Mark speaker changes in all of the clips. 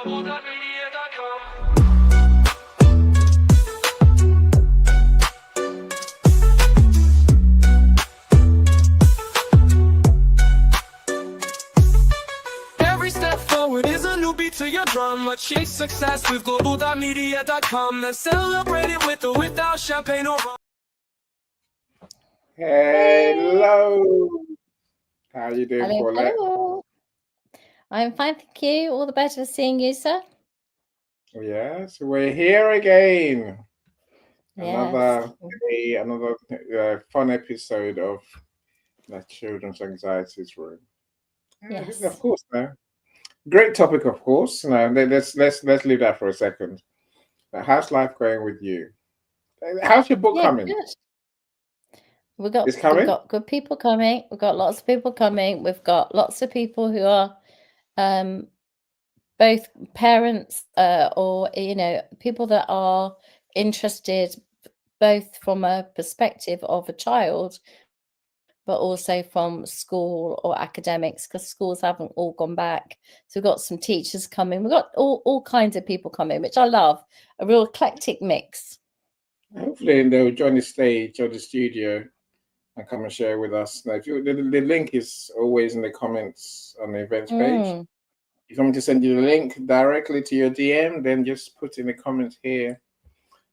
Speaker 1: Global.Media.com. Every step forward is a new beat to your drum. Achieve success with Global.Media.com. Then celebrate it with or without champagne or rum.
Speaker 2: Hello. How are you doing,
Speaker 3: Hello,
Speaker 2: Paulette?
Speaker 3: hello. I'm fine, thank you. All the better for seeing you, sir.
Speaker 2: Yes, we're here again.
Speaker 3: Yes.
Speaker 2: Another fun episode of the Children's Anxieties Room.
Speaker 3: Yes.
Speaker 2: Of course, great topic, of course. Now let's leave that for a second. How's life going with you? How's your book
Speaker 3: Yeah,
Speaker 2: coming?
Speaker 3: good. We've
Speaker 2: It's coming?
Speaker 3: got good people coming. We've got lots of people coming. We've got lots of people who are both parents or people that are interested both from a perspective of a child but also from school or academics, because schools haven't all gone back. So we've got some teachers coming. We've got all kinds of people coming, which I love. A real eclectic mix.
Speaker 2: Hopefully they'll join the stage or the studio and come and share with us. Now, the link is always in the comments on the events page. If you want me to send you the link directly to your DM, then just put in the comments here.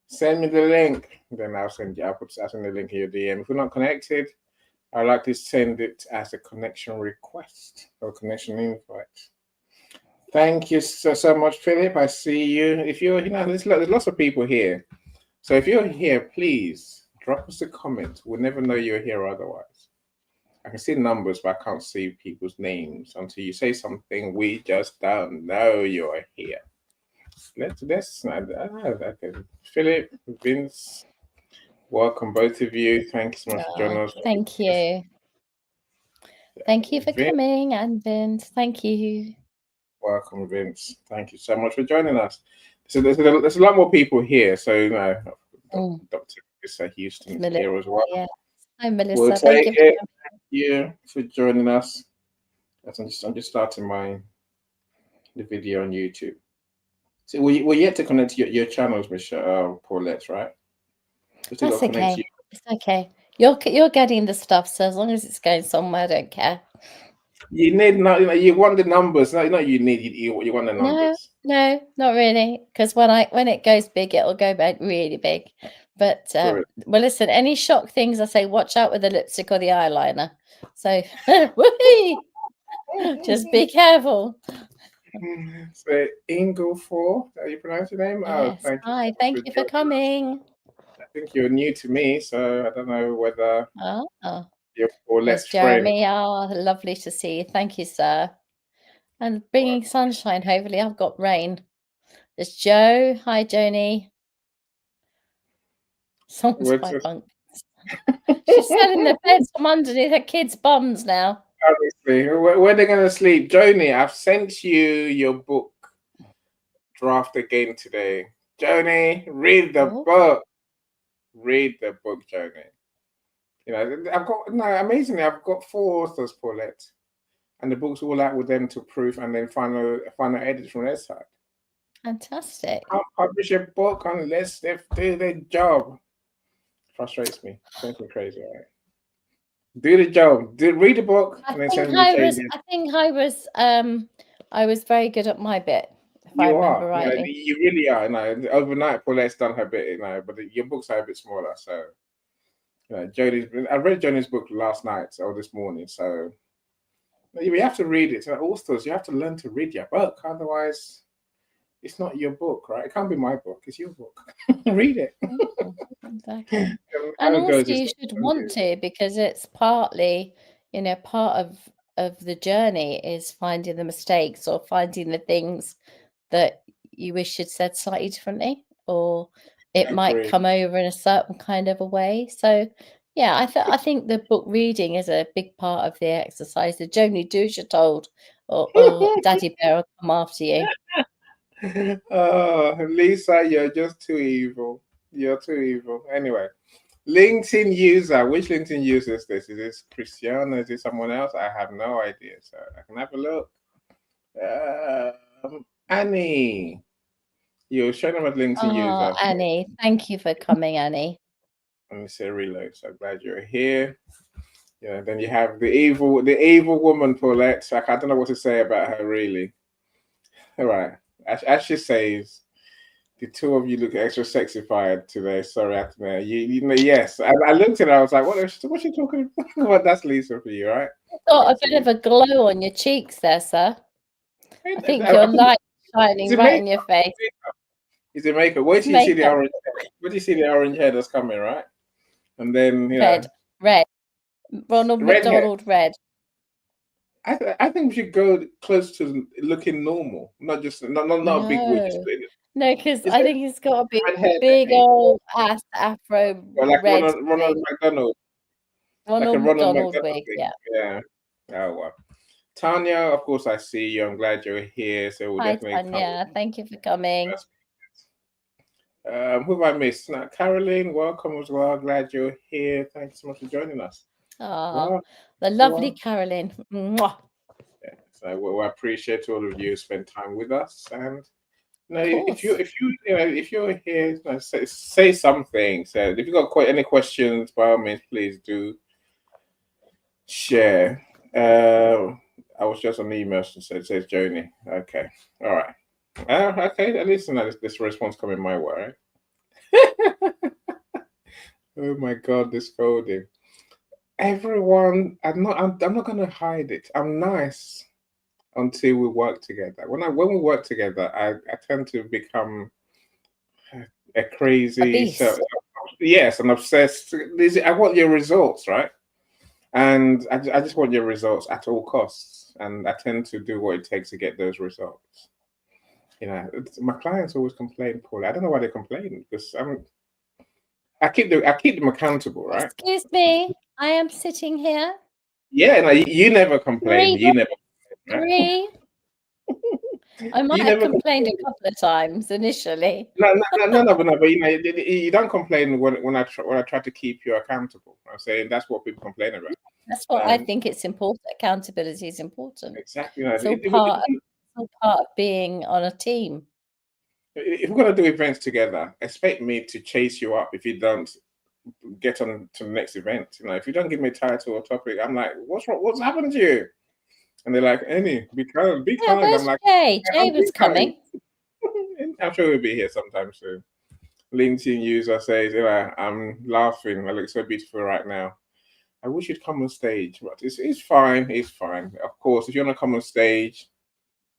Speaker 2: Send me the link, then I'll send the link in your DM. If we're not connected, I'd like to send it as a connection request or connection invite. Thank you so much, Philip. I see you. If you're, there's lots of people here. So if you're here, please drop us a comment. We'll never know you're here otherwise. I can see numbers, but I can't see people's names until you say something. We just don't know you're here. Let's okay. Philip, Vince, welcome both of you. Thank you so much for joining us.
Speaker 3: Thank you. Thank you for coming, and Vince, thank you.
Speaker 2: Welcome, Vince. Thank you so much for joining us. So there's a lot more people here. So Dr. Melissa Houston is here as well.
Speaker 3: Yeah. Hi, Melissa.
Speaker 2: We'll
Speaker 3: Thank
Speaker 2: take
Speaker 3: you.
Speaker 2: it. Thank you for joining us. I'm just starting the video on YouTube. So we're yet to connect to your channels, Michelle, Paulette, right?
Speaker 3: That's okay. It's okay. You're getting the stuff, so as long as it's going somewhere, I don't care.
Speaker 2: You need you want the numbers. You want the numbers.
Speaker 3: No, not really. Because when it goes big, it'll go really big. But well, listen, any shock things, I say watch out with the lipstick or the eyeliner. So just be careful.
Speaker 2: So Ingo 4, how you pronounce your name?
Speaker 3: Yes.
Speaker 2: Oh,
Speaker 3: thank you for coming.
Speaker 2: I think you're new to me, so I don't know whether you're Paulette's
Speaker 3: Jeremy.
Speaker 2: friend.
Speaker 3: Lovely to see you. Thank you, sir. And bringing sunshine. Hopefully, I've got rain. There's Joe. Hi, Joni. Someone's quite punk. She's selling the beds from underneath her kids' bums now.
Speaker 2: Obviously, where are they going to sleep? Joni, I've sent you your book draft again today. Joni, read the book. Read the book, Joni. Amazingly, I've got 4 authors, Paulette, and the book's all out with them to proof, and then final edits from their side.
Speaker 3: Fantastic.
Speaker 2: Can't publish a book unless they do their job. Frustrates me. Makes me crazy, right? Do the job. Read the book and then send me changes.
Speaker 3: I think I was very good at my bit.
Speaker 2: You are. Rightly. You really are. Overnight, Paulette's done her bit. But your books are a bit smaller. So, I read Joni's book last night or this morning. So, you have to read it. Authors, you have to learn to read your book. Otherwise, it's not your book, right? It can't be my book. It's your book. Read it.
Speaker 3: Exactly. And also, you should want to, because it's partly, part of the journey is finding the mistakes or finding the things that you wish you'd said slightly differently, or it might come over in a certain kind of a way. So, yeah, I think the book reading is a big part of the exercise. The Joni, do as you're told, or Daddy Bear will come after you.
Speaker 2: Oh, Lisa, you're just too evil. You're too evil. Anyway, LinkedIn user. Which LinkedIn user is this? Is this Christiana? Is this someone else? I have no idea. So I can have a look. Annie, you're showing them a LinkedIn user.
Speaker 3: Annie, thank you for coming, Annie.
Speaker 2: Let me say reload. So glad you're here. Yeah, then you have the evil woman, Paulette. I don't know what to say about her, really. All right. As she says, the two of you look extra sexified today. Sorry, after you know, yes. I looked at her, I was like, what's she talking about? Well, that's Lisa for you, right?
Speaker 3: Got a bit of a glow on your cheeks there, sir. I think your light shining right in your face.
Speaker 2: Is it makeup? Where do you see the orange hair? Where do you see the orange hair that's coming, right? And then, you know,
Speaker 3: red. Ronald McDonald red.
Speaker 2: I think we should go close to looking normal, not a big witch.
Speaker 3: No, because I think he's got a big old ass afro
Speaker 2: like
Speaker 3: red
Speaker 2: Ronald McDonald.
Speaker 3: Ronald McDonald wig,
Speaker 2: yeah. Oh well. Tanya, of course I see you. I'm glad you're here. So we'll definitely
Speaker 3: Tanya. Thank you for coming.
Speaker 2: Who have I missed? Now, Caroline, welcome as well. Glad you're here. Thanks so much for joining us.
Speaker 3: The lovely Caroline. Mwah.
Speaker 2: Yeah, so we appreciate all of you spend time with us, and you know, if you're here, you know, say something. So if you've got any questions, by all means, please do share. I was just on the email, so it says Joni. Okay, all right. Okay, at least this response coming my way. Oh my God, this coding. Everyone, I'm not gonna hide it. I'm nice until we work together. When we work together, I tend to become a crazy. Yes, I'm obsessed. I want your results, right? And I just want your results at all costs. And I tend to do what it takes to get those results. You know, my clients always complain, Paul. I don't know why they complain, because I keep them accountable, right?
Speaker 3: Excuse me, I am sitting here.
Speaker 2: Yeah, no, you never complain. You never
Speaker 3: complain, right? I might have complained a couple of times initially.
Speaker 2: No, but you know, you don't complain when I try to keep you accountable. I'm saying that's what people complain about.
Speaker 3: That's what I think it's important. Accountability is important.
Speaker 2: Exactly.
Speaker 3: It's all part of being on a team.
Speaker 2: If we're going to do events together, expect me to chase you up if you don't get on to the next event. You know, if you don't give me a title or topic, I'm like, what's wrong? What's happened to you? And they're like, Annie, be kind. I'm like,
Speaker 3: Jay was coming.
Speaker 2: I'm sure he'll be here sometime soon. LinkedIn user says, I'm laughing. I look so beautiful right now. I wish you'd come on stage, but it's fine. It's fine. Of course, if you want to come on stage,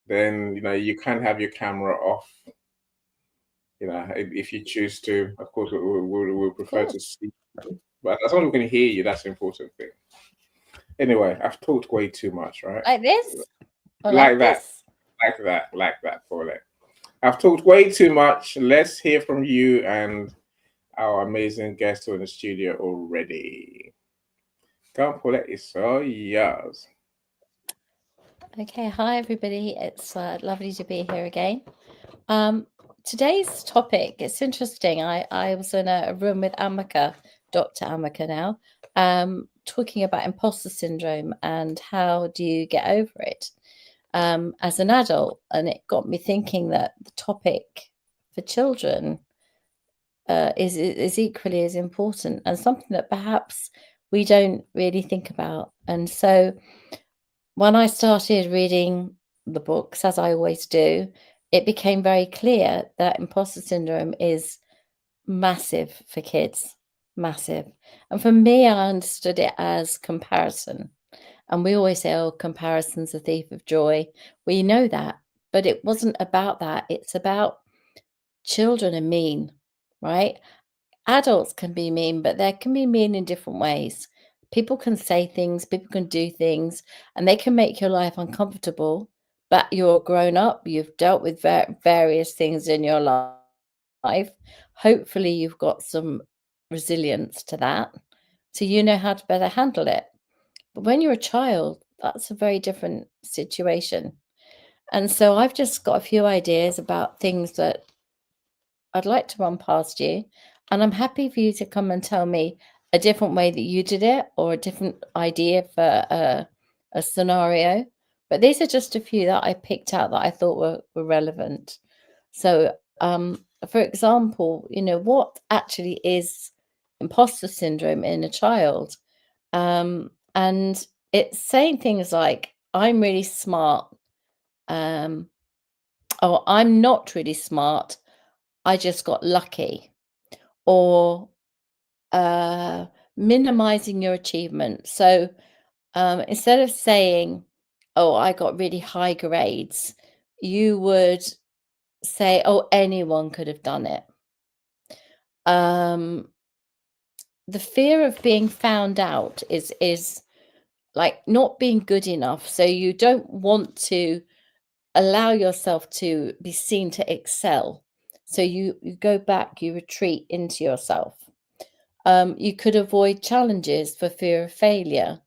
Speaker 2: then, you know, you can have your camera off. You know, if you choose to. Of course, we'll prefer to see you. But as long as we can hear you, that's the important thing. Anyway, I've talked way too much, right?
Speaker 3: Like this?
Speaker 2: Like that, Paulette. I've talked way too much. Let's hear from you and our amazing guest in the studio already. Come on, Paulette, it's all yours.
Speaker 3: Okay, hi everybody. It's lovely to be here again. Today's topic, it's interesting. I was in a room with Amaka, Dr. Amaka now, talking about imposter syndrome and how do you get over it as an adult. And it got me thinking that the topic for children is equally as important and something that perhaps we don't really think about. And so when I started reading the books, as I always do, it became very clear that imposter syndrome is massive for kids, massive. And for me, I understood it as comparison. And we always say, oh, comparison's a thief of joy. We know that, but it wasn't about that. It's about children are mean, right? Adults can be mean, but they can be mean in different ways. People can say things, people can do things, and they can make your life uncomfortable, but you're grown up, you've dealt with various things in your life. Hopefully you've got some resilience to that, so you know how to better handle it. But when you're a child, that's a very different situation. And so I've just got a few ideas about things that I'd like to run past you, and I'm happy for you to come and tell me a different way that you did it or a different idea for a scenario. But these are just a few that I picked out that I thought were relevant. So, for example, what actually is imposter syndrome in a child? And it's saying things like, I'm really smart, or I'm not really smart, I just got lucky, or minimizing your achievement. So instead of saying, oh, I got really high grades, you would say, oh, anyone could have done it. The fear of being found out is like not being good enough. So you don't want to allow yourself to be seen to excel. So you go back, you retreat into yourself. You could avoid challenges for fear of failure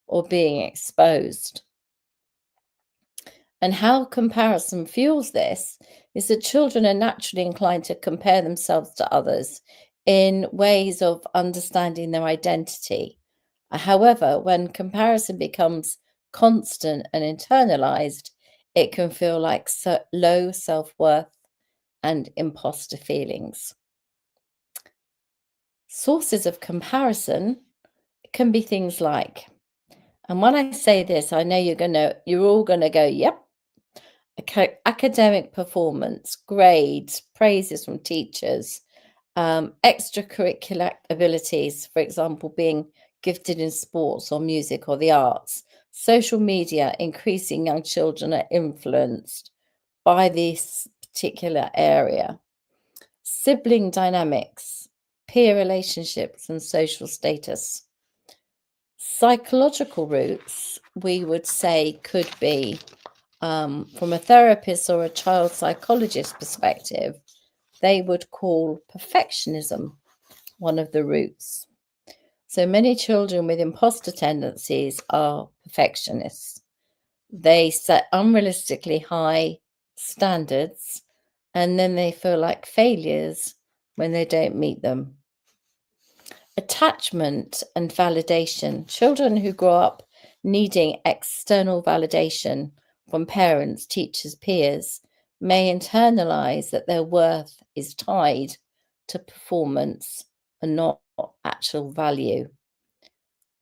Speaker 3: or being exposed. And how comparison fuels this is that children are naturally inclined to compare themselves to others in ways of understanding their identity. However, when comparison becomes constant and internalized, it can feel like low self-worth and imposter feelings. Sources of comparison can be things like, and when I say this, I know you're all gonna go, yep. Academic performance, grades, praises from teachers, extracurricular abilities, for example, being gifted in sports or music or the arts. Social media, increasing young children are influenced by this particular area. Sibling dynamics, peer relationships, and social status. Psychological roots, we would say, could be from a therapist or a child psychologist perspective, they would call perfectionism one of the roots. So many children with imposter tendencies are perfectionists. They set unrealistically high standards and then they feel like failures when they don't meet them. Attachment and validation. Children who grow up needing external validation from parents, teachers, peers may internalize that their worth is tied to performance and not actual value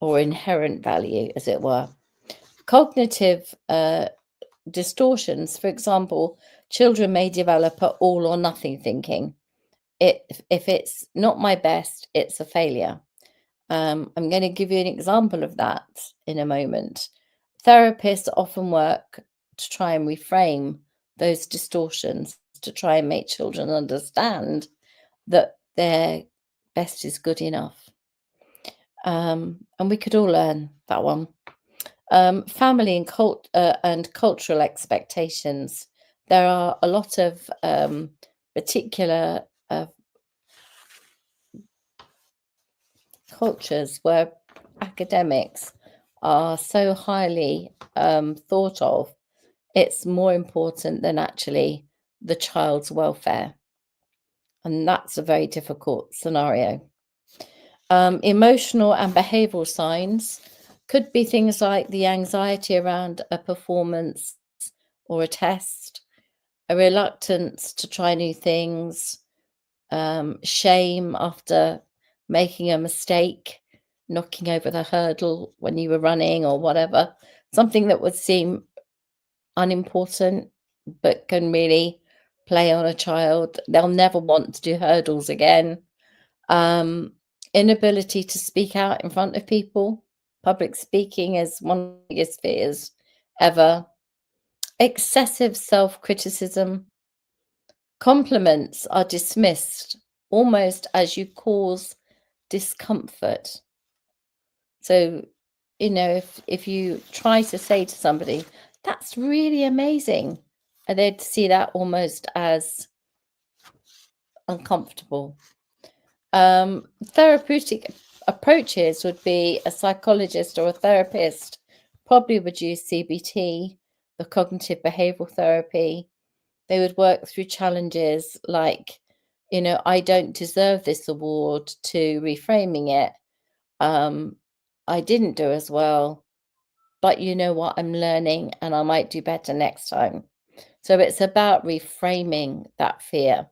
Speaker 3: or inherent value, as it were. Cognitive distortions, for example, children may develop a all or nothing thinking. If it's not my best, it's a failure. I'm going to give you an example of that in a moment. Therapists often work to try and reframe those distortions to try and make children understand that their best is good enough. And we could all learn that one. Family and cultural expectations. There are a lot of particular cultures where academics are so highly thought of, it's more important than actually the child's welfare. And that's a very difficult scenario. Emotional and behavioral signs could be things like the anxiety around a performance or a test, a reluctance to try new things, shame after making a mistake, knocking over the hurdle when you were running or whatever, something that would seem unimportant but can really play on a child. They'll never want to do hurdles again. Inability to speak out in front of people. Public speaking is one of the biggest fears ever. Excessive self-criticism. Compliments are dismissed almost as you cause discomfort. So, if you try to say to somebody, that's really amazing, and they'd see that almost as uncomfortable. Therapeutic approaches would be a psychologist or a therapist probably would use CBT, the cognitive behavioral therapy. They would work through challenges like, I don't deserve this award, to reframing it. I didn't do as well, but you know what, I'm learning and I might do better next time. So it's about reframing that fear.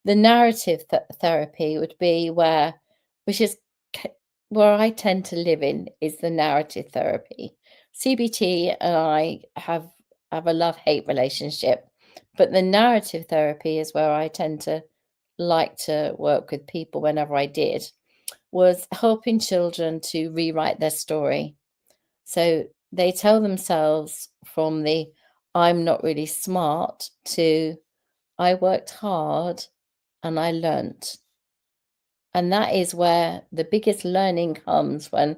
Speaker 3: The narrative therapy would be where I tend to live in, is the narrative therapy. CBT and I have a love-hate relationship, but the narrative therapy is where I tend to like to work with people whenever I did, was helping children to rewrite their story. So they tell themselves from the I'm not really smart to I worked hard and I learnt. And that is where the biggest learning comes, when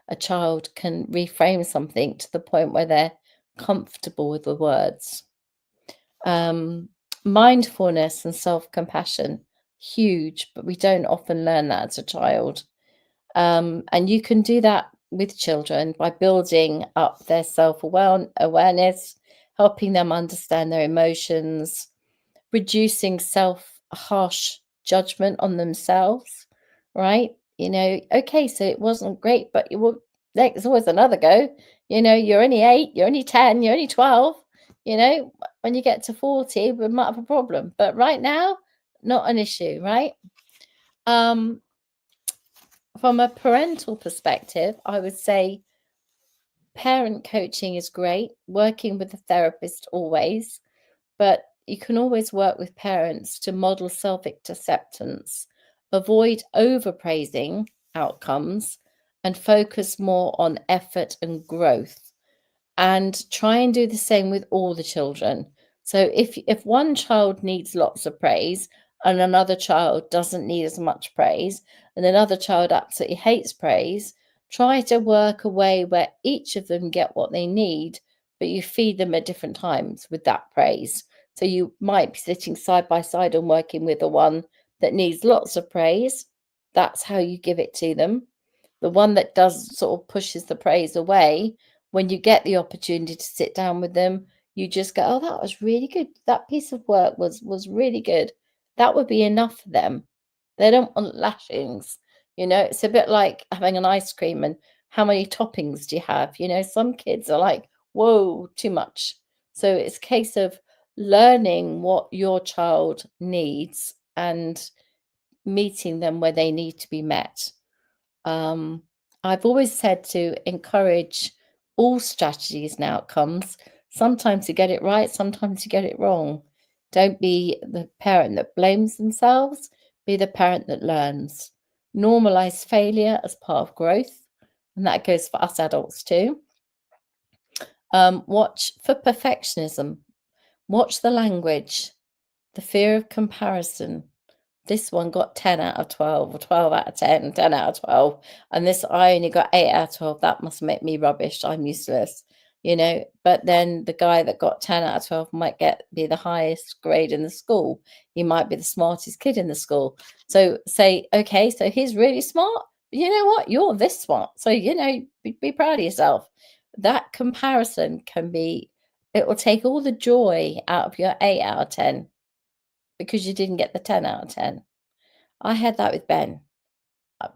Speaker 3: a child can reframe something to the point where they're comfortable with the words. Mindfulness and self-compassion, huge, but we don't often learn that as a child. And you can do that with children by building up their self-awareness, helping them understand their emotions, reducing self-harsh judgment on themselves, right? Okay, so it wasn't great, but there's always another go. You're only 8, you're only 10, you're only 12. When you get to 40, we might have a problem. But right now, not an issue, right? From a parental perspective, I would say parent coaching is great, working with a therapist always, but you can always work with parents to model self-acceptance, avoid overpraising outcomes, and focus more on effort and growth. And try and do the same with all the children. So if one child needs lots of praise and another child doesn't need as much praise, and another child absolutely hates praise, try to work a way where each of them get what they need, but you feed them at different times with that praise. So you might be sitting side by side and working with the one that needs lots of praise. That's how you give it to them. The one that does sort of pushes the praise away, when you get the opportunity to sit down with them, you just go, oh, that was really good. That piece of work was really good. That would be enough for them. They don't want lashings. It's a bit like having an ice cream and how many toppings do you have? Some kids are like, whoa, too much. So it's a case of learning what your child needs and meeting them where they need to be met. I've always said to encourage all strategies and outcomes. Sometimes you get it right, sometimes you get it wrong. Don't be the parent that blames themselves, be the parent that learns. Normalize failure as part of growth, and that goes for us adults too. Watch for perfectionism. Watch the language, the fear of comparison. This one got 10 out of 12 or 12 out of 10, 10 out of 12. And this, I only got 8 out of 12. That must make me rubbish. I'm useless, But then the guy that got 10 out of 12 might be the highest grade in the school. He might be the smartest kid in the school. So say, okay, so he's really smart. But you know what? You're this smart. So, be proud of yourself. That comparison it will take all the joy out of your 8 out of 10. Because you didn't get the 10 out of 10. I had that with Ben.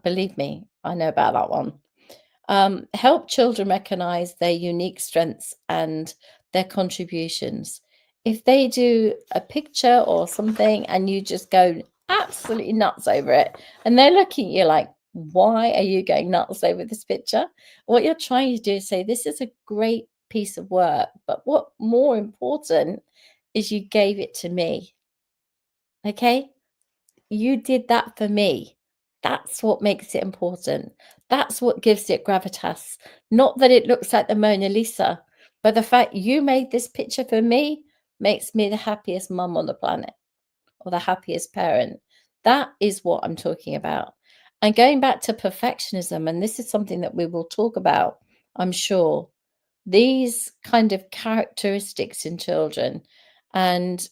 Speaker 3: Believe me, I know about that one. Help children recognize their unique strengths and their contributions. If they do a picture or something and you just go absolutely nuts over it, and they're looking at you like, why are you going nuts over this picture? What you're trying to do is say, this is a great piece of work, but what more important is you gave it to me. Okay, you did that for me. That's what makes it important. That's what gives it gravitas. Not that it looks like the Mona Lisa, but the fact you made this picture for me makes me the happiest mum on the planet, or the happiest parent. That is what I'm talking about. And going back to perfectionism, and this is something that we will talk about, I'm sure, these kind of characteristics in children, and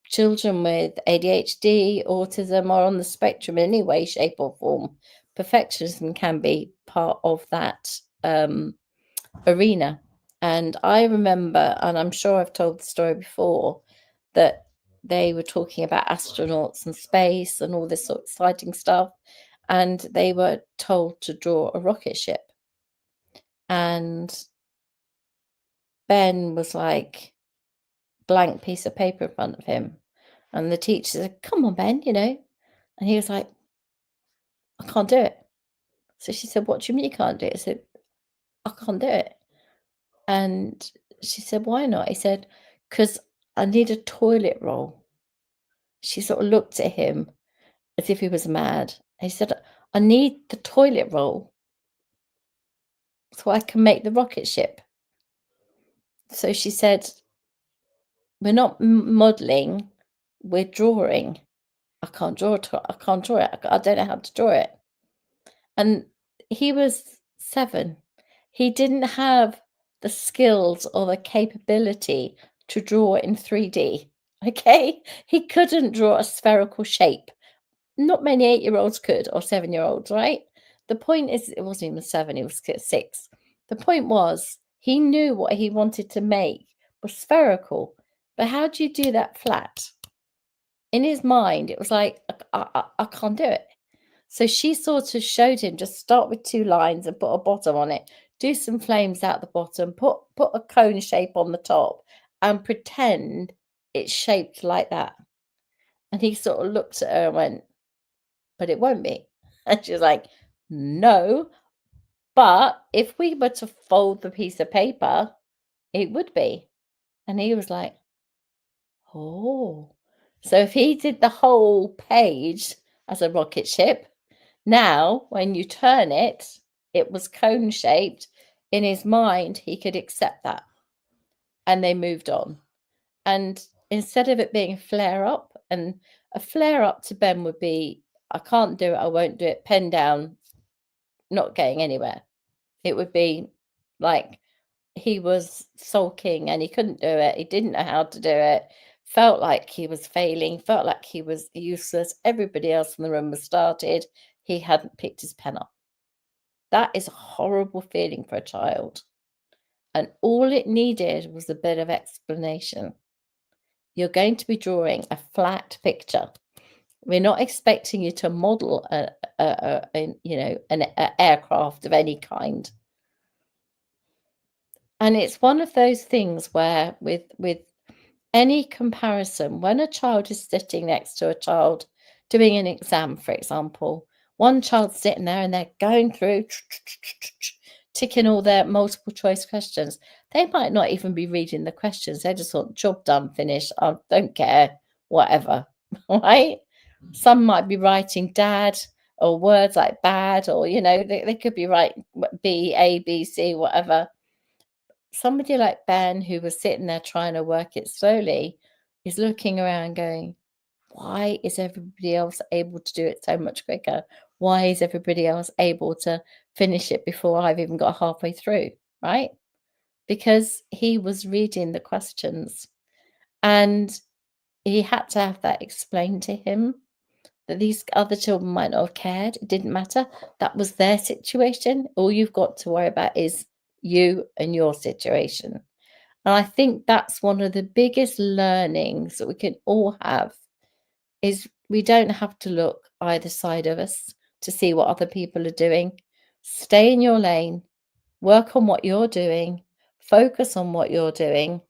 Speaker 3: children with ADHD, autism, or on the spectrum in any way, shape, or form, perfectionism can be part of that arena. And I remember, and I'm sure I've told the story before, that they were talking about astronauts and space and all this sort of exciting stuff. And they were told to draw a rocket ship. And Ben was like blank piece of paper in front of him. And the teacher said, come on, Ben, and he was like, I can't do it. So she said, what do you mean you can't do it? I said, I can't do it. And she said, why not? He said, because I need a toilet roll. She sort of looked at him as if he was mad. He said, I need the toilet roll so I can make the rocket ship. So she said, we're not modelling, we're drawing. I can't draw it. I can't draw it. I don't know how to draw it. And he was 7. He didn't have the skills or the capability to draw in 3D. Okay? He couldn't draw a spherical shape. Not many 8-year-olds could, or 7-year-olds, right? The point is, it wasn't even 7, he was 6. The point was, he knew what he wanted to make was spherical. But how do you do that flat? In his mind, it was like, I can't do it. So she sort of showed him, just start with 2 lines and put a bottom on it, do some flames out the bottom, put a cone shape on the top, and pretend it's shaped like that. And he sort of looked at her and went, but it won't be. And she was like, no, but if we were to fold the piece of paper, it would be. And he was like, oh. So if he did the whole page as a rocket ship, now when you turn it, it was cone shaped. In his mind, he could accept that. And they moved on. And instead of it being a flare up, and a flare up to Ben would be, I can't do it, I won't do it, pen down, not getting anywhere. It would be like he was sulking and he couldn't do it. He didn't know how to do it. Felt like he was failing, felt like he was useless. Everybody else in the room was started. He hadn't picked his pen up. That is a horrible feeling for a child. And all it needed was a bit of explanation. You're going to be drawing a flat picture. We're not expecting you to model an aircraft of any kind. And it's one of those things where with any comparison, when a child is sitting next to a child doing an exam, for example, one child's sitting there and they're going through, ticking all their multiple choice questions. They might not even be reading the questions. They just want job done, finished. I don't care, whatever, right? Some might be writing dad or words like bad, or, they could be writing B, A, B, C, whatever. Somebody like Ben, who was sitting there trying to work it slowly, is looking around going, why is everybody else able to do it so much quicker? Why is everybody else able to finish it before I've even got halfway through, right? Because he was reading the questions and he had to have that explained to him, that these other children might not have cared. It didn't matter. That was their situation. All you've got to worry about is you and your situation. And I think that's one of the biggest learnings that we can all have, is we don't have to look either side of us to see what other people are doing. Stay in your lane, work on what you're doing, focus on what you're doing.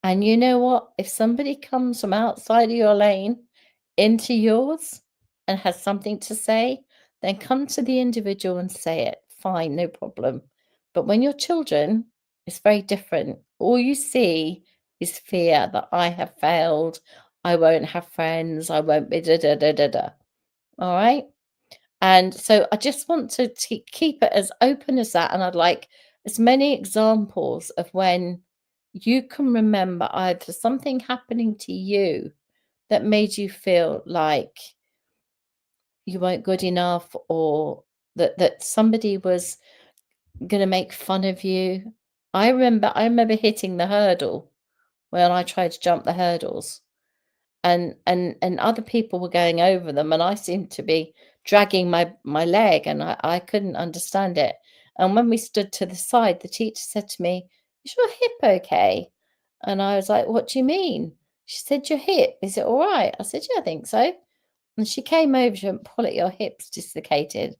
Speaker 3: And you know what? If somebody comes from outside of your lane into yours and has something to say, then come to the individual and say it. Fine, no problem. But when you're children, it's very different. All you see is fear that I have failed, I won't have friends, I won't be da-da-da-da-da. All right? And so I just want to keep it as open as that. And I'd like as many examples of when you can remember either something happening to you that made you feel like you weren't good enough, or that somebody was going to make fun of you. I remember hitting the hurdle when I tried to jump the hurdles, and other people were going over them, and I seemed to be dragging my leg, and I couldn't understand it. And when we stood to the side, the teacher said to me, "Is your hip okay?" And I was like, "What do you mean?" She said, "Your hip, is it all right?" I said, "Yeah, I think so." And she came over, she went, "Pull at your hips dislocated."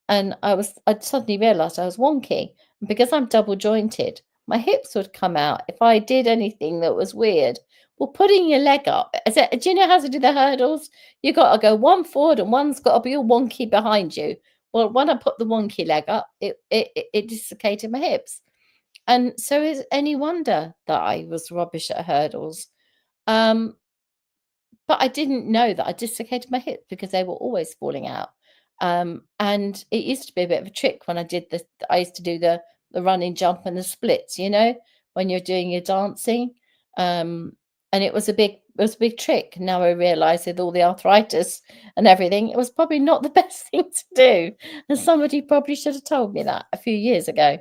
Speaker 3: And I'd suddenly realised I was wonky. And because I'm double jointed, my hips would come out if I did anything that was weird. Well, putting your leg up, do you know how to do the hurdles? You got to go one forward and one's got to be all wonky behind you. Well, when I put the wonky leg up, it dislocated my hips. And so is any wonder that I was rubbish at hurdles. But I didn't know that I dislocated my hips because they were always falling out. And it used to be a bit of a trick when I did this. I used to do the running, jump, and the splits. When you're doing your dancing, and it was a big trick. Now I realise with all the arthritis and everything, it was probably not the best thing to do, and somebody probably should have told me that a few years ago.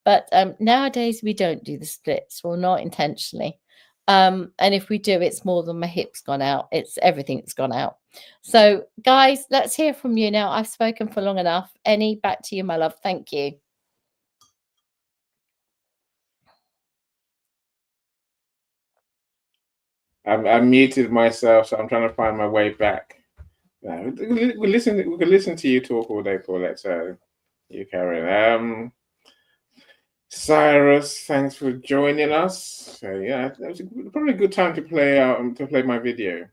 Speaker 3: But nowadays we don't do the splits, well, not intentionally. And if we do, it's more than my hips gone out. It's everything that's gone out. So, guys, let's hear from you now. I've spoken for long enough. Annie, back to you, my love. Thank you.
Speaker 2: I muted myself, so I'm trying to find my way back. We can listen to you talk all day, Paulette. So you carry on. Cyrus, thanks for joining us. So yeah, that was probably a good time to play my video.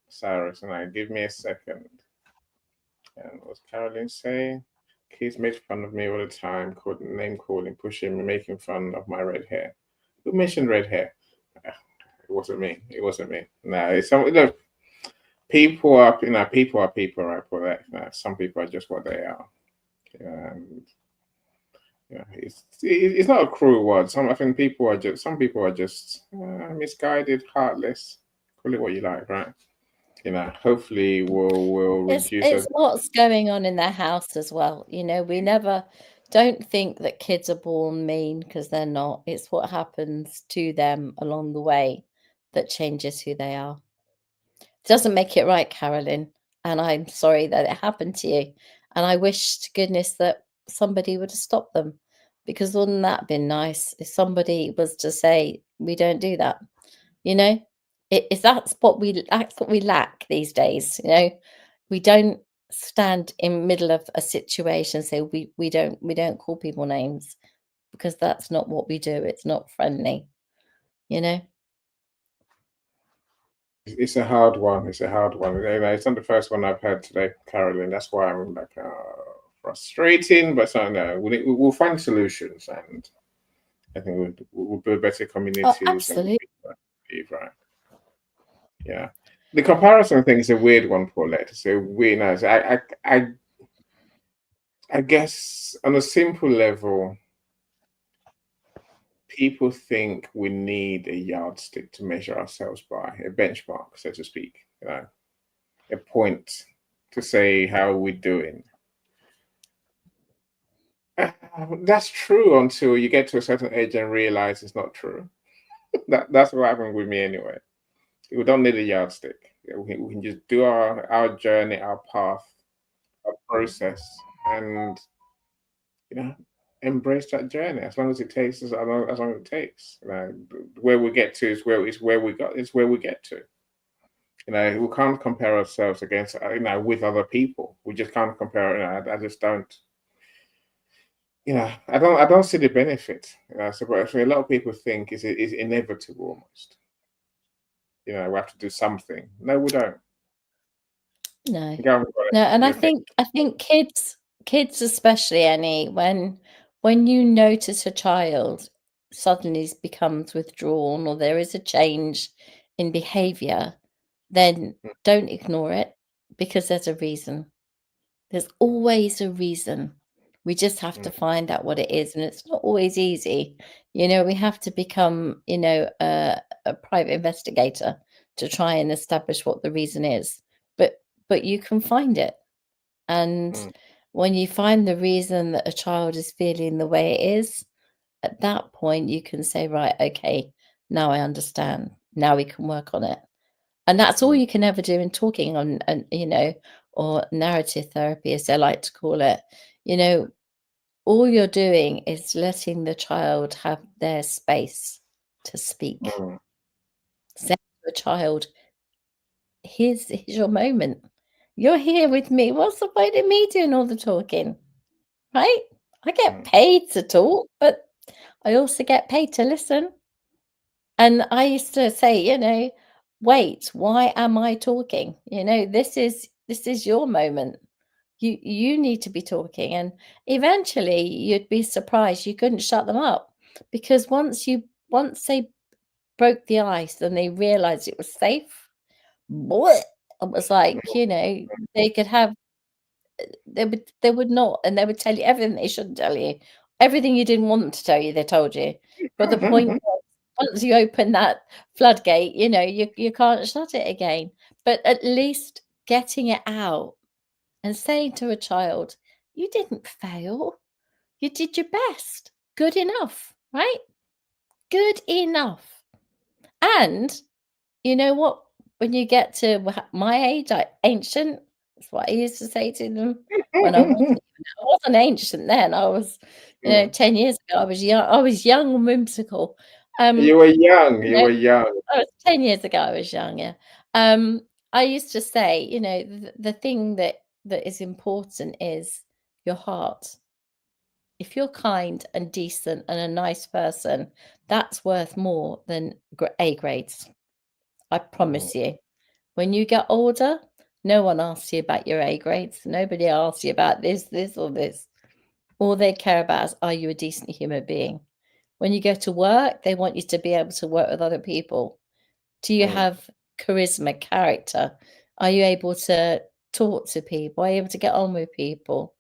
Speaker 2: Cyrus and I, give me a second. And what's Caroline saying? Kids make fun of me all the time, name calling, pushing, making fun of my red hair. Who mentioned red hair? It wasn't me. It wasn't me. No, it's some. Look, people are people, right? For that, some people are just what they are. And yeah, it's not a cruel word. I think some people are just misguided, heartless. Call it what you like, right? Hopefully we'll reduce.
Speaker 3: It's what's going on in their house as well. We never don't think that kids are born mean, because they're not. It's what happens to them along the way that changes who they are. Doesn't make it right, Carolyn. And I'm sorry that it happened to you. And I wish to goodness that somebody would have stopped them, because wouldn't that been nice if somebody was to say, we don't do that? That's what we lack these days. We don't stand in the middle of a situation and say we don't call people names, because that's not what we do. It's not friendly.
Speaker 2: It's a hard one. It's not the first one I've heard today, Carolyn. That's why I'm like frustrating, but no, we'll find solutions, and I think we'll build better communities.
Speaker 3: Oh, absolutely.
Speaker 2: Right. Yeah. The comparison thing is a weird one, Paulette. So weird. I guess on a simple level, people think we need a yardstick to measure ourselves by, a benchmark, so to speak, a point to say how we're doing. That's true until you get to a certain age and realize it's not true. That's what happened with me anyway. We don't need a yardstick. We can just do our journey, our path, our process, and embrace that journey as long as it takes, as long as it takes. Where we get to is where we get to. We can't compare ourselves against with other people. We just can't compare. I just don't. I don't see the benefit. So a lot of people think is inevitable almost. We have to do something. No, we don't.
Speaker 3: No. And I think kids especially, Annie, when you notice a child suddenly becomes withdrawn, or there is a change in behavior, then don't ignore it, because there's a reason. There's always a reason. We just have to find out what it is, and it's not always easy. We have to become, a private investigator to try and establish what the reason is. But you can find it. And when you find the reason that a child is feeling the way it is, at that point you can say, right, okay, now I understand. Now we can work on it. And that's all you can ever do in talking on, or narrative therapy, as they like to call it. All you're doing is letting the child have their space to speak. Say to a child, here's your moment. You're here with me. What's the point of me doing all the talking? Right? I get paid to talk, but I also get paid to listen. And I used to say, wait, why am I talking? This is your moment. You need to be talking. And eventually you'd be surprised you couldn't shut them up, because once they broke the ice and they realized it was safe, it was like, they could have, they would not, and they would tell you everything they shouldn't tell you. Everything you didn't want them to tell you, they told you. But the point was, once you open that floodgate, you can't shut it again. But at least getting it out and saying to a child, you didn't fail. You did your best. Good enough, right? Good enough. And you know what? When you get to my age, ancient, that's what I used to say to them when I wasn't ancient then. I was, 10 years ago, I was young and whimsical.
Speaker 2: You were young. You were young.
Speaker 3: I was 10 years ago, I was young, yeah. I used to say, the thing that is important is your heart. If you're kind and decent and a nice person, that's worth more than A grades. I promise you. When you get older, no one asks you about your A grades. Nobody asks you about this, or this. All they care about is, are you a decent human being? When you go to work, they want you to be able to work with other people. Do you have charisma, character? Are you able to talk to people? Are you able to get on with people?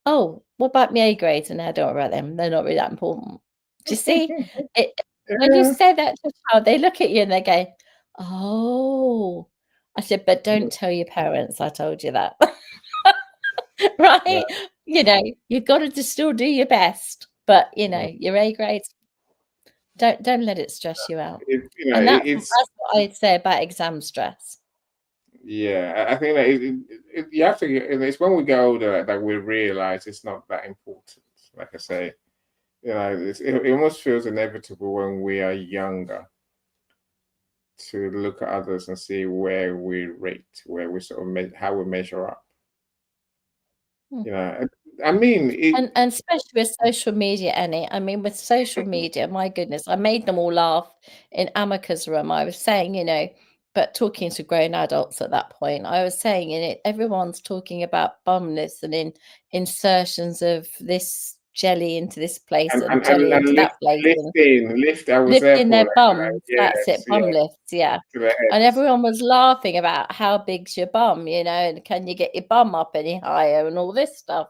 Speaker 3: Oh, what about my A grades? And I don't worry about them. They're not really that important. Do you see? When you say that to a child, they look at you and they go, oh. I said, but don't tell your parents I told you that. Right? You've got to still do your best. But, your A grades, don't let it stress you out. And that's what I'd say about exam stress.
Speaker 2: Yeah, I think that you have to it's when we get older that we realize it's not that important. Like I say, it almost feels inevitable when we are younger to look at others and see where we rate, where we sort of how we measure up. I mean,
Speaker 3: and especially with social media, Annie. I mean, with social media, my goodness, I made them all laugh in Amika's room. I was saying, but talking to grown adults at that point, I was saying, everyone's talking about bumness and insertions of this jelly into this place and jelly into that place. Lifting their bums. That's it, bum lifts, yeah. And everyone was laughing about how big's your bum, and can you get your bum up any higher and all this stuff.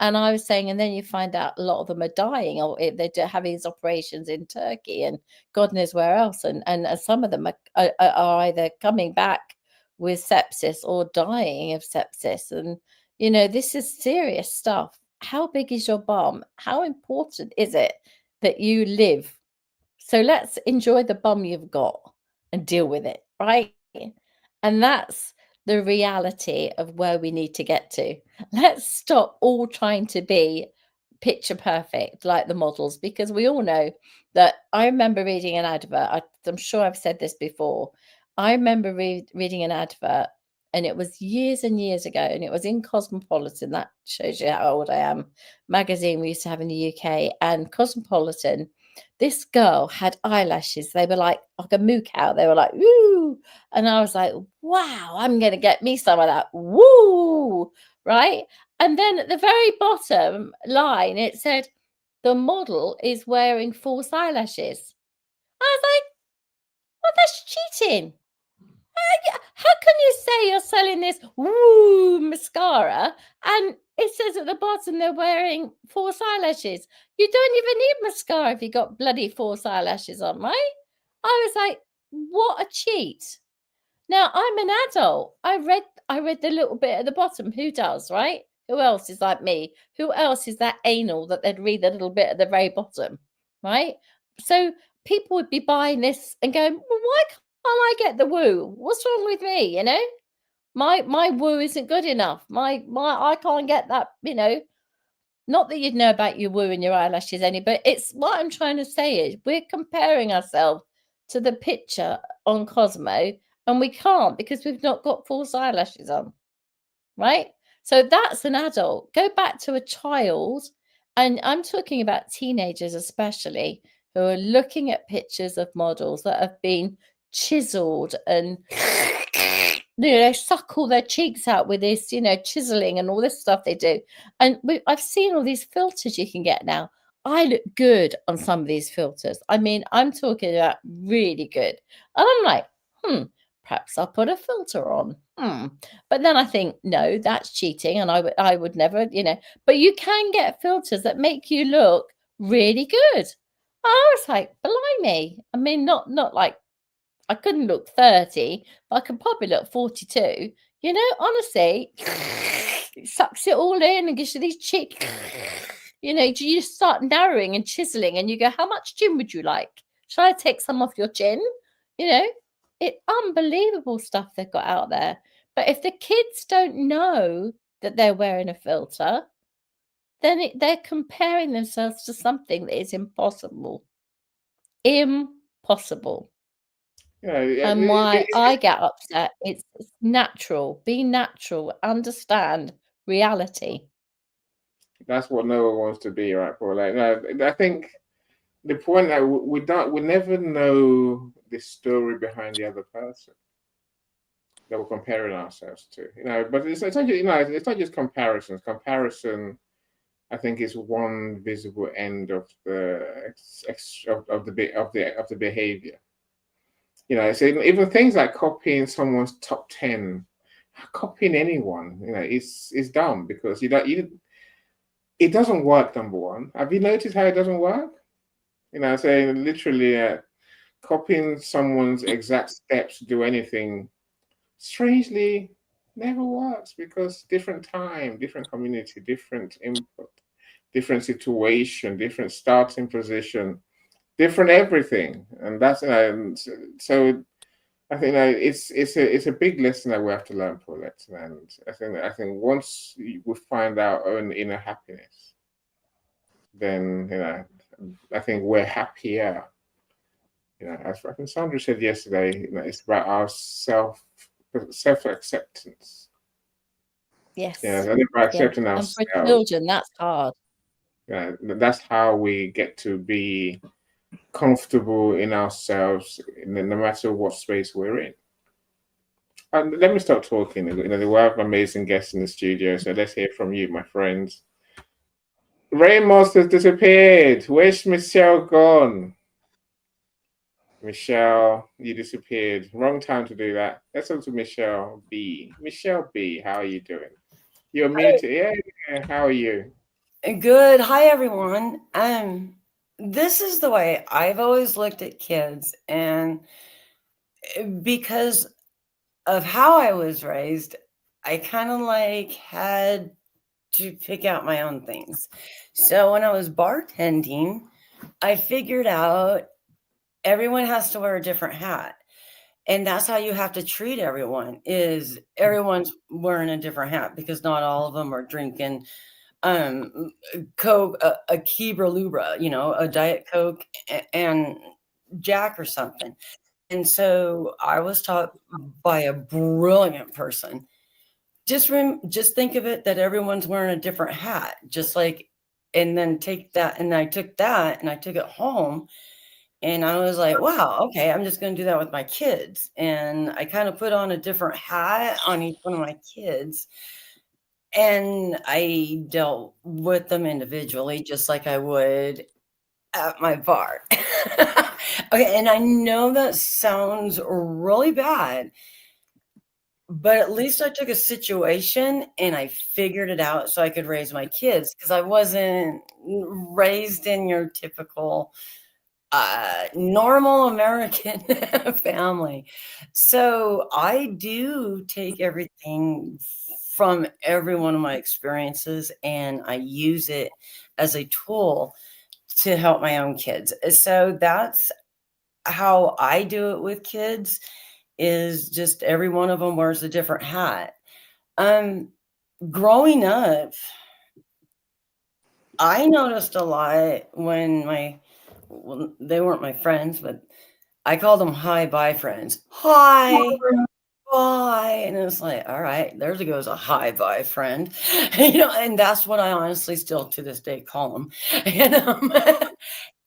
Speaker 3: And I was saying, and then you find out a lot of them are dying, or they're having these operations in Turkey and God knows where else. And some of them are either coming back with sepsis or dying of sepsis. And, this is serious stuff. How big is your bum? How important is it that you live? So let's enjoy the bum you've got and deal with it, right? And that's the reality of where we need to get to. Let's stop all trying to be picture perfect like the models, because we all know that. I remember reading an advert. I'm sure I've said this before. I remember reading an advert, and it was years and years ago, and it was in Cosmopolitan. That shows you how old I am. Magazine we used to have in the UK, and Cosmopolitan. This girl had eyelashes. They were like a moo cow. They were like, woo. And I was like, wow, I'm going to get me some of that. Woo. Right. And then at the very bottom line, it said, the model is wearing false eyelashes. I was like, well, that's cheating. How can you say you're selling this woo mascara and it says at the bottom they're wearing false eyelashes? You don't even need mascara if you got bloody false eyelashes on, right? I was like, what a cheat. Now I'm an adult. I read the little bit at the bottom. Who does, right? Who else is like me? Who else is that anal that they'd read the little bit at the very bottom, right? So people would be buying this and going, well, why can't I get the woo? What's wrong with me? My woo isn't good enough. My I can't get that. Not that you'd know about your woo and your eyelashes, any, but it's what I'm trying to say is we're comparing ourselves to the picture on Cosmo, and we can't because we've not got false eyelashes on, right? So that's an adult. Go back to a child And I'm talking about teenagers especially, who are looking at pictures of models that have been chiseled and they suckle their cheeks out with this, chiseling and all this stuff they do. And I've seen all these filters you can get now. I look good on some of these filters. I mean, I'm talking about really good. And I'm like, perhaps I'll put a filter on. But then I think, no, that's cheating. And I would never, but you can get filters that make you look really good. I was like, blimey. I mean, not like I couldn't look 30, but I could probably look 42. Honestly, it sucks it all in and gives you these cheeks. You just start narrowing and chiseling and you go, how much chin would you like? Shall I take some off your chin? It's unbelievable stuff they've got out there. But if the kids don't know that they're wearing a filter, then they're comparing themselves to something that is impossible. Impossible. And why I get upset, it's natural. Be natural. Understand reality.
Speaker 2: That's what no one wants to be, right, Paul? I think the point that we never know the story behind the other person that we're comparing ourselves to, But it's not just, it's not just comparisons. Comparison, I think, is one visible end of the behavior. So even things like copying someone's top 10, copying anyone, is dumb because it doesn't work. Number one, have you noticed how it doesn't work? Saying literally copying someone's exact steps to do anything, strangely, never works because different time, different community, different input, different situation, different starting position, different everything, and that's so. I think it's a big lesson that we have to learn, Paulette, and I think once we find our own inner happiness, then I think we're happier. As I think Sandra said yesterday, it's about our self acceptance.
Speaker 3: Yes.
Speaker 2: Yeah, it's about accepting ourselves.
Speaker 3: And for children, that's hard.
Speaker 2: Yeah, that's how we get to be comfortable in ourselves, no matter what space we're in. And let me start talking. We have amazing guests in the studio, so let's hear from you, my friends. Ramos has disappeared. Where's Michelle gone? Michelle, you disappeared. Wrong time to do that. Let's talk to Michelle B. Michelle B, how are you doing? You're muted. Yeah, how are you?
Speaker 4: Good. Hi, everyone. This is the way I've always looked at kids, and because of how I was raised, I kind of had to pick out my own things. So when I was bartending, I figured out everyone has to wear a different hat. And that's how you have to treat everyone, is everyone's wearing a different hat, because not all of them are drinking Coke, a Kebra Lubra, a Diet Coke and Jack or something. And so I was taught by a brilliant person, just think of it that everyone's wearing a different hat, and then take that. And I took that and I took it home. And I was like, wow, okay, I'm just going to do that with my kids. And I kind of put on a different hat on each one of my kids. And I dealt with them individually, just like I would at my bar. Okay, and I know that sounds really bad, but at least I took a situation and I figured it out so I could raise my kids, because I wasn't raised in your typical normal American family. So I do take everything from every one of my experiences and I use it as a tool to help my own kids. So that's how I do it with kids, is just every one of them wears a different hat. Growing up, I noticed a lot when they weren't my friends, but I called them hi-bye friends. Hi, bye. And it's like, all right, there goes a hi bye friend. And that's what I honestly still to this day call them.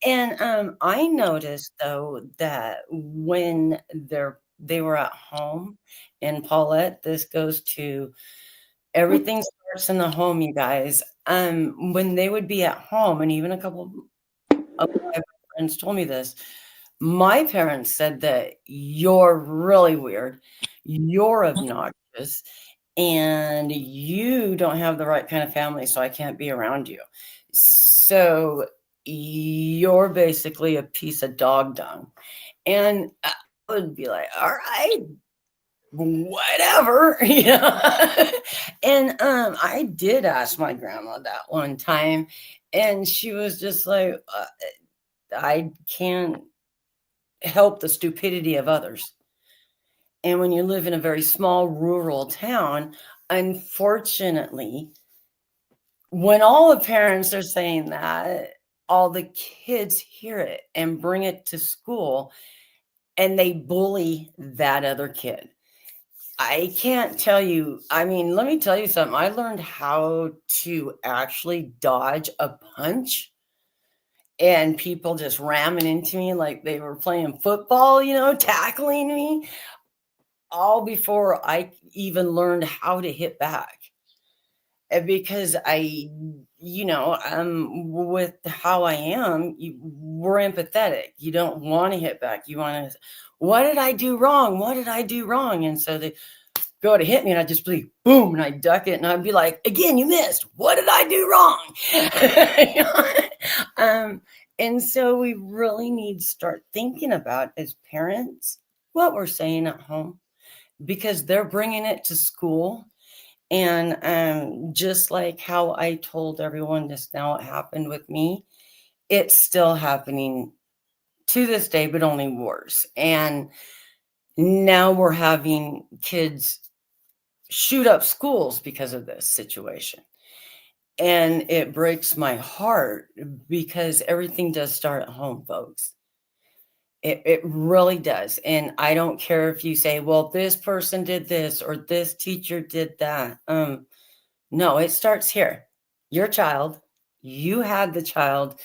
Speaker 4: And I noticed though that when they were at home, and Paulette, this goes to everything starts in the home, you guys. When they would be at home, and even a couple of my friends told me this, my parents said that you're really weird, you're obnoxious, and you don't have the right kind of family, so I can't be around you. So you're basically a piece of dog dung. And I would be like, all right, whatever. And I did ask my grandma that one time, and she was just like, I can't help the stupidity of others. And when you live in a very small rural town, unfortunately, when all the parents are saying that, all the kids hear it and bring it to school, and they bully that other kid. I can't tell you. I mean, let me tell you something. I learned how to actually dodge a punch and people just ramming into me like they were playing football, tackling me, all before I even learned how to hit back. Because with how I am, we're empathetic. You don't want to hit back. You want to, what did I do wrong? What did I do wrong? And so they go to hit me, and I just be boom, and I duck it, and I'd be like, again, you missed. What did I do wrong? And so we really need to start thinking about, as parents, what we're saying at home, because they're bringing it to school. And just like how I told everyone just now, it happened with me, it's still happening to this day, but only worse. And now we're having kids shoot up schools because of this situation. And it breaks my heart, because everything does start at home, folks. It really does. And I don't care if you say, well, this person did this or this teacher did that. No, it starts here. Your child, you had the child.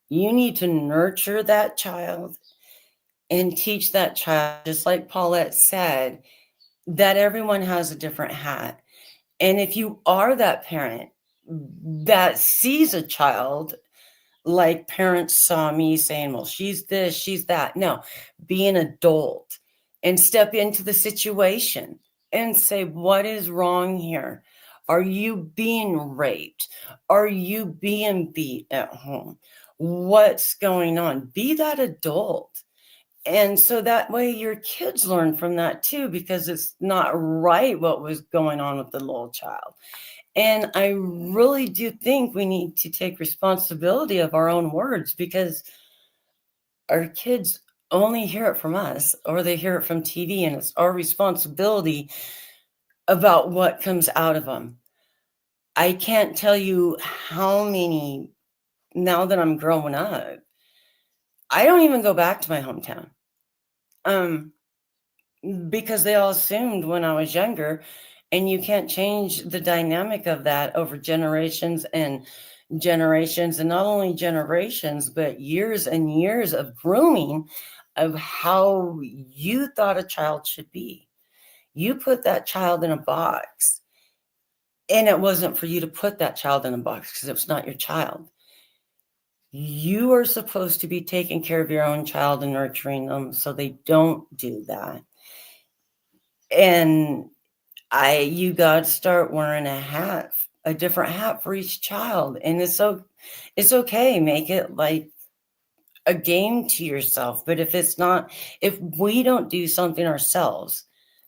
Speaker 4: You need to nurture that child and teach that child, just like Paulette said, that everyone has a different hat. And if you are that parent that sees a child like parents saw me saying, well, she's this, she's that. No, be an adult and step into the situation and say, what is wrong here? Are you being raped? Are you being beat at home? What's going on? Be that adult. And so that way your kids learn from that too, because it's not right what was going on with the little child. And I really do think we need to take responsibility of our own words, because our kids only hear it from us, or they hear it from TV, and it's our responsibility about what comes out of them. I can't tell you how many, now that I'm growing up, I don't even go back to my hometown. Because they all assumed when I was younger, and you can't change the dynamic of that over generations and generations, and not only generations, but years and years of grooming of how you thought a child should be. You put that child in a box, and it wasn't for you to put that child in a box, because it's not your child. You are supposed to be taking care of your own child and nurturing them so they don't do that. And you got to start wearing a hat, a different hat for each child. And it's okay. Make it like a game to yourself. But if we don't do something ourselves,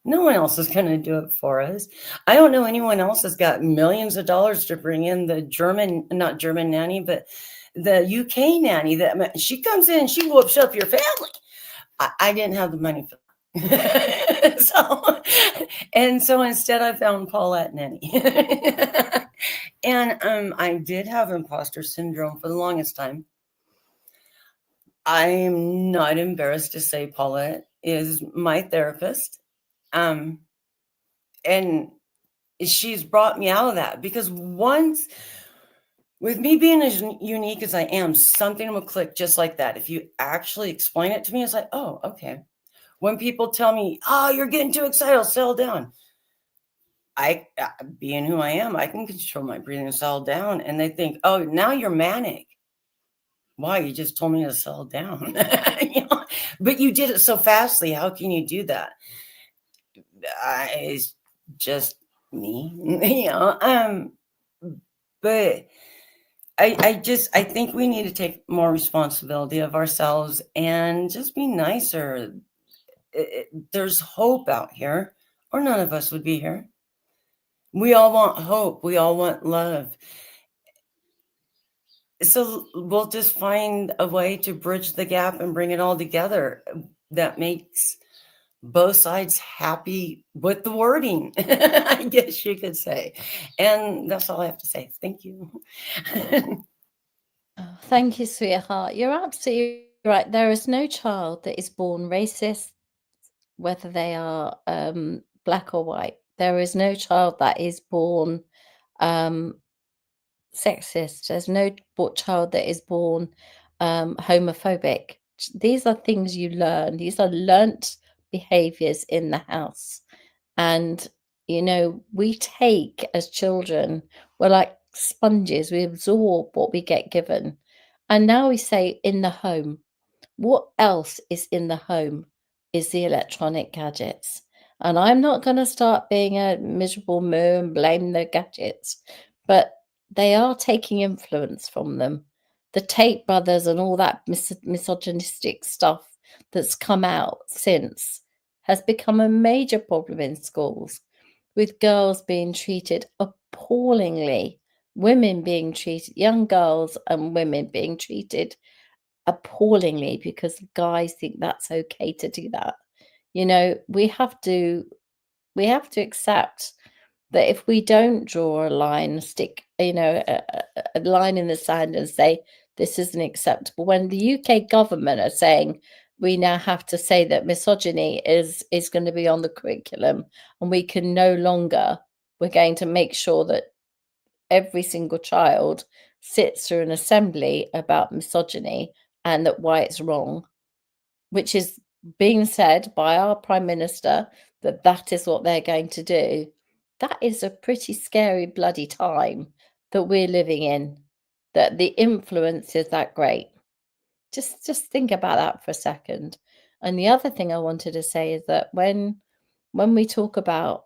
Speaker 4: no one else is going to do it for us. I don't know anyone else has got millions of dollars to bring in the not German nanny, but the UK nanny that she comes in, she whoops up your family. I didn't have the money for that. So instead I found Paulette Nanny. And I did have imposter syndrome for the longest time. I'm not embarrassed to say Paulette is my therapist. And she's brought me out of that, because once, with me being as unique as I am, something will click just like that. If you actually explain it to me, it's like, oh, okay. When people tell me, oh, you're getting too excited, I'll settle down. Being who I am, I can control my breathing and settle down. And they think, oh, now you're manic. Why? You just told me to settle down. You know? But you did it so fastly. How can you do that? It's just me, you know. But I think we need to take more responsibility of ourselves and just be nicer. There's hope out here, or none of us would be here. We all want hope. We all want love. So we'll just find a way to bridge the gap and bring it all together that makes both sides happy with the wording, I guess you could say. And that's all I have to say. Thank you.
Speaker 3: Oh, thank you, sweetheart. You're absolutely right. There is no child that is born racist, whether they are black or white. There is no child that is born sexist. There's no child that is born homophobic. These are things you learn. These are learnt behaviors in the house. And, you know, we take as children, we're like sponges. We absorb what we get given. And now we say in the home. What else is in the home is the electronic gadgets. And I'm not going to start being a miserable moo and blame the gadgets, but they are taking influence from them. The Tate brothers and all that misogynistic stuff that's come out since has become a major problem in schools, with girls being treated appallingly, women being treated, young girls and women being treated appallingly because guys think that's okay to do that. You know, we have to accept that if we don't draw a line, stick, you know, a line in the sand and say this isn't acceptable, when the UK government are saying we now have to say that misogyny is going to be on the curriculum, and we can no longer, we're going to make sure that every single child sits through an assembly about misogyny and that why it's wrong, which is being said by our Prime Minister, that that is what they're going to do. That is a pretty scary bloody time that we're living in, that the influence is that great. Just think about that for a second. And the other thing I wanted to say is that when we talk about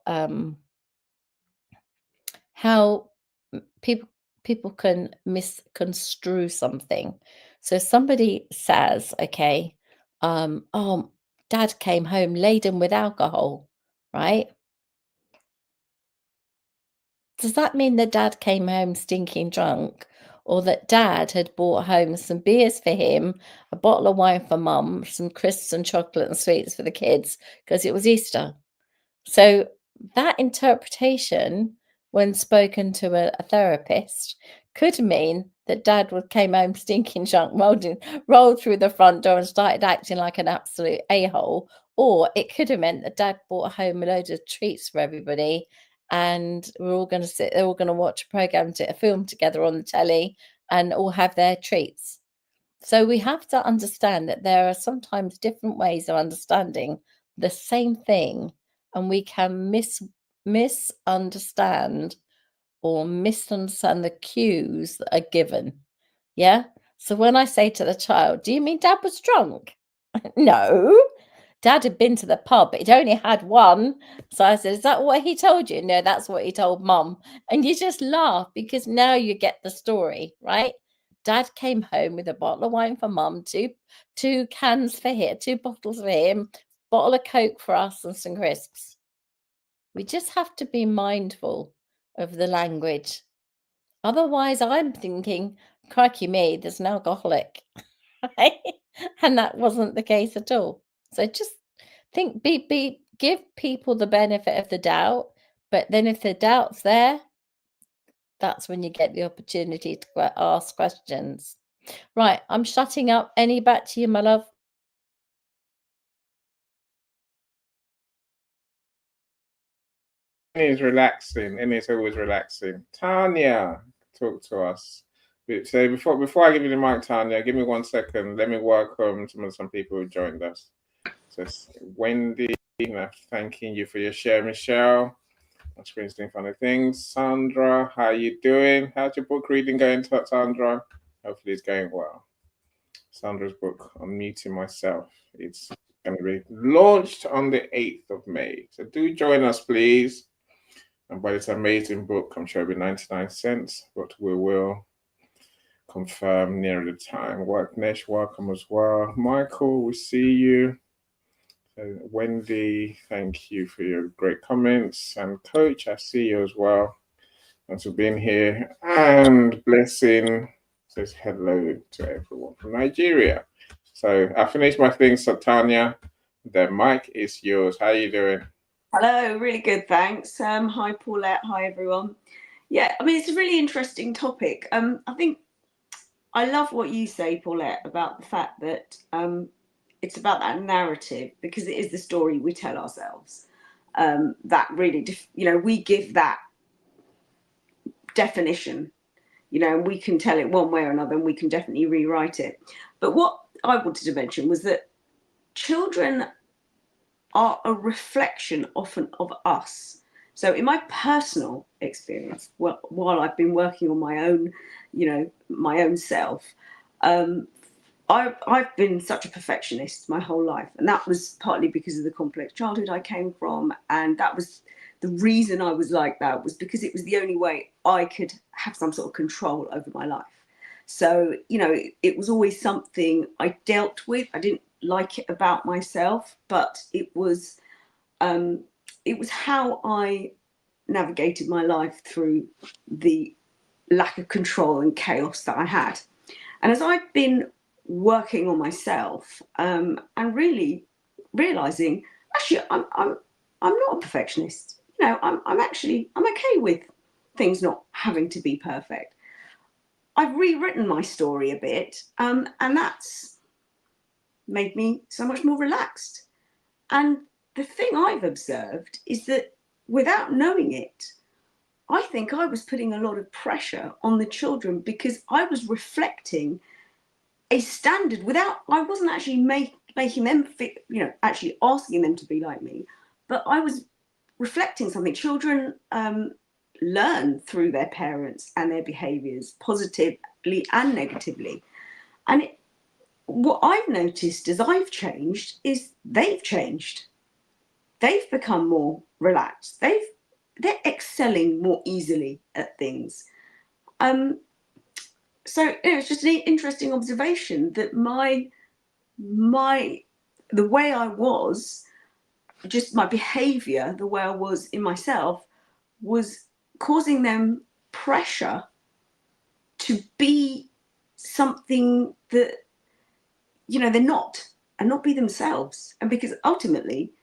Speaker 3: how people can misconstrue something. So somebody says, okay, oh, dad came home laden with alcohol, right? Does that mean that dad came home stinking drunk, or that dad had brought home some beers for him, a bottle of wine for mum, some crisps and chocolate and sweets for the kids because it was Easter? So that interpretation, when spoken to a therapist, could mean that dad came home stinking drunk, rolled through the front door and started acting like an absolute a-hole. Or it could have meant that dad brought home a load of treats for everybody, and we're all going to sit, they're all going to watch a film together on the telly and all have their treats. So we have to understand that there are sometimes different ways of understanding the same thing, and we can misunderstand the cues that are given. Yeah. So when I say to the child, do you mean dad was drunk? No. Dad had been to the pub, but he'd only had one. So I said, is that what he told you? No, that's what he told mum. And you just laugh because now you get the story, right? Dad came home with a bottle of wine for mum, two cans for him, 2 bottles for him, bottle of Coke for us, and some crisps. We just have to be mindful of the language. Otherwise, I'm thinking, crikey me, there's an alcoholic. Right? And that wasn't the case at all. So just think, give people the benefit of the doubt, but then if the doubt's there, that's when you get the opportunity to ask questions. Right, I'm shutting up. Any back to you, my love?
Speaker 2: is relaxing, and it's always relaxing. Tanya, talk to us. So before I give you the mic, Tanya, give me 1 second. Let me welcome some people who joined us. So Wendy, thanking you for your share, Michelle. My screen's doing funny things. Sandra, how you doing? How's your book reading going, Sandra? Hopefully it's going well. Sandra's book, I'm muting myself. It's going to be launched on the 8th of May. So do join us, please. And by this amazing book, I'm sure it'll be 99 cents, but we will confirm near the time. Nesh, welcome as well. Michael, we see you. Wendy, thank you for your great comments. And Coach, I see you as well. Thanks for being here. And Blessing says hello to everyone from Nigeria. So I finished my thing, so Tanya, the mic is yours. How are you doing?
Speaker 5: Hello, really good, thanks. Hi, Paulette. Hi, everyone. Yeah, I mean, it's a really interesting topic. I think I love what you say, Paulette, about the fact that it's about that narrative, because it is the story we tell ourselves. That really, we give that definition, and we can tell it one way or another, and we can definitely rewrite it. But what I wanted to mention was that children are a reflection often of us. So in my personal experience, while I've been working on my own, my own self, I've been such a perfectionist my whole life. And that was partly because of the complex childhood I came from. And that was the reason I was like that, was because it was the only way I could have some sort of control over my life. So, it was always something I dealt with. I didn't like it about myself, but it was how I navigated my life through the lack of control and chaos that I had. And as I've been working on myself and really realizing, actually, I'm not a perfectionist. I'm okay with things not having to be perfect. I've rewritten my story a bit, and that's made me so much more relaxed. And the thing I've observed is that without knowing it, I think I was putting a lot of pressure on the children, because I was reflecting a standard I wasn't actually making them fit, actually asking them to be like me, but I was reflecting something. Children learn through their parents and their behaviors, positively and negatively. And what I've noticed as I've changed is they've changed. They've become more relaxed. They're excelling more easily at things. So it's just an interesting observation that the way I was, just my behavior, the way I was in myself, was causing them pressure to be something that they're not, and not be themselves. And because ultimately,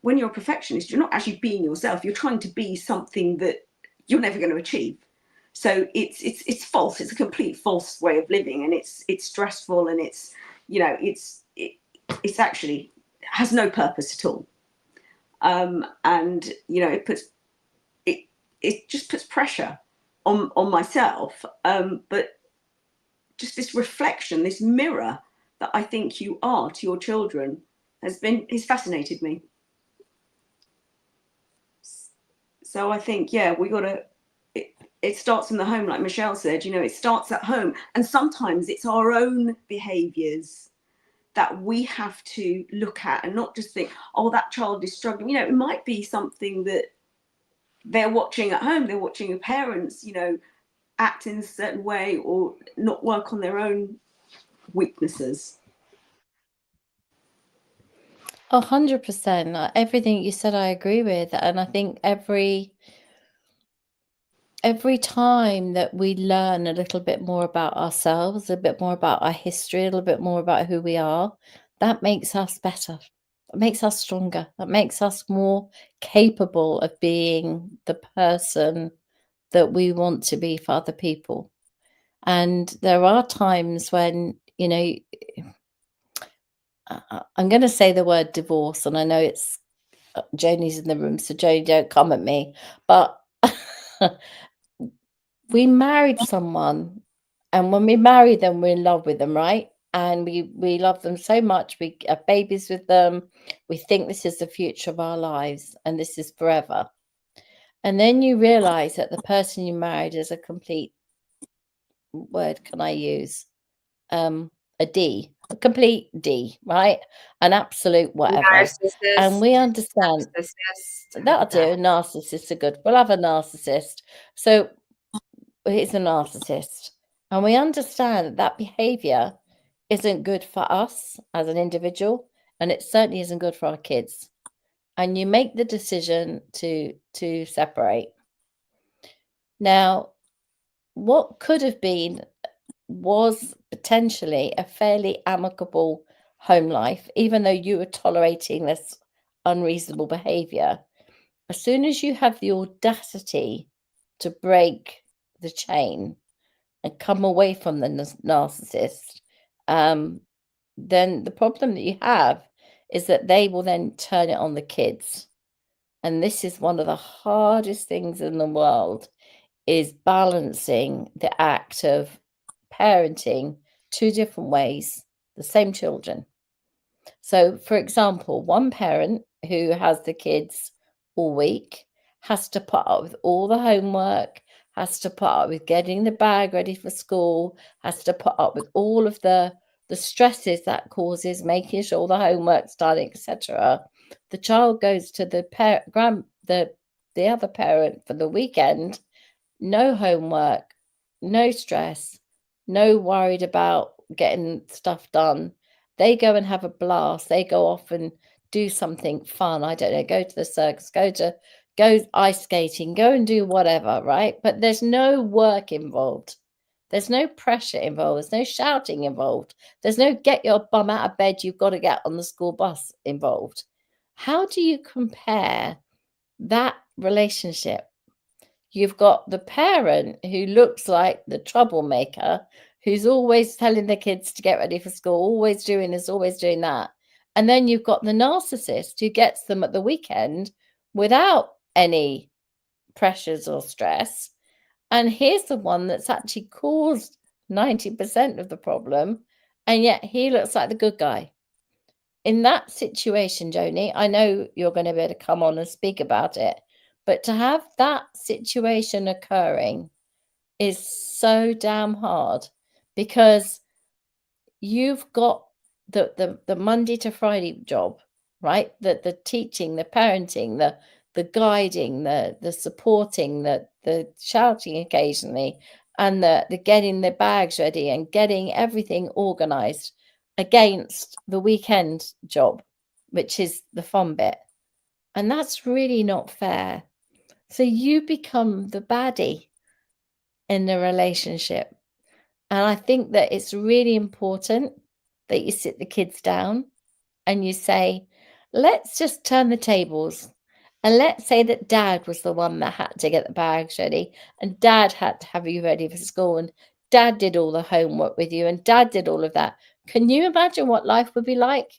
Speaker 5: when you're a perfectionist, you're not actually being yourself. You're trying to be something that you're never going to achieve. So it's false. It's a complete false way of living, and it's stressful, and it's actually has no purpose at all. And it just puts pressure on myself. But just this reflection, this mirror that I think you are to your children has fascinated me. So I think, we got to, it starts in the home, like Michelle said, it starts at home. And sometimes it's our own behaviors that we have to look at, and not just think, oh, that child is struggling. It might be something that they're watching at home. They're watching their parents, act in a certain way, or not work on their own weaknesses.
Speaker 3: 100%. Everything you said, I agree with. And I think every time that we learn a little bit more about ourselves, a bit more about our history, a little bit more about who we are, that makes us better. It makes us stronger. That makes us more capable of being the person that we want to be for other people. And there are times when, I'm going to say the word divorce, and I know it's Joni's in the room, so Joni, don't come at me. But we married someone, and when we marry them, we're in love with them, right? And we love them so much. We have babies with them. We think this is the future of our lives, and this is forever. And then you realize that the person you married is a complete, word can I use? A complete D, right? An absolute whatever.
Speaker 6: Narcissist.
Speaker 3: And we understand
Speaker 6: Narcissist.
Speaker 3: that'll do. Narcissists are good. We'll have a narcissist. So he's a narcissist. And we understand that that behavior isn't good for us as an individual, and it certainly isn't good for our kids. And you make the decision to separate. Now, what could have been was potentially a fairly amicable home life, even though you were tolerating this unreasonable behavior. As soon as you have the audacity to break the chain and come away from the narcissist, then the problem that you have is that they will then turn it on the kids. And this is one of the hardest things in the world, is balancing the act of parenting two different ways, the same children. So, for example, one parent who has the kids all week has to put up with all the homework, has to put up with getting the bag ready for school, has to put up with all of the stresses that causes, making sure the homework's done, etc. The child goes to the other parent for the weekend, no homework, no stress, no worried about getting stuff done. They go and have a blast. They go off and do something fun. I don't know, go to the circus, go ice skating, go and do whatever, right? But there's no work involved. There's no pressure involved. There's no shouting involved. There's no get your bum out of bed, you've got to get on the school bus involved. How do you compare that relationship? You've got the parent who looks like the troublemaker, who's always telling the kids to get ready for school, always doing this, always doing that. And then you've got the narcissist who gets them at the weekend without any pressures or stress. And here's the one that's actually caused 90% of the problem, and yet he looks like the good guy. In that situation, Joni, I know you're going to be able to come on and speak about it, but to have that situation occurring is so damn hard, because you've got the Monday to Friday job, right? The teaching, the parenting, the guiding, the supporting, the shouting occasionally, and the getting the bags ready and getting everything organized against the weekend job, which is the fun bit. And that's really not fair. So you become the baddie in the relationship. And I think that it's really important that you sit the kids down and you say, let's just turn the tables. And let's say that dad was the one that had to get the bags ready, and dad had to have you ready for school, and dad did all the homework with you, and dad did all of that. Can you imagine what life would be like?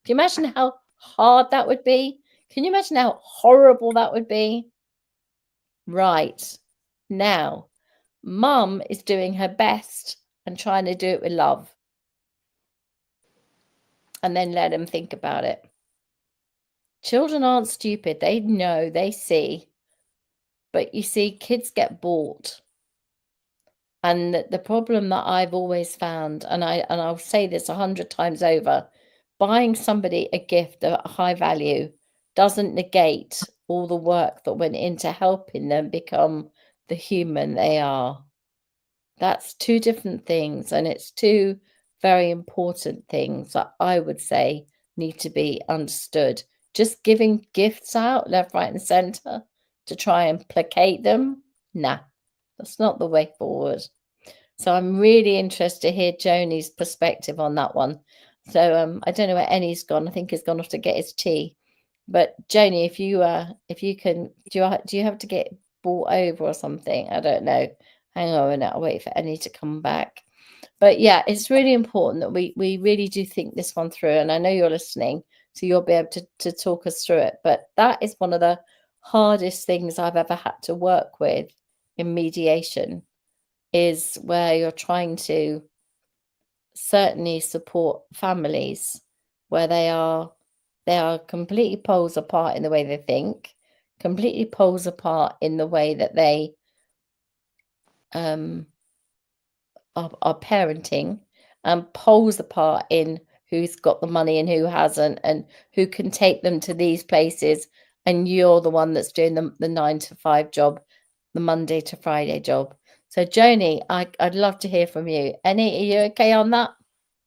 Speaker 3: Can you imagine how hard that would be? Can you imagine how horrible that would be? Right. Now, mum is doing her best and trying to do it with love. And then let them think about it. Children aren't stupid. They know, they see. But you see, kids get bought. And the problem that I've always found, and I'll say this 100 times over, buying somebody a gift of high value doesn't negate all the work that went into helping them become the human they are. That's two different things, and it's two very important things that I would say need to be understood. Just giving gifts out left, right, and center to try and placate them, nah, that's not the way forward. So I'm really interested to hear Joni's perspective on that one. So I don't know where Annie's gone. I think he's gone off to get his tea. But Joni, if you can, do you have to get brought over or something? I don't know. Hang on a minute. I'll wait for Annie to come back. But yeah, it's really important that we really do think this one through. And I know you're listening. So you'll be able to talk us through it. But that is one of the hardest things I've ever had to work with in mediation, is where you're trying to certainly support families where they are completely poles apart in the way they think, completely poles apart in the way that they are parenting, and poles apart in who's got the money and who hasn't, and who can take them to these places, and you're the one that's doing the 9 to 5 job, the Monday to Friday job. So Joni, I'd love to hear from you. Are you okay on that?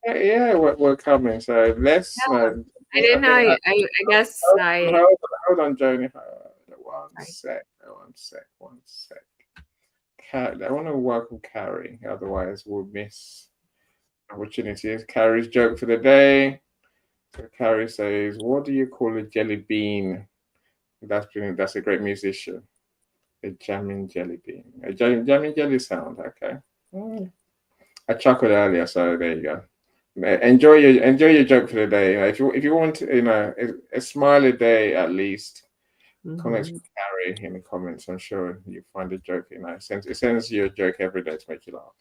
Speaker 2: Yeah, we're coming. So let's.
Speaker 6: I didn't know. I guess
Speaker 2: Hold on, Joni. One sec. I want to welcome Carrie. Otherwise, we'll miss opportunities. Carrie's joke for the day. So Carrie says, "What do you call a jelly bean?" That's brilliant. That's a great musician. A jamming jelly bean. A jamming jelly sound. Okay. I chuckled earlier, so there you go. Enjoy your joke for the day. If you want, a smiley day at least. Connect with Carrie in the comments. I'm sure you find a joke. It sends you a joke every day to make you laugh.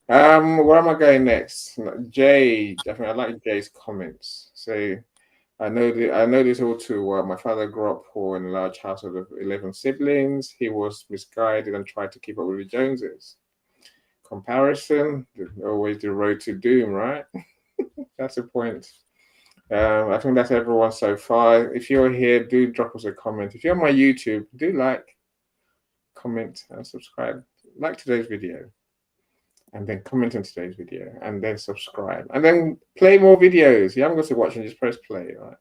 Speaker 2: Where am I going next? Jay, definitely. I like Jay's comments. So I know this all too well. My father grew up poor in a large household of 11 siblings. He was misguided and tried to keep up with the Joneses. Comparison, always the road to doom, right? That's the point. I think that's everyone so far. If you're here, do drop us a comment. If you're on my YouTube, do like, comment, and subscribe. Like today's video, and then comment on today's video, and then subscribe, and then play more videos. You haven't got to watch and just press play, right?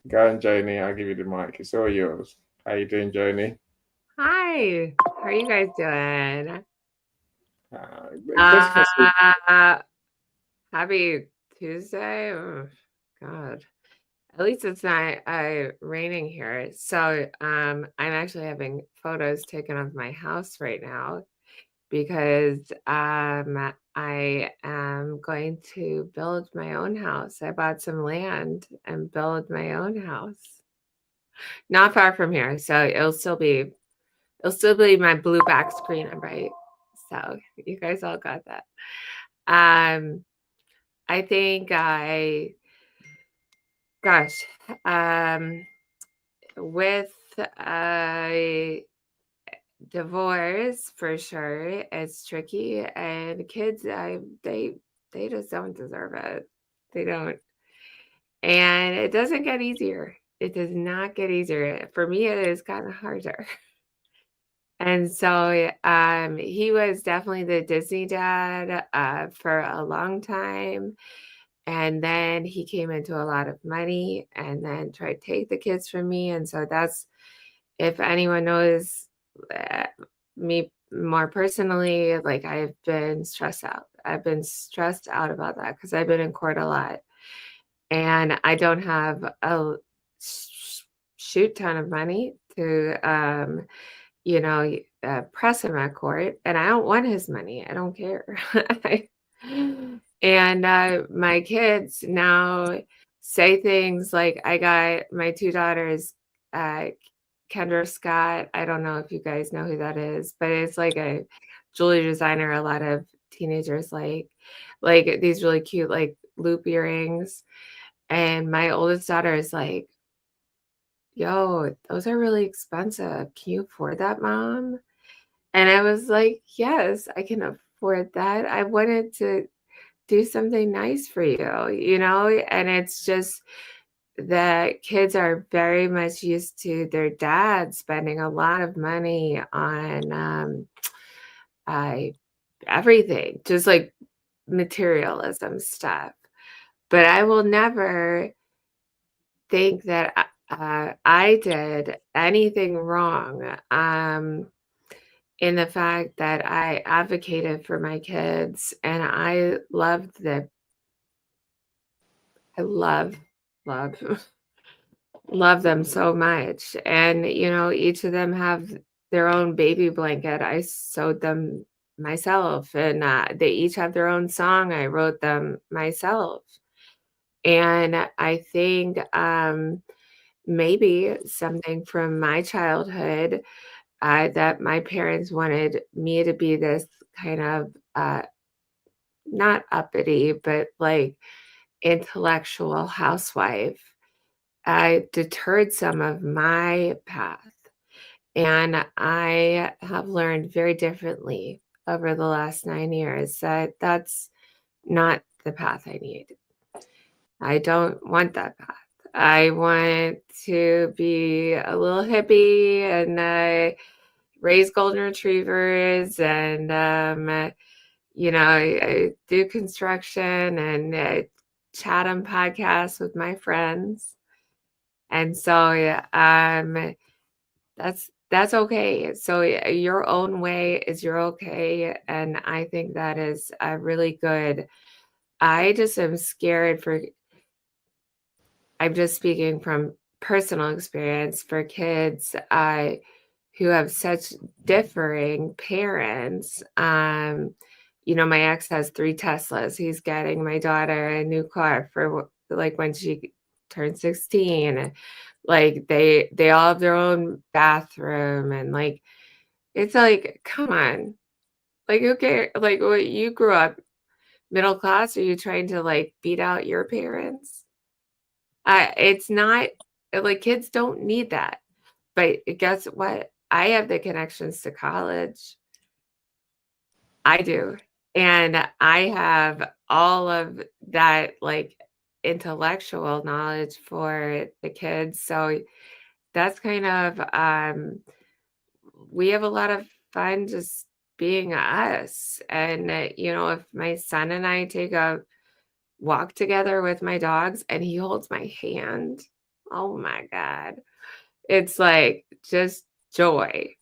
Speaker 2: Go on, Joni. I'll give you the mic. It's all yours. How you doing, Joni?
Speaker 6: Hi. How are you guys doing? Happy Tuesday. Oh, God. At least it's not raining here. So I'm actually having photos taken of my house right now, because I am going to build my own house. I bought some land and build my own house. Not far from here. So it'll still be my blue back screen, right? So you guys all got that. I think with divorce, for sure, it's tricky, and kids, they just don't deserve it. They don't, and it doesn't get easier. It does not get easier. For me, it is kind of harder. And so he was definitely the Disney dad for a long time. And then he came into a lot of money and then tried to take the kids from me. And so that's, if anyone knows me more personally, like, I've been stressed out. I've been stressed out about that because I've been in court a lot. And I don't have a shoot ton of money to press him at court, and I don't want his money. I don't care. And my kids now say things like, I got my 2 daughters, Kendra Scott. I don't know if you guys know who that is, but it's like a jewelry designer. A lot of teenagers like these really cute, like, loop earrings. And my oldest daughter is like, yo, those are really expensive. Can you afford that, Mom? And I was like, yes, I can afford that. I wanted to do something nice for you, and it's just that kids are very much used to their dad spending a lot of money on everything, just like materialism stuff. But I will never think that I did anything wrong in the fact that I advocated for my kids, and I loved them. I love them so much. And, each of them have their own baby blanket. I sewed them myself, and they each have their own song. I wrote them myself. And I think maybe something from my childhood that my parents wanted me to be this kind of not uppity, but like intellectual housewife deterred some of my path. And I have learned very differently over the last 9 years that that's not the path I need. I don't want that path. I want to be a little hippie and raise golden retrievers and, I do construction and chat on podcasts with my friends. And so, that's okay. So your own way is your okay. And I think that is really good. I just am scared I'm just speaking from personal experience for kids who have such differing parents. My ex has 3 Teslas. He's getting my daughter a new car for like when she turned 16. Like they all have their own bathroom and like it's like, come on. Like who cares? Like what you grew up middle class, are you trying to like beat out your parents? It's not like kids don't need that. But guess what? I have the connections to college. I do. And I have all of that like intellectual knowledge for the kids. So that's kind of we have a lot of fun just being us. And if my son and I take a walk together with my dogs and he holds my hand, oh my God. It's like just joy.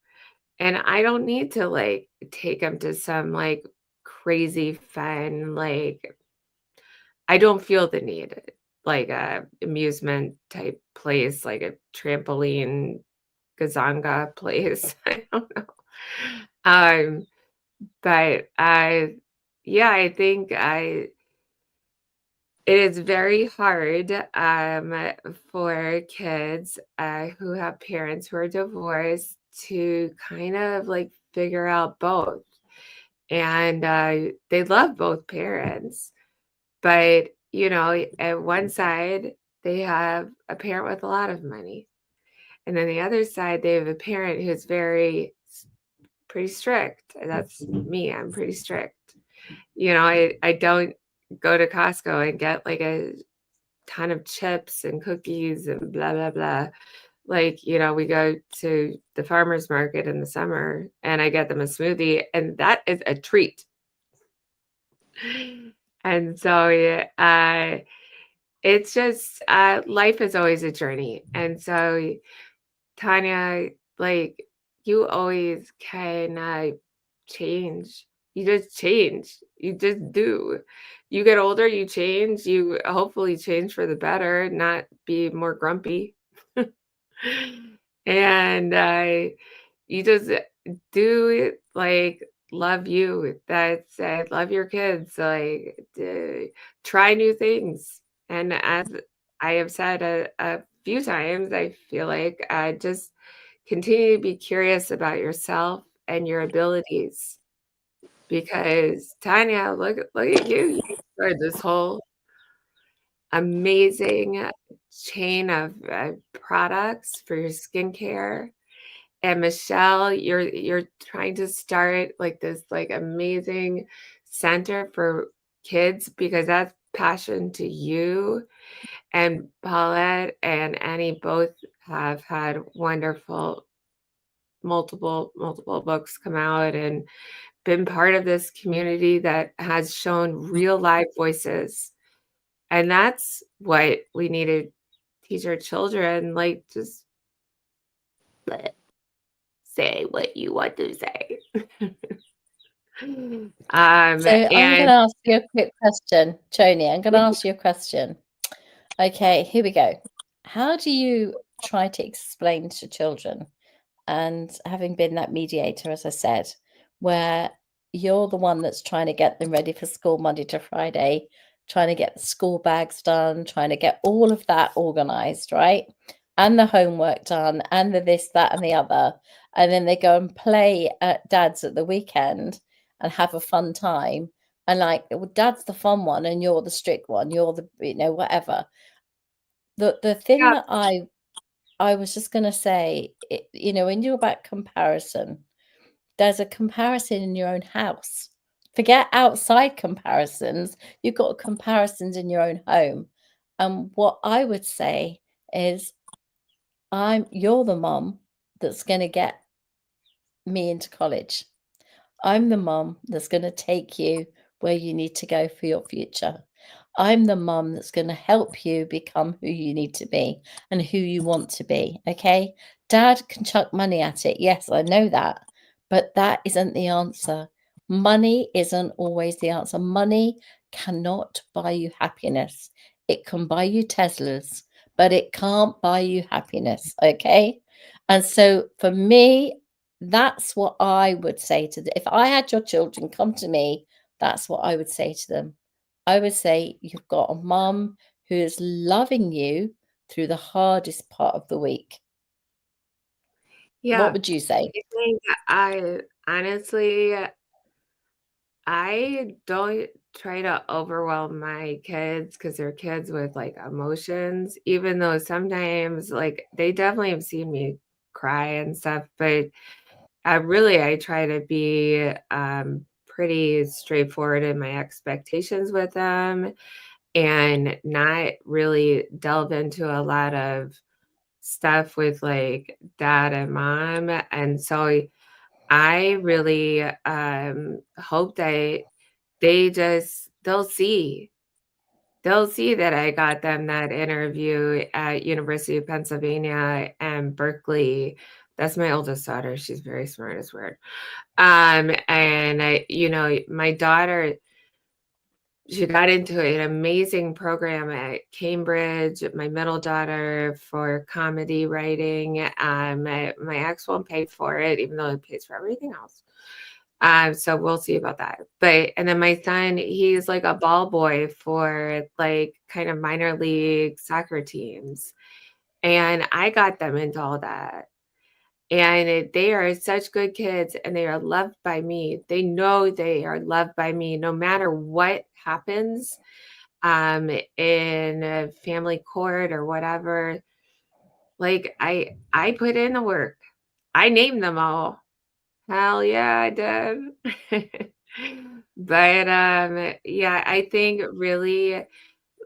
Speaker 6: And I don't need to like take him to some like crazy fun, like I don't feel the need, like a amusement type place, like a trampoline gazanga place. I don't know. But I think it is very hard for kids who have parents who are divorced to kind of like figure out both. And they love both parents. But, at one side, they have a parent with a lot of money. And then the other side, they have a parent who's pretty strict. That's me. I'm pretty strict. I don't go to Costco and get like a ton of chips and cookies and blah, blah, blah. Like, we go to the farmer's market in the summer and I get them a smoothie and that is a treat. And so, it's just, life is always a journey. And so, Tanya, like, you always can change. You just change. You just do. You get older, you change. You hopefully change for the better, not be more grumpy. And you just do it like love you. That's love your kids. Like try new things. And as I have said a few times, I feel like just continue to be curious about yourself and your abilities. Because Tanya, look at you. You started this whole amazing chain of products for your skincare. And Michelle, you're trying to start like this like amazing center for kids because that's passion to you. And Paulette and Annie both have had wonderful multiple books come out and been part of this community that has shown real live voices. And that's what we need to teach our children, like just say what you want to say.
Speaker 3: So I'm going to ask you a quick question, Tony. I'm going to ask you a question. Okay, here we go. How do you try to explain to children, and having been that mediator, as I said, where you're the one that's trying to get them ready for school Monday to Friday, trying to get the school bags done, trying to get all of that organized, right? And the homework done, and the this, that, and the other. And then they go and play at dad's at the weekend and have a fun time. And like, well, dad's the fun one and you're the strict one, you're the, whatever. The thing that I was just going to say, when you're about comparison, there's a comparison in your own house. Forget outside comparisons. You've got comparisons in your own home. And what I would say is, you're the mom that's going to get me into college. I'm the mom that's going to take you where you need to go for your future. I'm the mum that's going to help you become who you need to be and who you want to be. Okay. Dad can chuck money at it. Yes, I know that. But that isn't the answer. Money isn't always the answer. Money cannot buy you happiness. It can buy you Teslas, but it can't buy you happiness. Okay. And so for me, that's what I would say to them. If I had your children come to me, that's what I would say to them. I would say, you've got a mum who is loving you through the hardest part of the week.
Speaker 6: Yeah.
Speaker 3: What would you say?
Speaker 6: I think I honestly, I don't try to overwhelm my kids because they're kids with like emotions, even though sometimes like they definitely have seen me cry and stuff, but I try to be pretty straightforward in my expectations with them and not really delve into a lot of stuff with like dad and mom. And so I really hope that they'll see that I got them that interview at University of Pennsylvania and Berkeley. That's my oldest daughter. She's very smart as weird. And my daughter, she got into an amazing program at Cambridge. My middle daughter for comedy writing. My ex won't pay for it, even though it pays for everything else. So we'll see about that. And then my son, he's like a ball boy for like kind of minor league soccer teams. And I got them into all that. And they are such good kids and they are loved by me. They know they are loved by me no matter what happens in a family court or whatever. Like I put in the work. I named them all. Hell yeah, I did. But yeah, I think really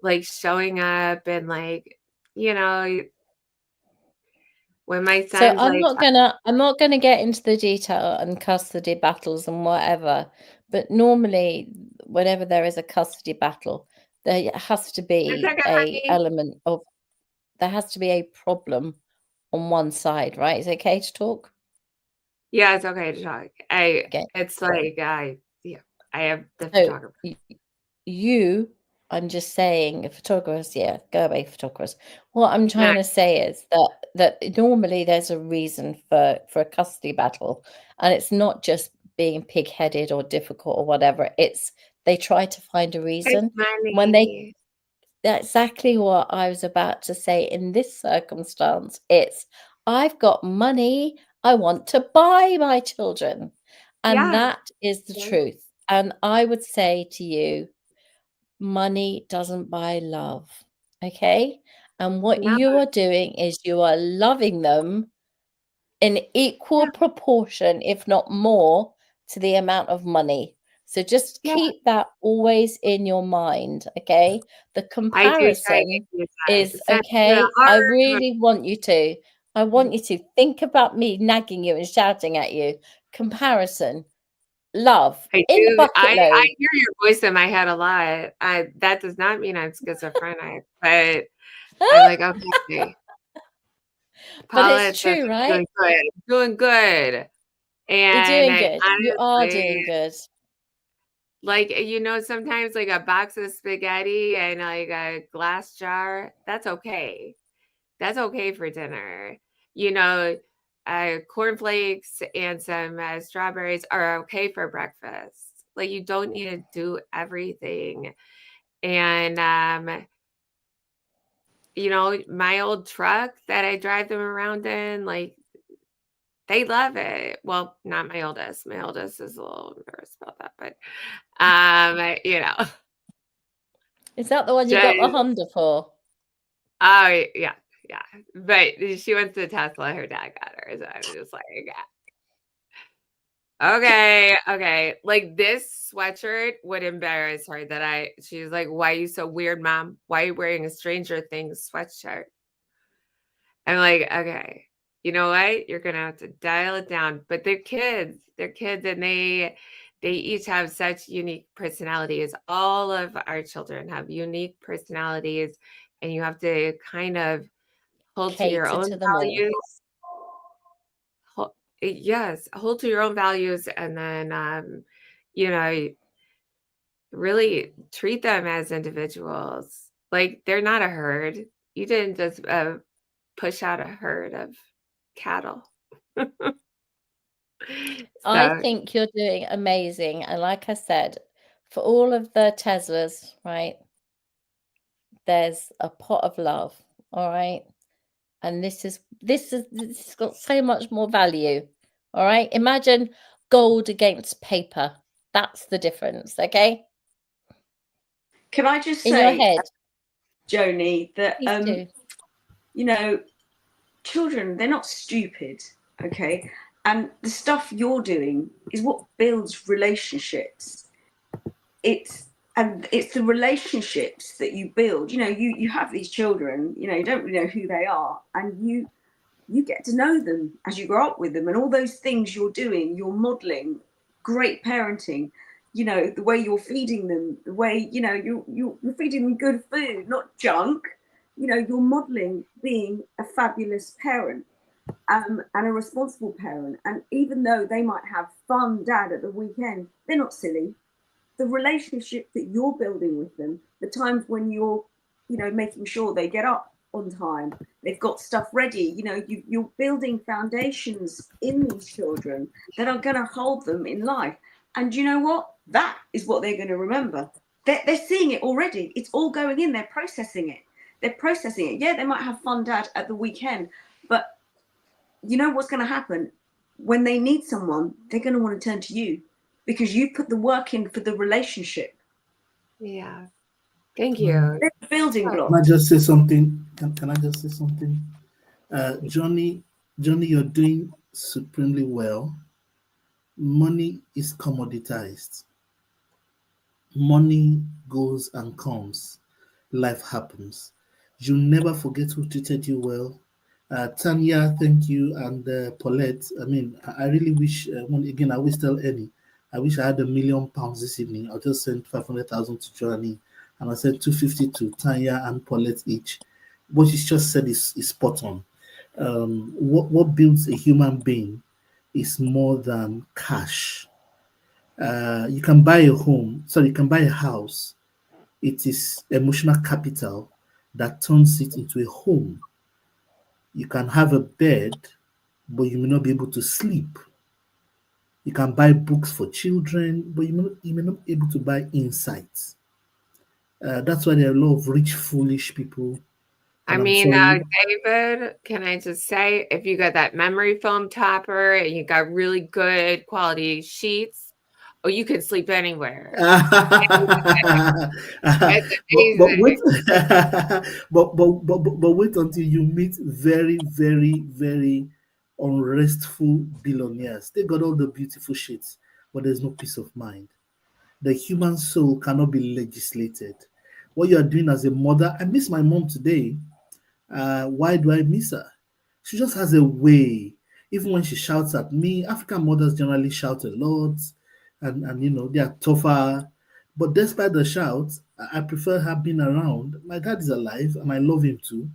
Speaker 6: like showing up and like, when my
Speaker 3: So
Speaker 6: son's
Speaker 3: I'm
Speaker 6: like,
Speaker 3: not gonna get into the detail and custody battles and whatever, but normally whenever there is a custody battle, there has to be there has to be a problem on one side, right? Is it okay to talk?
Speaker 6: Yeah, it's okay to talk. It's like I have the photographer.
Speaker 3: I'm just saying, photographers, yeah, go away, photographers. What I'm trying to say is that normally there's a reason for a custody battle, and it's not just being pig-headed or difficult or whatever. It's they try to find a reason when that's exactly what I was about to say. In this circumstance, it's I've got money, I want to buy my children, and that is the truth. And I would say to you, money doesn't buy love. Okay. And what you are doing is you are loving them in equal proportion, if not more, to the amount of money. So just keep that always in your mind. Okay. The comparison is okay. I really want you to. I want you to think about me nagging you and shouting at you. Comparison. Love in the bucket load.
Speaker 6: I hear your voice in my head a lot. That does not mean I'm schizophrenic, but I'm like, okay.
Speaker 3: But it's true, right?
Speaker 6: Doing good. And
Speaker 3: you're doing good. You are doing good.
Speaker 6: Like, sometimes like a box of spaghetti and like a glass jar, that's okay. That's okay for dinner. Cornflakes and some strawberries are okay for breakfast. Like you don't need to do everything. And you know, my old truck that I drive them around in, like, they love it. Well, not my oldest. My oldest is a little embarrassed about that, but you know.
Speaker 3: Is that the one you got the Honda for?
Speaker 6: Oh yeah, yeah. But she wants the Tesla her dad got her. So I was just like, okay. Like, this sweatshirt would embarrass her she's like, why are you so weird, Mom? Why are you wearing a Stranger Things sweatshirt? I'm like, okay, you know what? You're gonna have to dial it down. But they're kids, and they each have such unique personalities. All of our children have unique personalities, and you have to kind of hold to your own values. Yes, hold to your own values, and then you know, really treat them as individuals. Like, they're not a herd. You didn't just push out a herd of cattle.
Speaker 3: I think you're doing amazing. And like I said, for all of the Teslas, right, there's a pot of love, all right? And this has got so much more value, all right? Imagine gold against paper. That's the difference, okay?
Speaker 5: Can I just say,
Speaker 3: in your head,
Speaker 5: Joni, that
Speaker 3: please do.
Speaker 5: you know, children, they're not stupid, okay? And the stuff you're doing is what builds relationships. It's the relationships that you build. You know, you have these children, you know, you don't really know who they are, and you get to know them as you grow up with them, and all those things you're doing, you're modeling great parenting. You know, the way you're feeding them, the way, you know, you're feeding them good food, not junk. You know, you're modeling being a fabulous parent, and a responsible parent. And even though they might have fun dad at the weekend, they're not silly. The relationship that you're building with them, the times when you're, you know, making sure they get up on time, they've got stuff ready, you know, you're building foundations in these children that are going to hold them in life. And you know what? That is what they're going to remember. They're seeing it already. It's all going in. They're processing it. Yeah, they might have fun, dad, at the weekend, but you know what's going to happen? When they need someone, they're going to want to turn to you because you put the work in for the relationship.
Speaker 6: Yeah. Thank you.
Speaker 5: They're building blocks.
Speaker 7: Can I just say something? Can I just say something? Johnny, you're doing supremely well. Money is commoditized. Money goes and comes. Life happens. You never forget who treated you well. Tanya, thank you, and Paulette. I mean, I really wish. Again, I always tell Eddie, I wish I had £1 million this evening. I'll just send 500,000 to Johnny, and I said 250 to Tanya and Paulette each. What she's just said is spot on. What builds a human being is more than cash. You can buy a home. Sorry, you can buy a house. It is emotional capital that turns it into a home. You can have a bed, but you may not be able to sleep. You can buy books for children, but you may not be able to buy insights. That's why there are a lot of rich, foolish people.
Speaker 6: I mean, David, can I just say, if you got that memory foam topper and you got really good quality sheets, you can sleep anywhere.
Speaker 7: But wait until you meet very, very, very unrestful billionaires. They got all the beautiful shit, but there's no peace of mind. The human soul cannot be legislated. What you are doing as a mother, I miss my mom today. Why do I miss her? She just has a way. Even when she shouts at me, African mothers generally shout a lot, and you know, they are tougher. But despite the shouts, I prefer her being around. My dad is alive, and I love him too.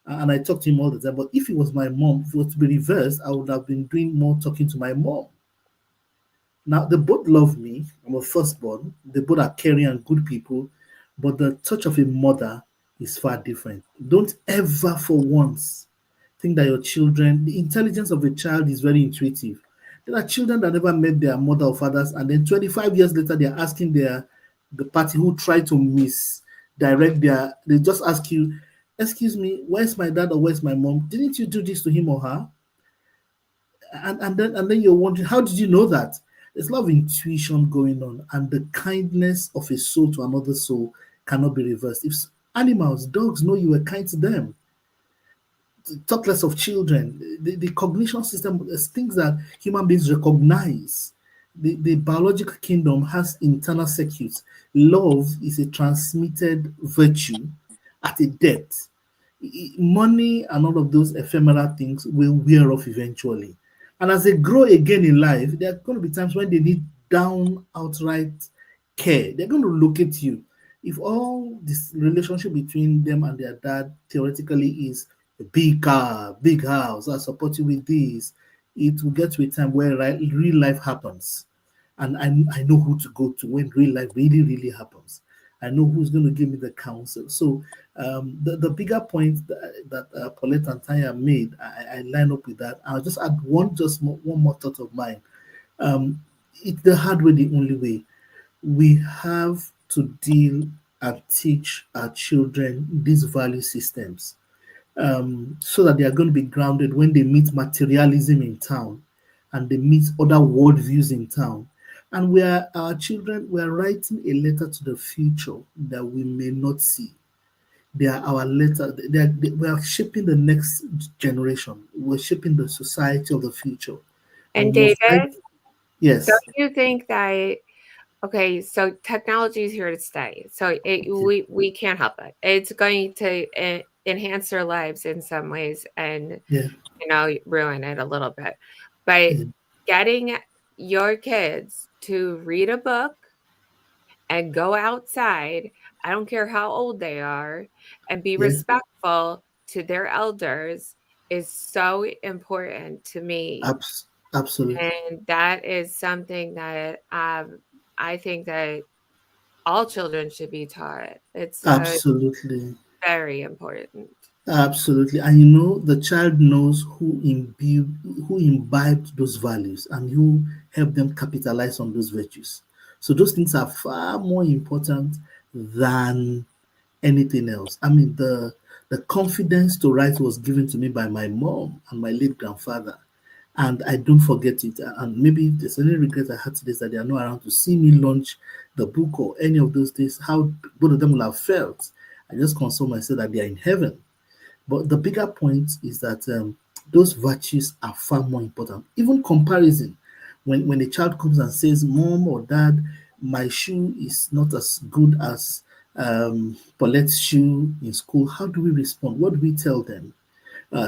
Speaker 7: And I talk to him all the time. But if it was my mom, if it was to be reversed, I would have been doing more talking to my mom. Now, they both love me. I'm a firstborn. They both are caring and good people. But the touch of a mother is far different. Don't ever for once think that your children, the intelligence of a child is very intuitive. There are children that never met their mother or fathers, and then 25 years later, they're asking the party who tried to they just ask you, excuse me, where's my dad or where's my mom? Didn't you do this to him or her? And then you're wondering, how did you know that? There's a lot of intuition going on, and the kindness of a soul to another soul cannot be reversed. If animals, dogs know you were kind to them, talk less of children. The cognition system is things that human beings recognize. The biological kingdom has internal circuits. Love is a transmitted virtue at a depth. Money and all of those ephemeral things will wear off eventually. And as they grow again in life, there are going to be times when they need down outright care. They're going to look at you. If all this relationship between them and their dad theoretically is a big car, big house, I support you with this, it will get to a time where real life happens. And I know who to go to when real life really, really happens. I know who's going to give me the counsel. So the bigger point that Paulette and Tanya made, I line up with that. I'll just add one more thought of mine. It's the hard way, the only way. We have to deal and teach our children these value systems so that they are going to be grounded when they meet materialism in town and they meet other worldviews in town. And our children, we are writing a letter to the future that we may not see. They are our letter. We are shaping the next generation. We're shaping the society of the future.
Speaker 6: And David,
Speaker 7: yes.
Speaker 6: Don't you think that? Okay, so technology is here to stay. So we can't help it. It's going to enhance their lives in some ways, and ruin it a little bit. But getting your kids to read a book and go outside, I don't care how old they are, and be respectful to their elders is so important to me.
Speaker 7: Absolutely.
Speaker 6: And that is something that I think that all children should be taught. It's
Speaker 7: absolutely
Speaker 6: very important.
Speaker 7: Absolutely. And the child knows who imbibed those values and who helped them capitalize on those virtues. So those things are far more important than anything else. I mean, the confidence to write was given to me by my mom and my late grandfather. And I don't forget it. And maybe if there's any regret I had today is that they are not around to see me launch the book or any of those days, how both of them will have felt. I just console myself that they are in heaven. But the bigger point is that those virtues are far more important. Even comparison. When a child comes and says, Mom or Dad, my shoe is not as good as Paulette's shoe in school, how do we respond? What do we tell them?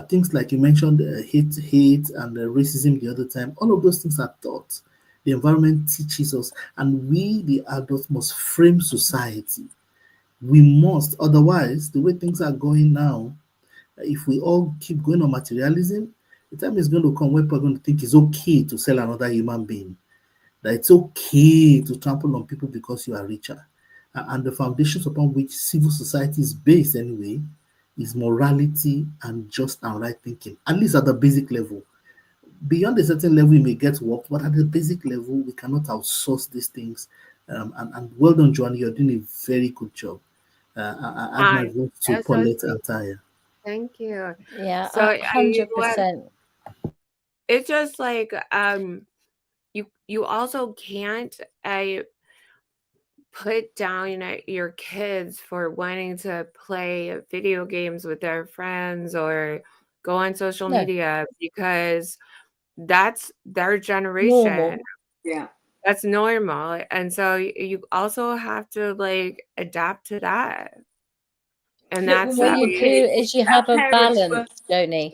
Speaker 7: Things like you mentioned, hate and racism the other time, all of those things are taught. The environment teaches us, and we, the adults, must frame society. We must, otherwise, the way things are going now, if we all keep going on materialism, the time is going to come where people are going to think it's okay to sell another human being, that it's okay to trample on people because you are richer. And the foundations upon which civil society is based anyway is morality and just and right thinking, at least at the basic level. Beyond a certain level, we may get work, but at the basic level, we cannot outsource these things. And well done, Joanne, you're doing a very good job. I add my vote to Paulette and Taya.
Speaker 6: Thank you.
Speaker 3: Yeah,
Speaker 6: so
Speaker 3: 100%.
Speaker 6: It's just like you also can't put down your kids for wanting to play video games with their friends or go on social media, because that's their generation.
Speaker 3: Normal.
Speaker 5: Yeah,
Speaker 6: that's normal. And so you also have to adapt to that. And that's
Speaker 3: what you do is you have a balance, Joni.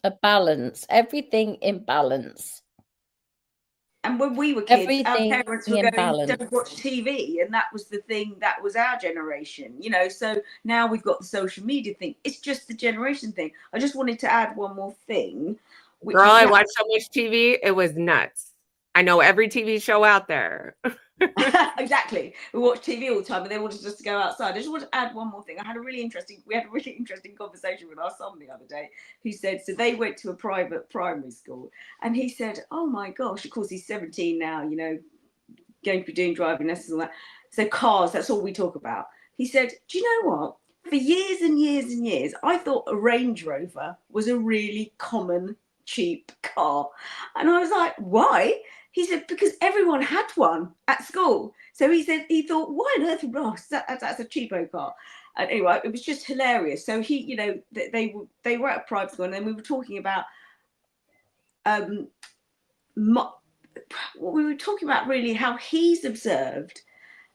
Speaker 3: A balance. Everything in balance.
Speaker 5: And when we were kids, our parents were going, don't watch TV. And that was the thing, that was our generation, So now we've got the social media thing. It's just the generation thing. I just wanted to add one more thing.
Speaker 6: Girl, I watched so much TV, it was nuts. I know every TV show out there.
Speaker 5: Exactly. We watch TV all the time, and they wanted us to go outside. I just want to add one more thing. We had a really interesting conversation with our son the other day, who said, so they went to a private primary school, and he said, oh my gosh, of course he's 17 now, going to be doing driving lessons and all that. So cars, that's all we talk about. He said, do you know what? For years and years and years, I thought a Range Rover was a really common, cheap car. And I was like, why? He said, because everyone had one at school. So he said, he thought, why on earth, that's a cheapo car. And anyway, it was just hilarious. So he, you know, they were at a private school, and then we were talking about, we were talking about really how he's observed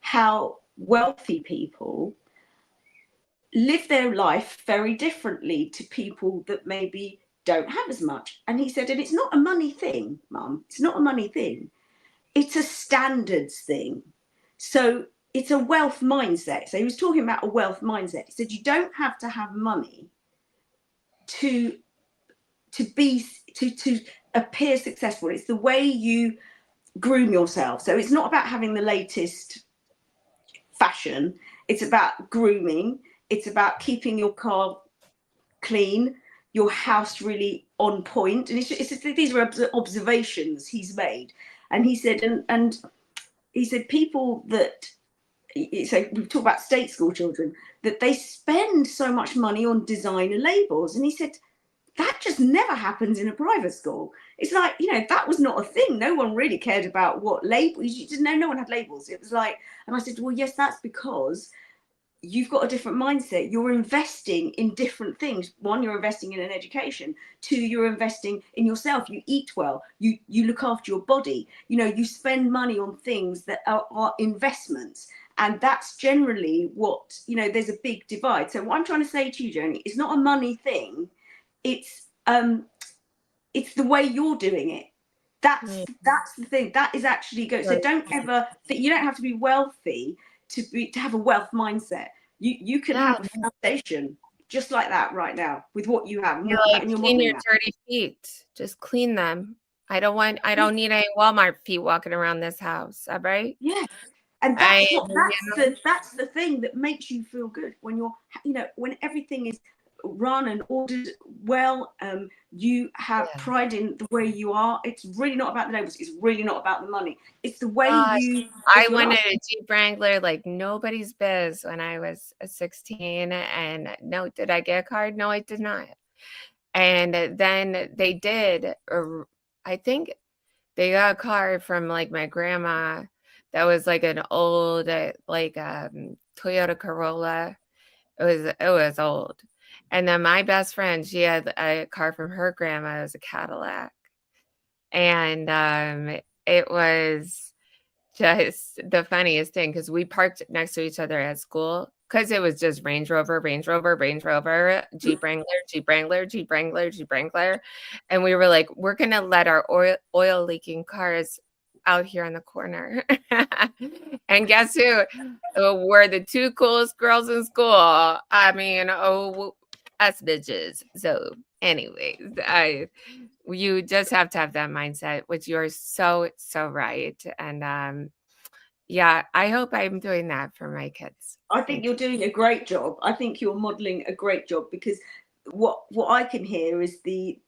Speaker 5: how wealthy people live their life very differently to people that maybe don't have as much. And he said, and it's not a money thing, Mum. It's not a money thing. It's a standards thing. So it's a wealth mindset. So he was talking about a wealth mindset. He said, you don't have to have money to appear successful. It's the way you groom yourself. So it's not about having the latest fashion. It's about grooming. It's about keeping your car clean, your house really on point. And these are observations he's made. And he said, and he said, people that, so we talk about state school children, that they spend so much money on designer labels. And he said, that just never happens in a private school. It's like, you know, that was not a thing. No one really cared about what labels. You didn't know, no one had labels. It was like, and I said, well, yes, that's because you've got a different mindset. You're investing in different things. One, you're investing in an education. Two, you're investing in yourself. You eat well. You look after your body. You know, you spend money on things that are investments. And that's generally what, you know, there's a big divide. So what I'm trying to say to you, Joni, it's not a money thing. It's the way you're doing it. That's the thing. That is actually good. So don't ever think, you don't have to be wealthy to have a wealth mindset. You can have a foundation just like that right now with what you have.
Speaker 6: Clean your dirty feet. Just clean them. I don't need any Walmart feet walking around this house. All right?
Speaker 5: Yeah. And that's the thing that makes you feel good when you're, you know, when everything is run and ordered well, you have pride in the way you are. It's really not about the labels. It's really not about the money. It's the way
Speaker 6: I wanted a Jeep Wrangler like nobody's biz when I was 16, and no, did I get a card? No, I did not. And then they did, or I think they got a card from like my grandma that was like an old Toyota Corolla. It was old. And then my best friend, she had a car from her grandma. It was a Cadillac. And it was just the funniest thing because we parked next to each other at school because it was just Range Rover, Range Rover, Range Rover, Jeep Wrangler, Jeep Wrangler, Jeep Wrangler, Jeep Wrangler. And we were like, we're going to let our oil leaking cars out here in the corner. And guess who were the two coolest girls in school? I mean, us bitches. So anyways, you just have to have that mindset, which you're so right. And yeah, I hope I'm doing that for my kids.
Speaker 5: I think you're doing a great job. I think you're modeling a great job because what I can hear is the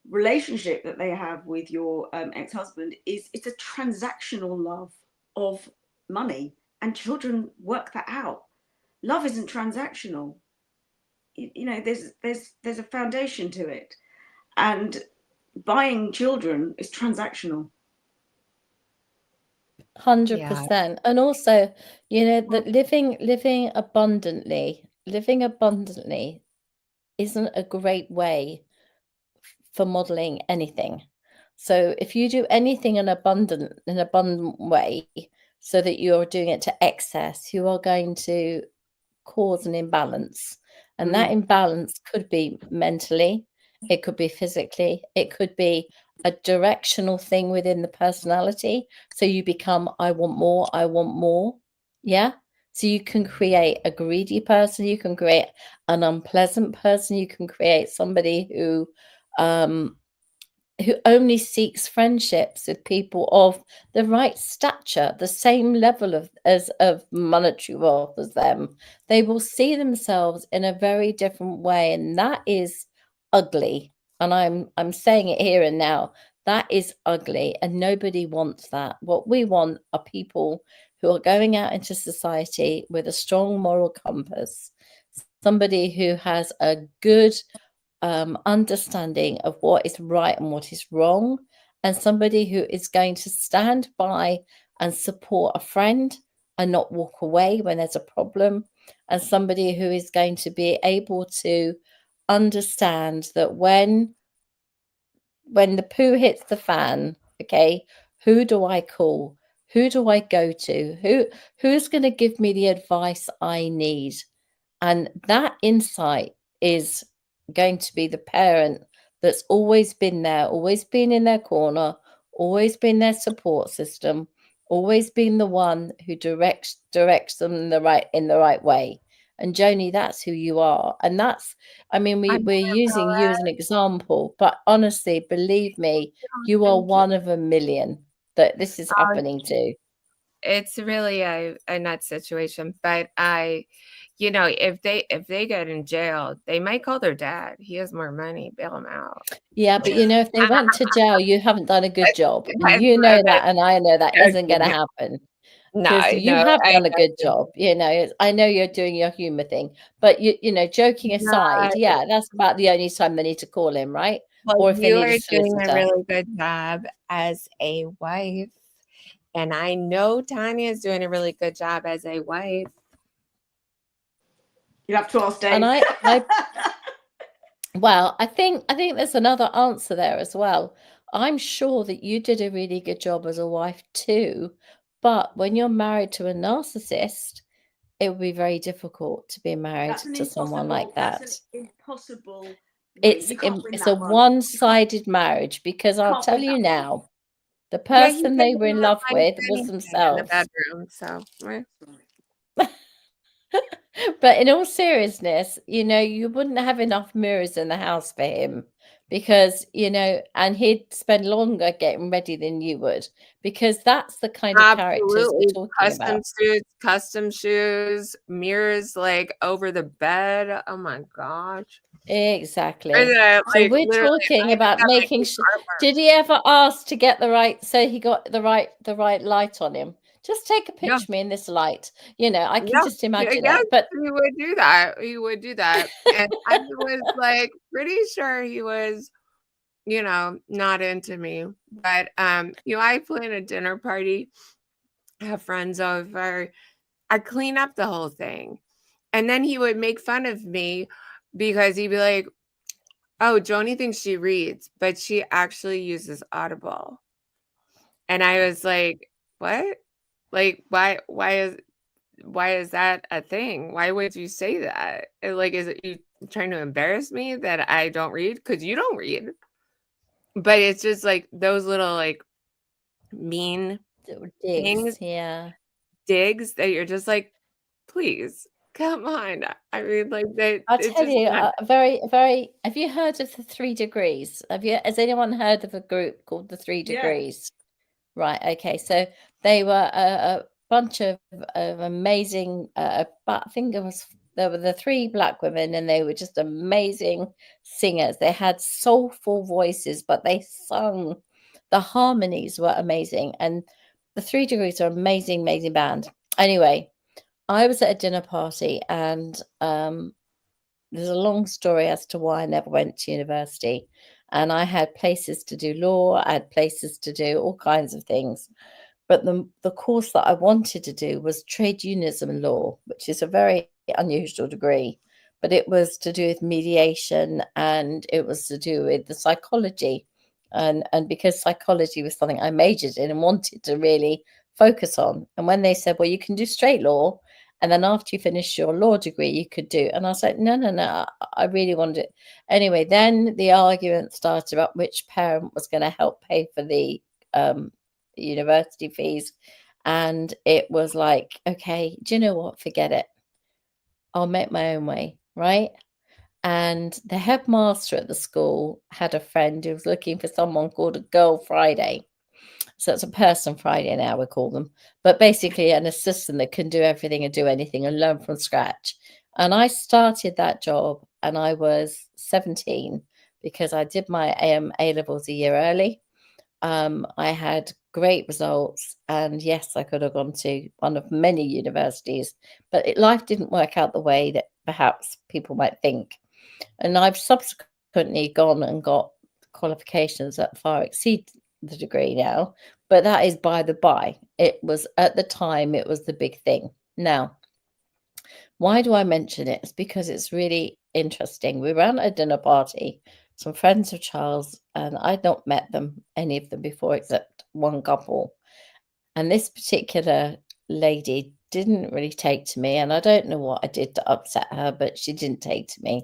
Speaker 5: relationship that they have with your ex-husband it's a transactional love of money, and children work that out. Love isn't transactional. You know, there's a foundation to it, and buying children is transactional.
Speaker 3: 100%. And also, you know, that living abundantly isn't a great way for modeling anything. So if you do anything in an abundant way, so that you're doing it to excess, you are going to cause an imbalance. And that imbalance could be mentally, it could be physically, it could be a directional thing within the personality. So you become, I want more. Yeah. So you can create a greedy person, you can create an unpleasant person, you can create somebody who only seeks friendships with people of the right stature, the same level of monetary wealth as them. They will see themselves in a very different way, and that is ugly. And I'm saying it here and now. That is ugly, and nobody wants that. What we want are people who are going out into society with a strong moral compass, somebody who has a good understanding of what is right and what is wrong, and somebody who is going to stand by and support a friend and not walk away when there's a problem, and somebody who is going to be able to understand that when the poo hits the fan, okay, who do I call? Who do I go to? Who's going to give me the advice I need? And that insight is going to be the parent that's always been there, always been in their corner, always been their support system, always been the one who directs them in the right way. And Joni, that's who you are. And that's, I mean, we're using you as an example, but honestly, believe me, you are one of a million that this is happening to.
Speaker 6: It's really a nut situation, but if they get in jail, they might call their dad. He has more money, bail them out.
Speaker 3: Yeah, but if they went to jail, you haven't done a good job. And you know that, and I know that isn't going to happen. Because you have done a good job. I know you're doing your humor thing, but joking aside, yeah, that's about the only time they need to call him, right?
Speaker 6: Well,
Speaker 3: or if they
Speaker 6: you
Speaker 3: need
Speaker 6: are
Speaker 3: a
Speaker 6: doing a
Speaker 3: solicitor.
Speaker 6: really good job as a wife. And I know Tanya is doing a really good job as a wife.
Speaker 5: You have to ask Dave.
Speaker 3: And well, I think there's another answer there as well. I'm sure that you did a really good job as a wife too, but when you're married to a narcissist, it would be very difficult to be married to someone like that.
Speaker 5: That's an impossible.
Speaker 3: It's a one-sided marriage, because I'll tell you now, the person they were in love with was themselves.
Speaker 6: In the bedroom, so.
Speaker 3: But in all seriousness, you wouldn't have enough mirrors in the house for him, because and he'd spend longer getting ready than you would, because that's the kind of characters we're talking about.
Speaker 6: Custom shoes, mirrors like over the bed. Oh my gosh.
Speaker 3: Exactly.
Speaker 6: So
Speaker 3: we're talking about making sure. Did he ever ask to get the right? So he got the right light on him. Just take a picture of me in this light. I can just imagine it. But
Speaker 6: he would do that. And I was pretty sure he was, not into me. But I plan a dinner party, have friends over. I clean up the whole thing. And then he would make fun of me because he'd be like, "Oh, Joni thinks she reads, but she actually uses Audible." And I was like, "What? Why is that a thing? Why would you say that? Is it you trying to embarrass me that I don't read? Because you don't read." But it's just those little mean
Speaker 3: digs,
Speaker 6: digs that you're just please, come on. I mean,
Speaker 3: I'll tell you, very, very. Have you heard of the 3 Degrees? Has anyone heard of a group called the 3 Degrees? Right. Okay. So they were a bunch of amazing. I think there were the 3 black women, and they were just amazing singers. They had soulful voices, but they sung. The harmonies were amazing, and the 3 Degrees are amazing, amazing band. Anyway, I was at a dinner party, and there's a long story as to why I never went to university. And I had places to do law, I had places to do all kinds of things. But the course that I wanted to do was trade unionism law, which is a very unusual degree. But it was to do with mediation, and it was to do with the psychology. And because psychology was something I majored in and wanted to really focus on. And when they said, well, you can do straight law, and then after you finish your law degree, you could do. And I was like, no, I really wanted it. Anyway, then the argument started about which parent was going to help pay for the university fees. And it was like, okay, do you know what? Forget it. I'll make my own way, right? And the headmaster at the school had a friend who was looking for someone called a Girl Friday. So it's a person Friday now, we call them. But basically an assistant that can do everything and do anything and learn from scratch. And I started that job, and I was 17 because I did my A-levels a year early. I had great results. And yes, I could have gone to one of many universities, but life didn't work out the way that perhaps people might think. And I've subsequently gone and got qualifications that far exceed the degree now, but that is by the by. It was at the time, it was the big thing. Now, why do I mention it? It's because it's really interesting. We ran a dinner party, some friends of Charles, and I'd not met them, any of them before, except one couple. And this particular lady didn't really take to me, and I don't know what I did to upset her, but she didn't take to me.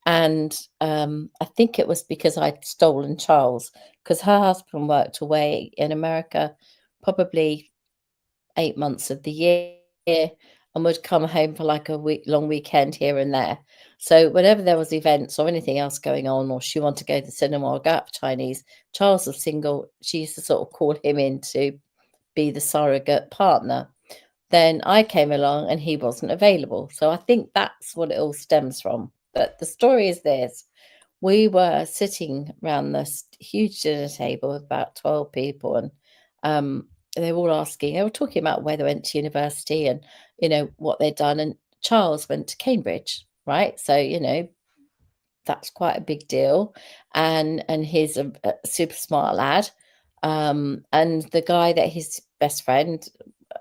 Speaker 3: And I think it was because I'd stolen Charles, because her husband worked away in America probably 8 months of the year and would come home for like a long weekend here and there. So whenever there was events or anything else going on, or she wanted to go to the cinema or go out for Chinese, Charles was single. She used to sort of call him in to be the surrogate partner. Then I came along and he wasn't available. So I think that's what it all stems from. But the story is this. We were sitting around this huge dinner table with about 12 people, and they were all asking, they were talking about where they went to university and, what they'd done. And Charles went to Cambridge, right? So, that's quite a big deal. And he's a super smart lad. And the guy that his best friend,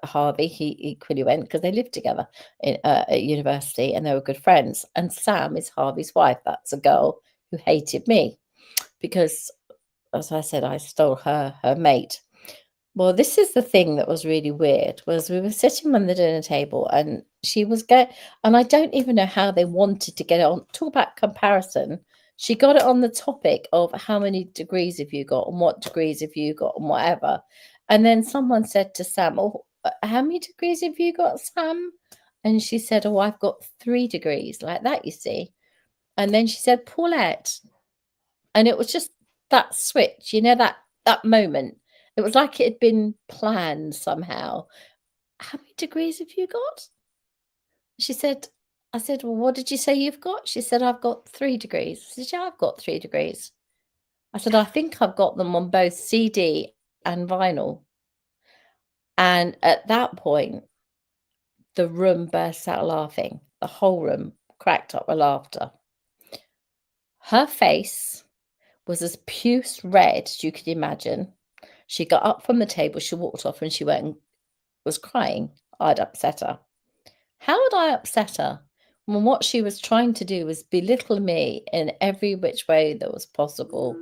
Speaker 3: Harvey, he equally went because they lived together at university and they were good friends. And Sam is Harvey's wife. That's a girl who hated me because, as I said, I stole her mate. Well, this is the thing that was really weird, was we were sitting on the dinner table and she was and I don't even know how they wanted to get it on. Talk about comparison. She got it on the topic of how many degrees have you got and what degrees have you got and whatever. And then someone said to Sam, "Oh, how many degrees have you got, Sam?" And she said, "Oh, I've got 3 degrees," like that, you see. And then she said, "Paulette." And it was just that switch, that moment. It was like it had been planned somehow. "How many degrees have you got?" I said, "Well, what did you say you've got?" She said, "I've got 3 degrees." I said, "Yeah, I've got 3 degrees." I said, "I think I've got them on both CD and vinyl." And at that point, the room burst out laughing. The whole room cracked up with laughter. Her face was as puce red as you could imagine. She got up from the table, she walked off, and she went and was crying. I'd upset her. How had I upset her? When what she was trying to do was belittle me in every which way that was possible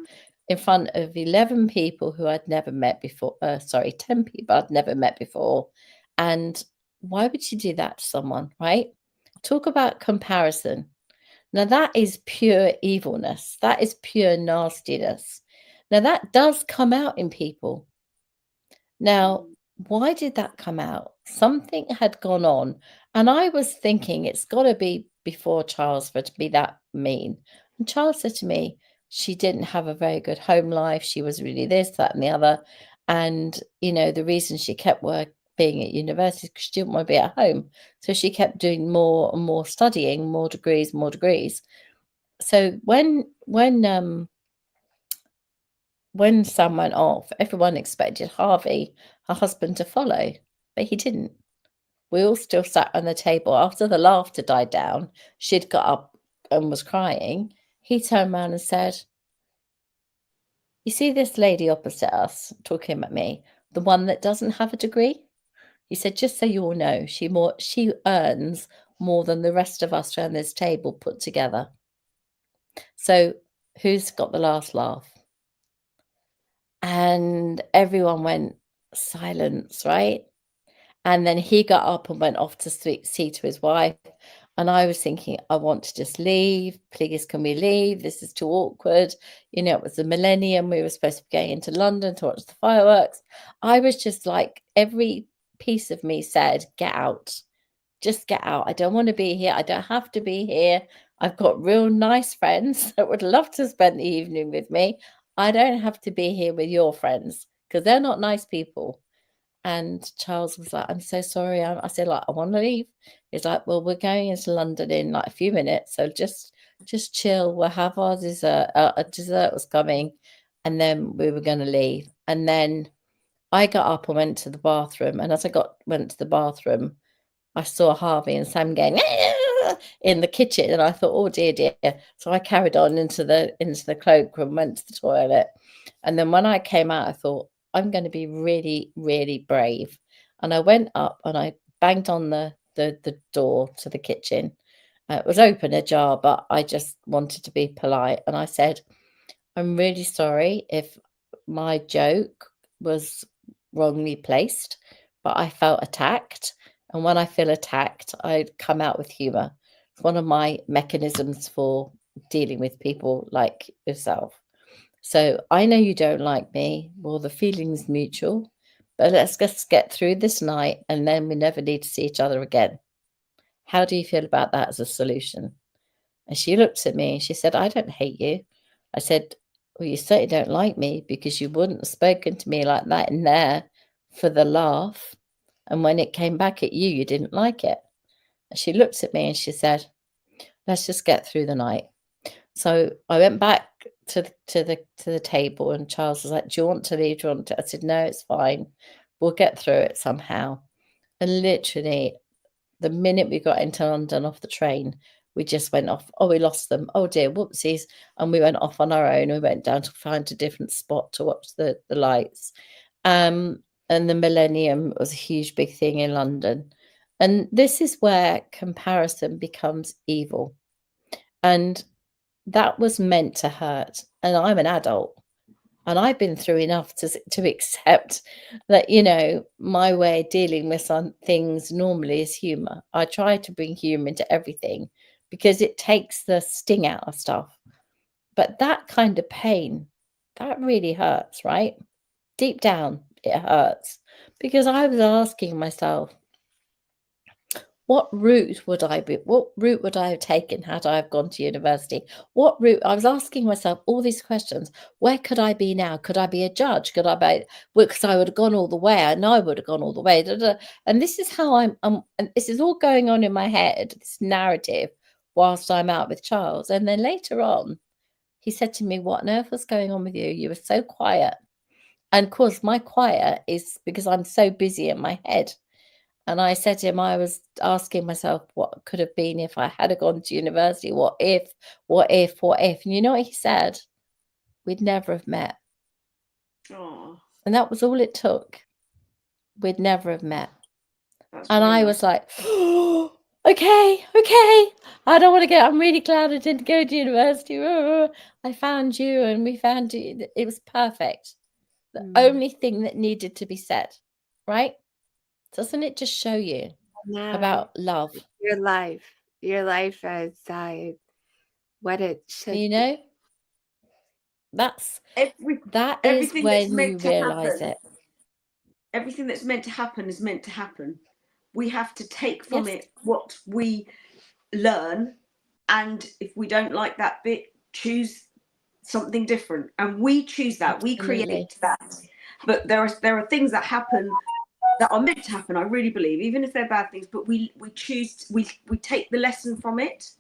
Speaker 3: in front of 11 people who I'd never met before. 10 people I'd never met before. And why would she do that to someone, right? Talk about comparison. Now, that is pure evilness. That is pure nastiness. Now, that does come out in people. Now, why did that come out? Something had gone on. And I was thinking it's got to be before Charles for it to be that mean. And Charles said to me, she didn't have a very good home life. She was really this, that, and the other. And, the reason she kept being at university is because she didn't want to be at home. So she kept doing more and more studying, more degrees. So when Sam went off, everyone expected Harvey, her husband, to follow, but he didn't. We all still sat on the table. After the laughter died down, she'd got up and was crying. He turned around and said, "You see this lady opposite us talking about me, the one that doesn't have a degree?" He said, "Just so you all know, she earns more than the rest of us around this table put together." So who's got the last laugh? And everyone went silence, right? And then he got up and went off to see to his wife. And I was thinking, I want to just leave. Please, can we leave? This is too awkward. It was the millennium. We were supposed to be going into London to watch the fireworks. I was just like, every piece of me said, get out. Just get out. I don't want to be here. I don't have to be here. I've got real nice friends that would love to spend the evening with me. I don't have to be here with your friends because they're not nice people. And Charles was like, "I'm so sorry." I said, "I want to leave." He's like, "Well, we're going into London in like a few minutes. So just chill. We'll have our dessert. A dessert was coming. And then we were going to leave. And then I got up and went to the bathroom, and as I went to the bathroom, I saw Harvey and Sam going in the kitchen, and I thought, oh dear, dear. So I carried on into the cloakroom, went to the toilet, and then when I came out, I thought, I'm going to be really, really brave. And I went up and I banged on the door to the kitchen. It was open, ajar, but I just wanted to be polite, and I said, I'm really sorry if my joke was wrongly placed, but I felt attacked. And when I feel attacked, I come out with humor. It's one of my mechanisms for dealing with people like yourself. So I know you don't like me. Well, the feeling's mutual, but let's just get through this night, and then we never need to see each other again. How do you feel about that as a solution? And she looked at me and she said, I don't hate you. I said, well, you certainly don't like me, because you wouldn't have spoken to me like that in there for the laugh. And when it came back at you, you didn't like it. And she looked at me and she said, let's just get through the night. So I went back to the table, and Charles was like, do you want to leave? Do you want to? I said, no, it's fine. We'll get through it somehow. And literally, the minute we got into London off the train, we just went off. Oh, we lost them. Oh dear, whoopsies. And we went off on our own. We went down to find a different spot to watch the lights. And the Millennium was a huge, big thing in London. And this is where comparison becomes evil. And that was meant to hurt. And I'm an adult. And I've been through enough to accept that, you know, my way of dealing with some things normally is humor. I try to bring humor into everything because it takes the sting out of stuff. But that kind of pain, that really hurts, right? Deep down, it hurts. Because I was asking myself, what route would I have taken had I have gone to university? What route? I was asking myself all these questions. Where could I be now? Could I be a judge? Could I be, because I would have gone all the way. I know I would have gone all the way. And this is how I'm and this is all going on in my head, this narrative, whilst I'm out with Charles. And then later on, he said to me, what on earth was going on with you? You were so quiet. And of course, my quiet is because I'm so busy in my head. And I said to him, I was asking myself what could have been if I had gone to university. What if? And you know what he said? We'd never have met.
Speaker 5: Oh,
Speaker 3: And that was all it took. We'd never have met.
Speaker 5: that's
Speaker 3: And
Speaker 5: really
Speaker 3: I was like, oh, okay. I don't want to go. I'm really glad I didn't go to university. I found you and we found you. It was perfect. The only thing that needed to be said, right? Doesn't it just show you about love?
Speaker 6: Your life as what it should
Speaker 3: You know, that is
Speaker 5: everything that's
Speaker 3: when you
Speaker 5: meant to
Speaker 3: realize
Speaker 5: happen.
Speaker 3: it.
Speaker 5: Everything that's meant to happen is meant to happen. We have to take from
Speaker 3: Yes.
Speaker 5: it what we learn, and if we don't like that bit, choose something different. And we choose that. We
Speaker 3: Absolutely.
Speaker 5: create that. But there are things that happen that are meant to happen, I really believe, even if they're bad things, but we choose, we take the lesson from it,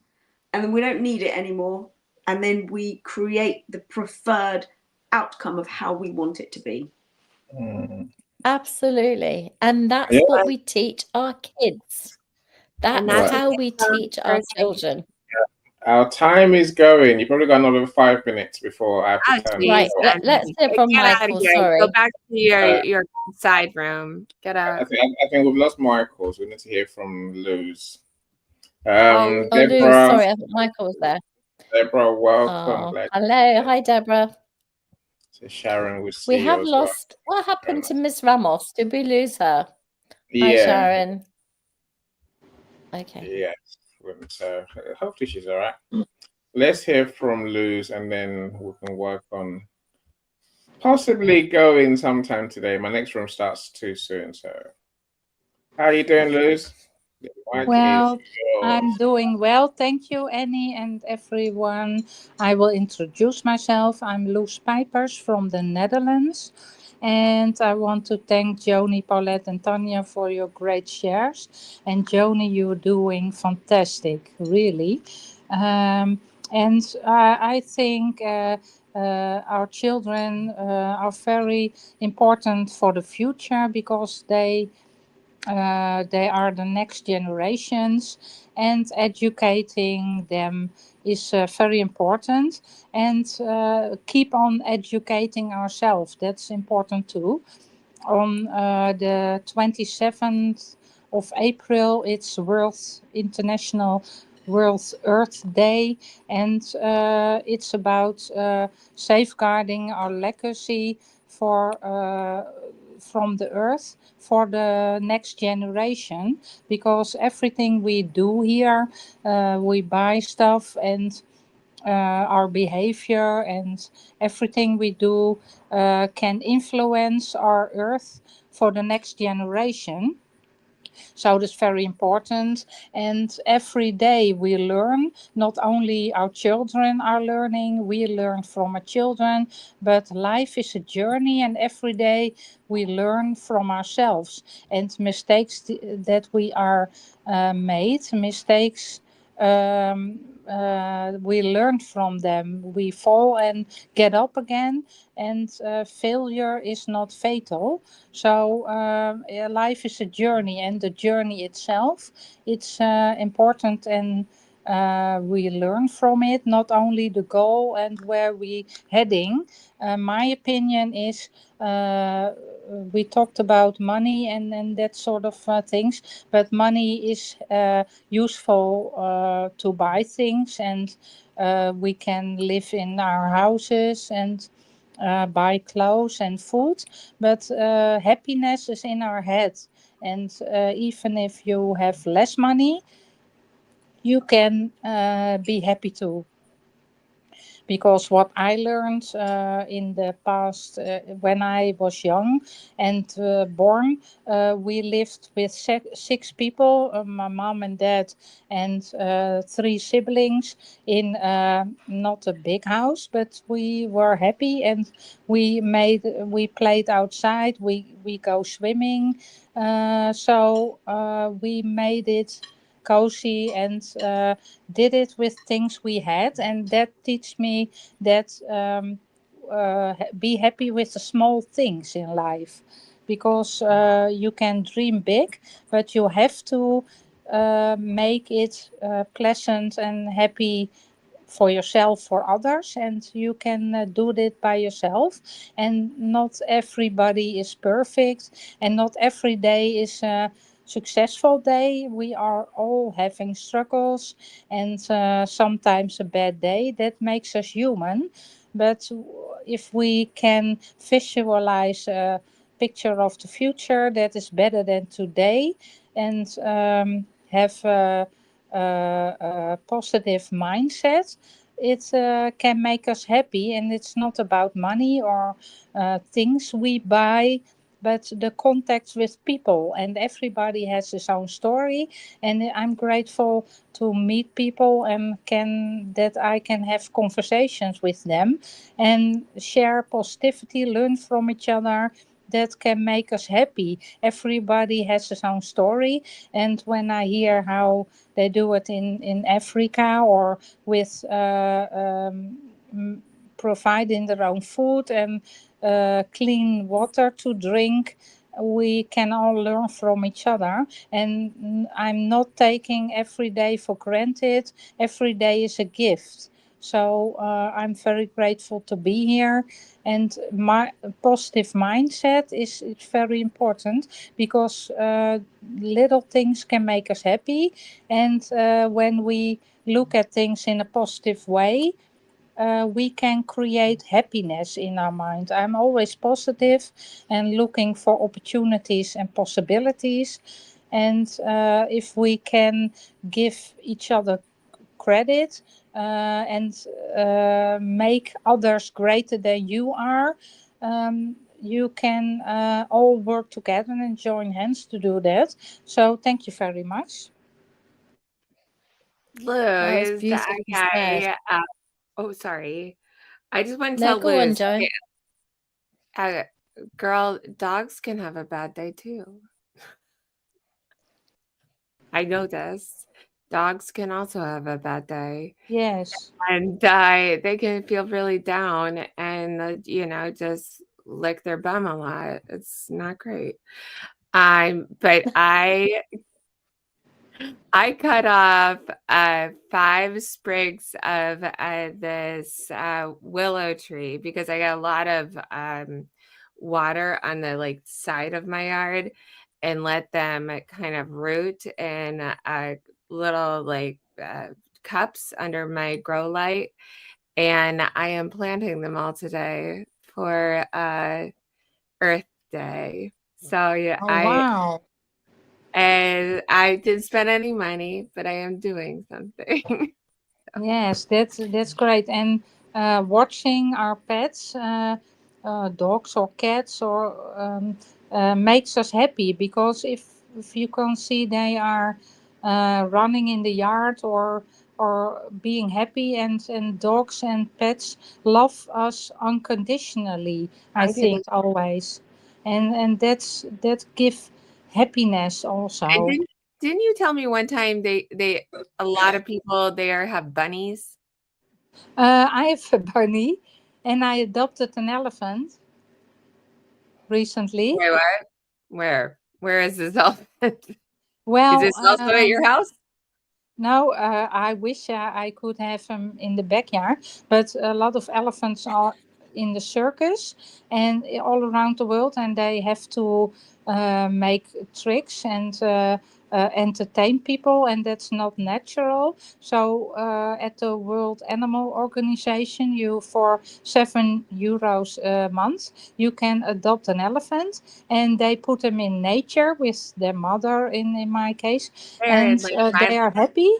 Speaker 5: and then we don't need it anymore, and then we create the preferred outcome of how we want it to be.
Speaker 3: Absolutely. And that's what we teach our kids. That's how we teach our children.
Speaker 2: Our time is going. You probably got another 5 minutes before I have to turn.
Speaker 3: Right. Let's hear from Michael. Sorry.
Speaker 6: Go back to your side room. Get out.
Speaker 2: I think we've lost Michael, so we need to hear from Luz.
Speaker 3: Luz,
Speaker 2: Deborah.
Speaker 3: sorry, I thought Michael was there.
Speaker 2: Deborah, welcome.
Speaker 3: Hello. Hi, Deborah.
Speaker 2: So Sharon, we see
Speaker 3: We have
Speaker 2: you
Speaker 3: lost. What happened to Miss Ramos? Did we lose her?
Speaker 2: Yeah.
Speaker 3: Hi, Sharon. Okay.
Speaker 2: Yes. So hopefully she's all right. Let's hear from Luz, and then we can work on possibly going sometime today. My next room starts too soon. So how are you doing, Luz?
Speaker 8: Well, I'm doing well. Thank you, Annie and everyone. I will introduce myself. I'm Luz Pijpers from the Netherlands. And I want to thank Joni, Paulette, and Tanya for your great shares. And Joni, you're doing fantastic, really. And I think our children are very important for the future because they are the next generations, and educating them is very important. And keep on educating ourselves. That's important too. On the 27th of April, it's International World Earth Day, and it's about safeguarding our legacy from the earth for the next generation, because everything we do here, we buy stuff, and our behavior and everything we do can influence our earth for the next generation. So that's very important. And every day we learn. Not only our children are learning, we learn from our children, but life is a journey, and every day we learn from ourselves. And mistakes that we are made, mistakes, we learn from them. We fall and get up again, and failure is not fatal. So life is a journey, and the journey itself, it's important, and we learn from it, not only the goal and where we heading. My opinion is, we talked about money and that sort of things, but money is useful to buy things, and we can live in our houses and buy clothes and food, but happiness is in our head. And even if you have less money, you can be happy too. Because what I learned in the past, when I was young and born, we lived with six people, my mom and dad, and 3 siblings in not a big house, but we were happy, and we played outside, we go swimming, so we made it cozy, and did it with things we had, and that teach me that be happy with the small things in life, because you can dream big, but you have to make it pleasant and happy for yourself, for others, and you can do that by yourself. And not everybody is perfect, and not every day is a successful day. We are all having struggles, and sometimes a bad day that makes us human. But if we can visualize a picture of the future that is better than today, and have a positive mindset, it can make us happy. And it's not about money or things we buy, but the contacts with people, and everybody has his own story. And I'm grateful to meet people, and I can have conversations with them and share positivity, learn from each other. That can make us happy. Everybody has his own story, and when I hear how they do it in Africa, or with providing their own food and clean water to drink, we can all learn from each other. And I'm not taking every day for granted. Every day is a gift. So I'm very grateful to be here. And my positive mindset is very important, because little things can make us happy. And when we look at things in a positive way, we can create happiness in our mind. I'm always positive and looking for opportunities and possibilities. And if we can give each other credit and make others greater than you are, you can all work together and join hands to do that. So thank you very much.
Speaker 6: Lou,
Speaker 3: That was
Speaker 6: is that
Speaker 3: beautifully said.
Speaker 6: guy? Oh, sorry. I just want to
Speaker 3: No,
Speaker 6: tell
Speaker 3: go on,
Speaker 6: Luz,
Speaker 3: Joe.
Speaker 6: girl, dogs can have a bad day too. I know this. dogs can also have a bad day.
Speaker 8: Yes.
Speaker 6: And they can feel really down and, just lick their bum a lot. It's not great. But I cut off 5 sprigs of this willow tree because I got a lot of water on the side of my yard, and let them kind of root in little cups under my grow light. And I am planting them all today for Earth Day. So yeah,
Speaker 8: Oh, wow.
Speaker 6: I didn't spend any money, but I am doing something.
Speaker 8: Yes, that's great. And watching our pets, dogs or cats, or makes us happy, because if you can see they are running in the yard or being happy, and dogs and pets love us unconditionally, I think, always, and that give happiness
Speaker 6: And
Speaker 8: also.
Speaker 6: didn't you tell me one time they a lot of people there have bunnies?
Speaker 8: I have a bunny, and I adopted an elephant recently.
Speaker 6: Wait, what? Where is this elephant? Is
Speaker 8: Well,
Speaker 6: this also at your house?
Speaker 8: no, I wish I could have them in the backyard, but a lot of elephants are in the circus and all around the world, and they have to make tricks and entertain people, and that's not natural. So at the World Animal Organization, you for €7 a month, you can adopt an elephant, and they put them in nature with their mother, in my case,
Speaker 6: Where in
Speaker 8: and they are happy.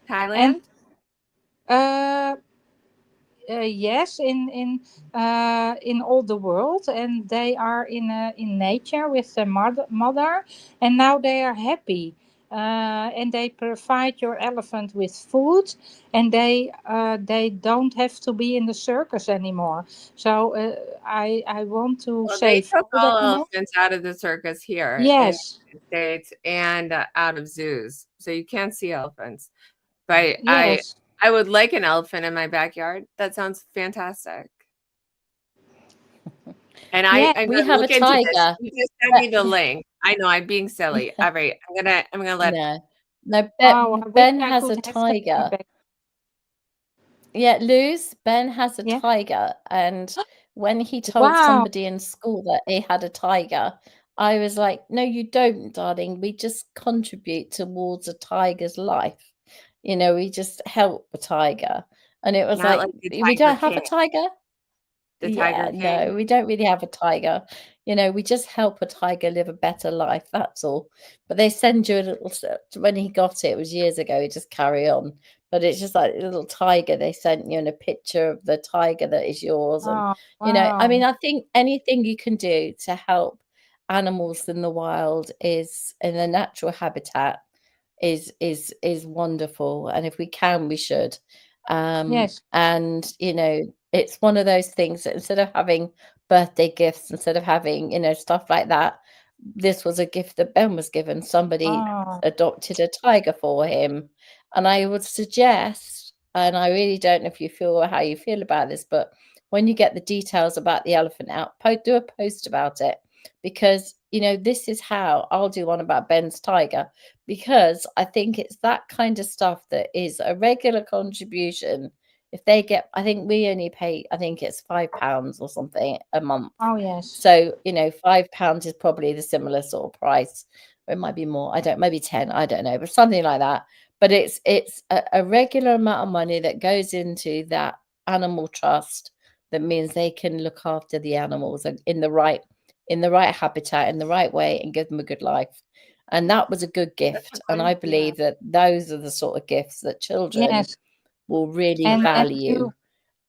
Speaker 8: And
Speaker 6: Thailand?
Speaker 8: yes, in all the world, and they are in nature with the mother, and now they are happy. And they provide your elephant with food, and they don't have to be in the circus anymore. So I want to
Speaker 6: Well, they
Speaker 8: save
Speaker 6: took
Speaker 8: all the
Speaker 6: all
Speaker 8: animals.
Speaker 6: elephants out of the circus here in
Speaker 8: Yes,
Speaker 6: the States and out of zoos, so you can't see elephants. But
Speaker 8: yes,
Speaker 6: I would like an elephant in my backyard. That sounds fantastic. And
Speaker 8: yeah.
Speaker 6: I'm
Speaker 3: We
Speaker 6: gonna
Speaker 3: have a
Speaker 6: look into this.
Speaker 3: tiger.
Speaker 6: You just send me the link. I know I'm being silly. All right, I'm gonna let.
Speaker 3: No,
Speaker 8: Oh, I wish
Speaker 3: Ben
Speaker 8: I
Speaker 3: has a
Speaker 8: could have them in the
Speaker 3: tiger.
Speaker 8: back.
Speaker 3: Yeah, Luz, Ben has a
Speaker 8: Yeah.
Speaker 3: tiger, and when he told
Speaker 8: Wow.
Speaker 3: somebody in school that he had a tiger, I was like, "No, you don't, darling. We just contribute towards a tiger's life. We just help a tiger." And it was
Speaker 6: Not
Speaker 3: like,
Speaker 6: like the
Speaker 3: "We
Speaker 6: Tiger
Speaker 3: don't have a
Speaker 6: King.
Speaker 3: tiger?"
Speaker 6: The
Speaker 3: Yeah,
Speaker 6: Tiger
Speaker 3: no,
Speaker 6: King.
Speaker 3: we don't really have a tiger. We just help a tiger live a better life, that's all. But they send you a little, when he got it was years ago, he just carry on. But it's just like a little tiger they sent you, and a picture of the tiger that is yours. And,
Speaker 8: Oh,
Speaker 3: I mean,
Speaker 8: wow.
Speaker 3: I think anything you can do to help animals in the wild is in a natural habitat is wonderful. And if we can, we should.
Speaker 8: Yes.
Speaker 3: And it's one of those things that instead of having birthday gifts, instead of having stuff like that, this was a gift that Ben was given. Somebody
Speaker 8: Oh,
Speaker 3: adopted a tiger for him. And I would suggest, and I really don't know if you feel or how you feel about this, but when you get the details about the elephant out, do a post about it, because this is how I'll do one about Ben's tiger, because I think it's that kind of stuff that is a regular contribution. If they get, I think we only pay, I think it's £5 or something a month.
Speaker 8: oh, yes.
Speaker 3: So, £5 is probably the similar sort of price. Or it might be more. Maybe 10, I don't know, but something like that. But it's a regular amount of money that goes into that animal trust. That means they can look after the animals in the right habitat, in the right way, and give them a good life. And that was a good gift. And I believe that those are the sort of gifts that children
Speaker 8: Yes.
Speaker 3: will really
Speaker 8: And
Speaker 3: value.
Speaker 8: you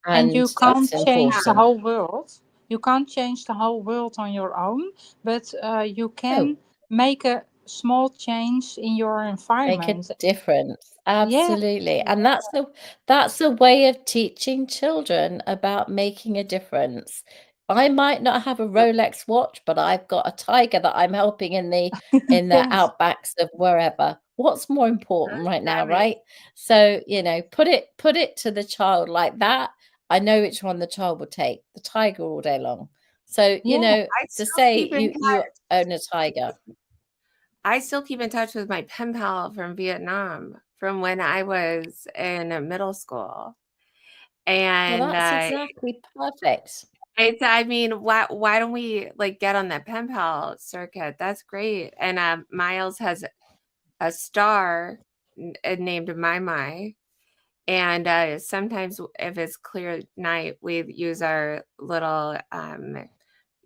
Speaker 3: And
Speaker 8: can't
Speaker 3: that's
Speaker 8: change the
Speaker 3: important.
Speaker 8: whole world. You can't change the whole world on your own, but you can make a small change in your
Speaker 3: Make a
Speaker 8: environment.
Speaker 3: difference.
Speaker 8: Yeah.
Speaker 3: Absolutely. And that's a way of teaching children about making a difference. I might not have a Rolex watch, but I've got a tiger that I'm helping in the
Speaker 8: Yes.
Speaker 3: outbacks of wherever. What's more important right now, right? So, you know, put it to the child like that. I know which one the child would take. The tiger all day long. So, you know, to say you own a tiger.
Speaker 6: I still keep in touch with my pen pal from Vietnam from when I was in middle school. And
Speaker 3: well, that's exactly perfect.
Speaker 6: I mean, why don't we like get on that pen pal circuit? That's great. And Miles has a star named Mai. And sometimes if it's clear night, we use our little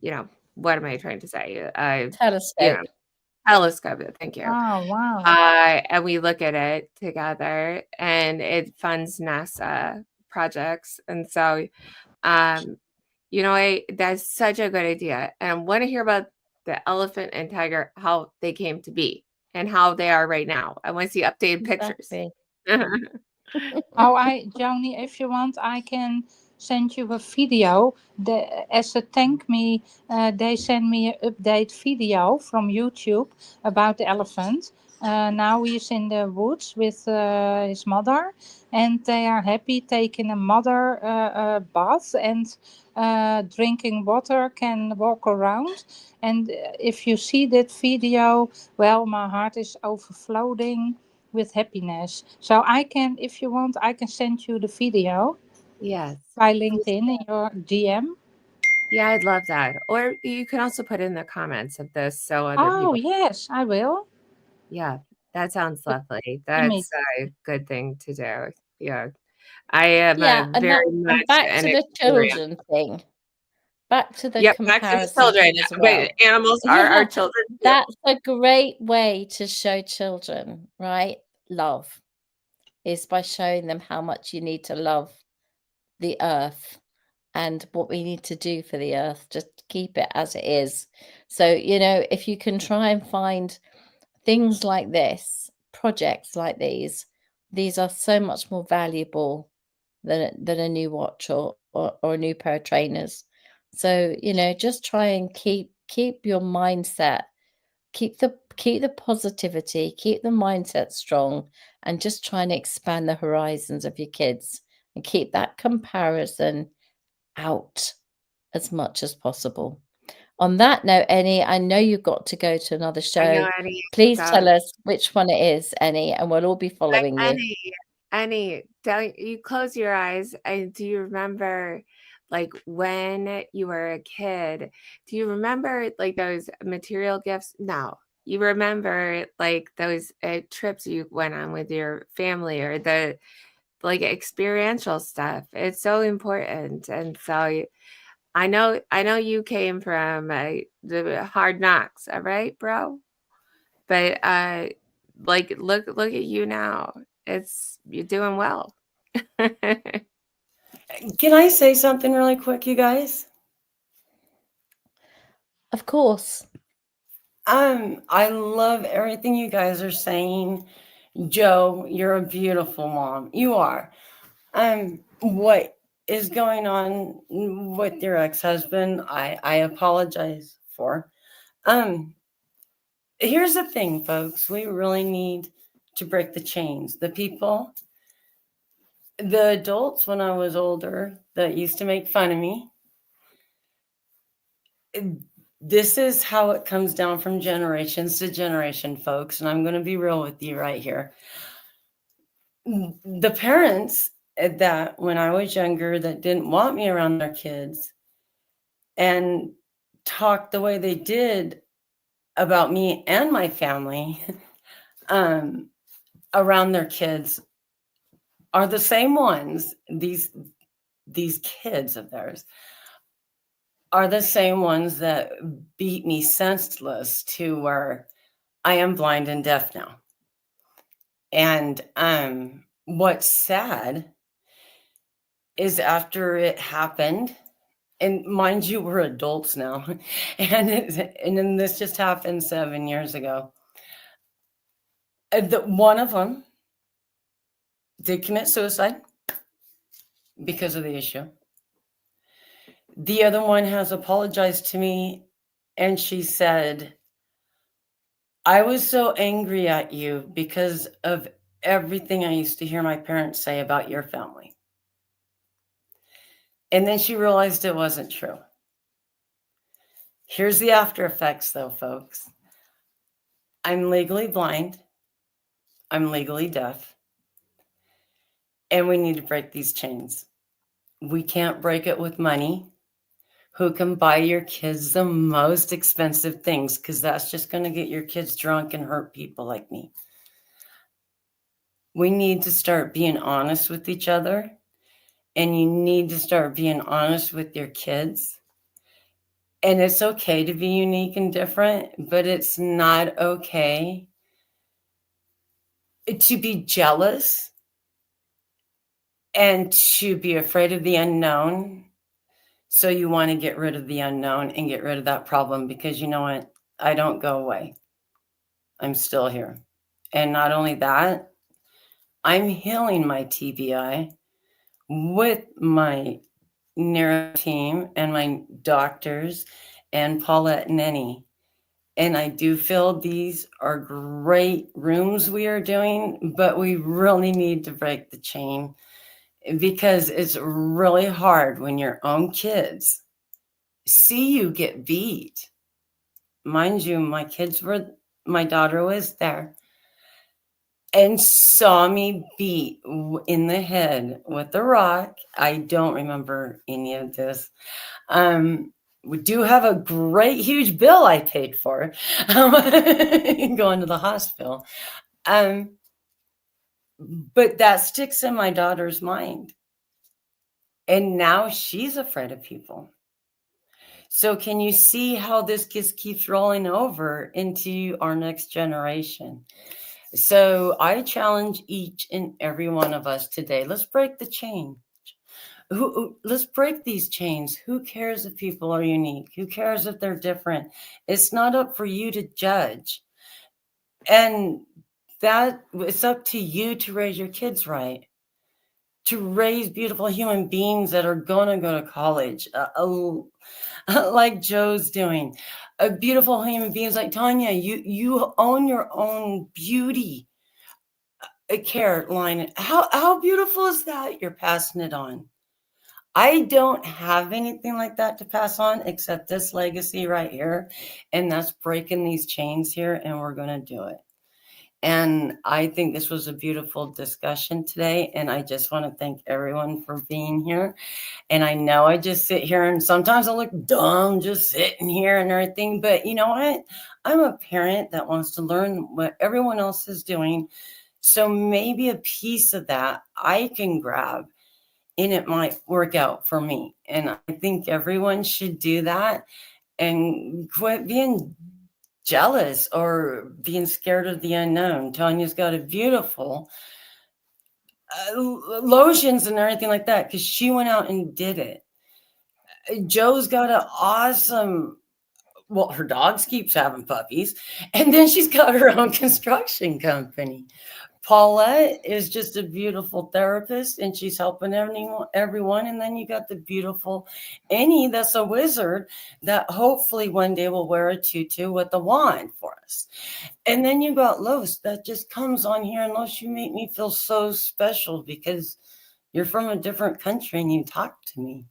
Speaker 6: you know, what am I trying to say?
Speaker 3: Telescope.
Speaker 6: You know, telescope. Thank you.
Speaker 8: Oh, wow.
Speaker 6: And we look at it together, and it funds NASA projects. And so, you know, that's such a good idea. And I want to hear about the elephant and tiger, how they came to be and how they are right now. I want to see updated pictures.
Speaker 8: Oh, Joni, if you want, I can send you a video. As a thank me, they send me an update video from YouTube about the elephant. Now he's in the woods with his mother, and they are happy taking a mother bath and drinking water, can walk around. And if you see that video, well, my heart is overflowing with happiness. So I can, if you want, I can send you the video.
Speaker 6: Yes.
Speaker 8: By LinkedIn in your DM.
Speaker 6: Yeah, I'd love that. Or you can also put in the comments of this so other people.
Speaker 8: Oh, yes, I will.
Speaker 6: Yeah, that sounds lovely. That's a good thing to do. Yeah. I am very much
Speaker 3: back to the children thing. Back to the comparison
Speaker 6: back to the children.
Speaker 3: as well.
Speaker 6: But animals are our children too.
Speaker 3: That's a great way to show children, right? Love is by showing them how much you need to love the earth and what we need to do for the earth, just keep it as it is. So, you know, if you can try and find things like this, projects like these are so much more valuable than a new watch or a new pair of trainers. So, you know, just try and keep your mindset, keep the positivity, keep the mindset strong, and just try and expand the horizons of your kids and keep that comparison out as much as possible. On that note, Annie, I know you've got to go to another show.
Speaker 6: I know, Annie,
Speaker 3: please tell us which one it is, Annie, and we'll all be following you.
Speaker 6: Annie, don't you close your eyes, and do you remember like when you were a kid? Do you remember like those material gifts? No. You remember like those trips you went on with your family, or the like experiential stuff. It's so important. And so I know you came from the hard knocks, all right, bro? But like look at you now. You're doing well.
Speaker 4: Can I say something really quick, you guys?
Speaker 3: Of course.
Speaker 4: I love everything you guys are saying. Joe, you're a beautiful mom. You are. What is going on with your ex-husband, I apologize for. Here's the thing, folks. We really need to break the chains. The adults when I was older that used to make fun of me, this is how it comes down from generations to generation, folks. And I'm going to be real with you right here. The parents that when I was younger that didn't want me around their kids and talked the way they did about me and my family around their kids are the same ones. These kids of theirs are the same ones that beat me senseless to where I am blind and deaf now. And what's sad is after it happened, and mind you, we're adults now, and then this just happened 7 years ago. One of them did commit suicide because of the issue. The other one has apologized to me, and she said, I was so angry at you because of everything I used to hear my parents say about your family. And then she realized it wasn't true. Here's the after effects, though, folks. I'm legally blind. I'm legally deaf. And we need to break these chains. We can't break it with money. Who can buy your kids the most expensive things? Because that's just going to get your kids drunk and hurt people like me. We need to start being honest with each other. And you need to start being honest with your kids. And it's okay to be unique and different, but it's not okay to be jealous and to be afraid of the unknown. So you want to get rid of the unknown and get rid of that problem, because you know what? I don't go away. I'm still here. And not only that, I'm healing my TBI with my neuro team and my doctors and Paulette and Nenny. And I do feel these are great rooms we are doing, but we really need to break the chain, because it's really hard when your own kids see you get beat. Mind you, my daughter was there and saw me beat in the head with a rock. I don't remember any of this. We do have a great, huge bill I paid for going to the hospital. But that sticks in my daughter's mind. And now she's afraid of people. So can you see how this just keeps rolling over into our next generation? So I challenge each and every one of us today. Let's break the chain. Let's break these chains. Who cares if people are unique? Who cares if they're different? It's not up for you to judge. And that it's up to you to raise your kids right, to raise beautiful human beings that are going to go to college, like Joe's doing. Beautiful human beings like Tanya, you own your own beauty care line. How beautiful is that? You're passing it on. I don't have anything like that to pass on except this legacy right here. And that's breaking these chains here. And we're going to do it. And I think this was a beautiful discussion today. And I just want to thank everyone for being here. And I know I just sit here and sometimes I look dumb just sitting here and everything. But you know what? I'm a parent that wants to learn what everyone else is doing. So maybe a piece of that I can grab, and it might work out for me. And I think everyone should do that and quit being jealous or being scared of the unknown. Tanya's got a beautiful lotions and everything like that because she went out and did it. Joe's got an awesome, well, her dogs keeps having puppies, and then she's got her own construction company. Paulette is just a beautiful therapist, and she's helping everyone. And then you got the beautiful Annie, that's a wizard that hopefully one day will wear a tutu with a wand for us. And then you got Los that just comes on here, and Los, you make me feel so special because you're from a different country and you talk to me.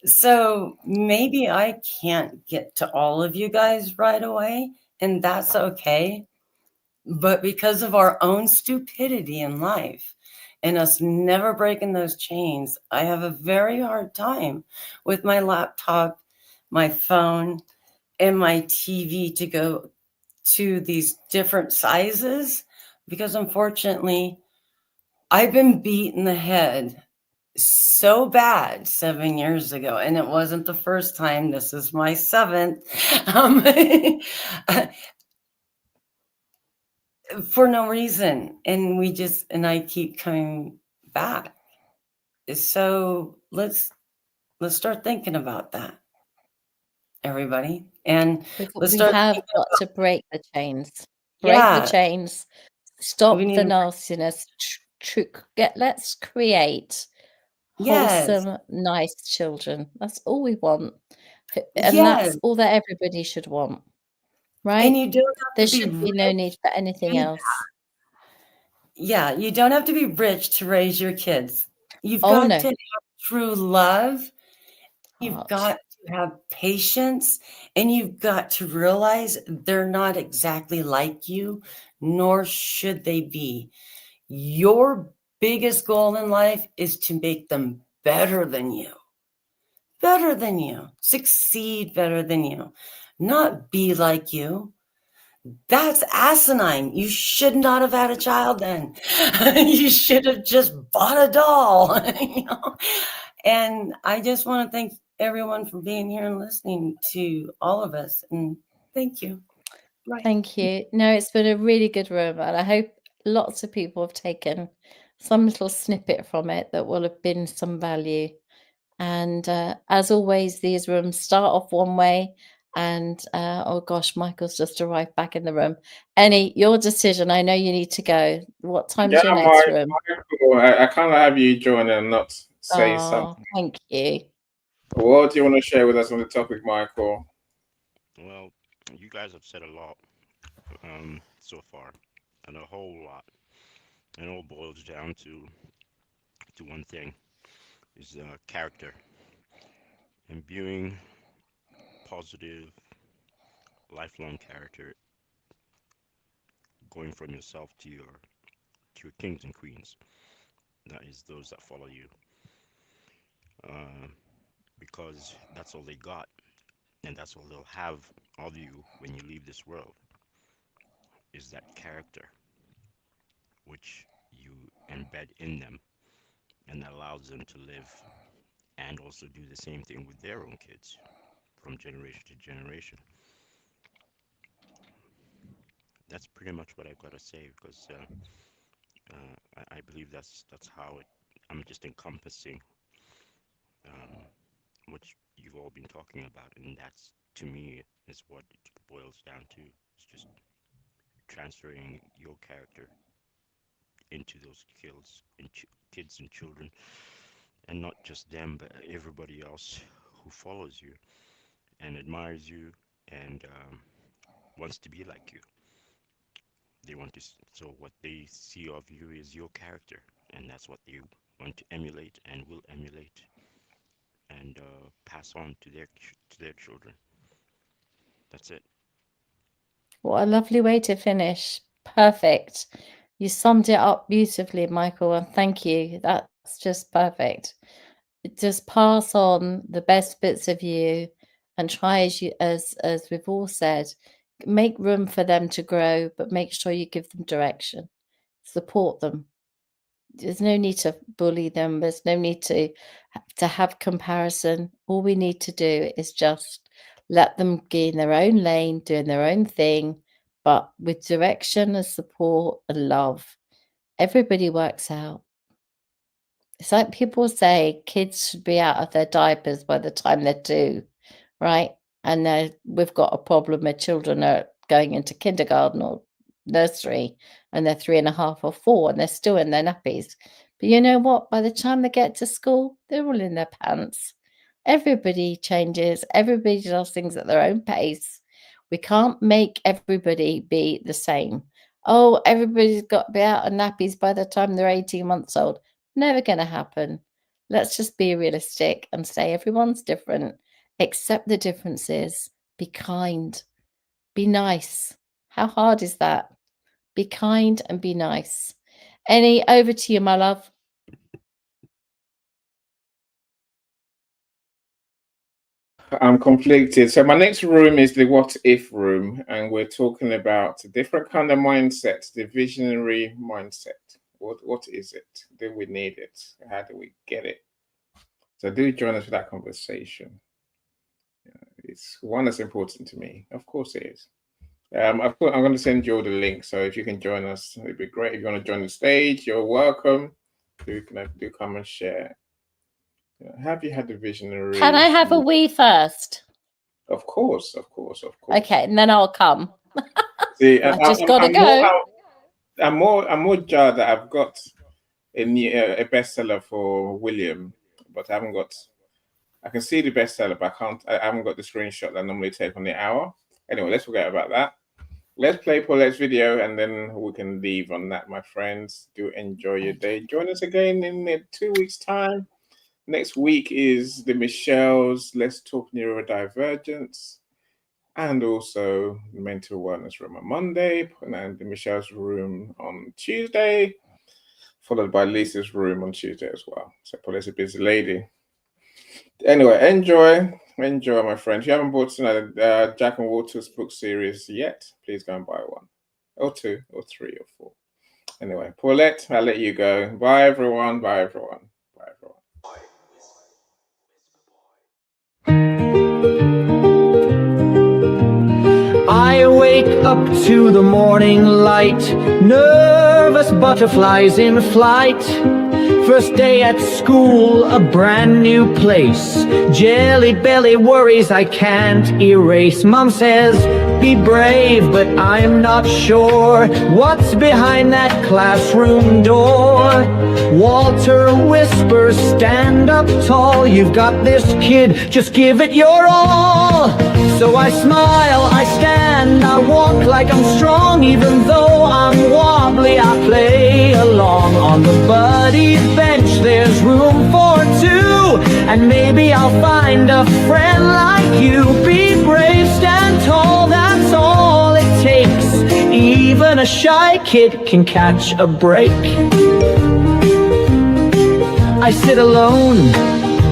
Speaker 4: So maybe I can't get to all of you guys right away, and that's okay. But because of our own stupidity in life and us never breaking those chains, I have a very hard time with my laptop, my phone, and my TV to go to these different sizes because unfortunately, I've been beat in the head so bad 7 years ago, and it wasn't the first time. This is my 7th. For no reason. And I keep coming back. So let's start thinking about that, everybody. And let's
Speaker 3: We
Speaker 4: start
Speaker 3: have got to break the chains. Break
Speaker 4: Yeah.
Speaker 3: the chains. Stop
Speaker 4: We need
Speaker 3: the
Speaker 4: to-
Speaker 3: nastiness. Let's create
Speaker 4: Yes.
Speaker 3: wholesome, nice children. That's all we want. And
Speaker 4: Yes.
Speaker 3: that's all that everybody should want. right?
Speaker 4: And you don't have
Speaker 3: there
Speaker 4: to be
Speaker 3: should be no need for anything else.
Speaker 4: Yeah, you don't have to be rich to raise your kids. You've
Speaker 3: Oh,
Speaker 4: got
Speaker 3: no.
Speaker 4: to have true love. You've
Speaker 3: Heart.
Speaker 4: got to have patience, and you've got to realize they're not exactly like you, nor should they be. Your biggest goal in life is to make them better than you, succeed better than you, not be like you. That's asinine. You should not have had a child then. You should have just bought a doll. You know? And I just want to thank everyone for being here and listening to all of us. And thank you.
Speaker 3: Right. Thank you. No, it's been a really good room, and I hope lots of people have taken some little snippet from it that will have been some value. And as always, these rooms start off one way. And oh gosh, Michael's just arrived back in the room. Annie, your decision. I know you need to go. What time's your next room?
Speaker 2: I can't have you join and not say something.
Speaker 3: Thank you.
Speaker 2: What do you want to share with us on the topic, Michael?
Speaker 9: Well, you guys have said a lot so far, and a whole lot. It all boils down to one thing: is character. Imbuing positive, lifelong character, going from yourself to your kings and queens. That is those that follow you, because that's all they got, and that's all they'll have of you when you leave this world. Is that character, which you embed in them, and that allows them to live and also do the same thing with their own kids from generation to generation. That's pretty much what I've got to say, because I believe that's how I'm just encompassing what you've all been talking about, and that's, to me, is what it boils down to. It's just transferring your character into those kids and children, and not just them, but everybody else who follows you and admires you and wants to be like you. They want to, so what they see of you is your character, and that's what they want to emulate and will emulate and pass on to their children. That's it.
Speaker 3: What a lovely way to finish. Perfect. You summed it up beautifully, Michael, and thank you. That's just perfect. Just pass on the best bits of you and try, as we've all said, make room for them to grow, but make sure you give them direction, support them. There's no need to bully them. There's no need to have comparison. All we need to do is just let them get in their own lane, doing their own thing, but with direction and support and love. Everybody works out. It's like people say kids should be out of their diapers by the time they're 2, right? And we've got a problem where children are going into kindergarten or nursery and they're 3.5 or 4 and they're still in their nappies. But you know what? By the time they get to school, they're all in their pants. Everybody changes. Everybody does things at their own pace. We can't make everybody be the same. Oh, everybody's got to be out of nappies by the time they're 18 months old. Never going to happen. Let's just be realistic and say everyone's different. Accept the differences. Be kind. Be nice. How hard is that? Be kind and be nice. Annie, over to you, my love.
Speaker 2: I'm conflicted. So my next room is the what if room, and we're talking about a different kind of mindset, the visionary mindset. What is it? Do we need it? How do we get it? So do join us for that conversation. It's one that's important to me. Of course it is. I'm going to send you all the link, so if you can join us, it'd be great. If you want to join the stage, you're welcome. Do come and share. Have you had the visionary?
Speaker 3: Can I have a wee first?
Speaker 2: Of course.
Speaker 3: Okay, and then I'll come.
Speaker 2: See,
Speaker 3: I've just got to go.
Speaker 2: I'm more jarred that I've got a bestseller for William, but I haven't got. I can see the bestseller, but I haven't got the screenshot that I normally take on the hour. Anyway, let's forget about that. Let's play Paulette's video and then we can leave on that, my friends. Do enjoy your day. Join us again in 2 weeks' time. Next week is the Michelle's Let's Talk Neurodivergence, and also Mental Wellness Room on Monday, and the Michelle's Room on Tuesday, followed by Lisa's Room on Tuesday as well. So Paulette's a busy lady. Anyway, enjoy, my friends. If you haven't bought Jack and Walter's book series yet, please go and buy one, or two, or three, or four. Anyway, Paulette, I'll let you go. Bye, everyone. Bye, everyone. Bye, everyone.
Speaker 10: I wake up to the morning light, nervous butterflies in flight. First day at school, a brand new place. Jelly belly worries I can't erase. Mom says, be brave, but I'm not sure what's behind that classroom door. Walter whispers, stand up tall. You've got this, kid, just give it your all. So I smile, I stand, I walk like I'm strong. Even though I'm wobbly, I play along. On the buddy bench, there's room for two, and maybe I'll find a friend like you. Be brave, stand tall, that's all it takes. Even a shy kid can catch a break. I sit alone,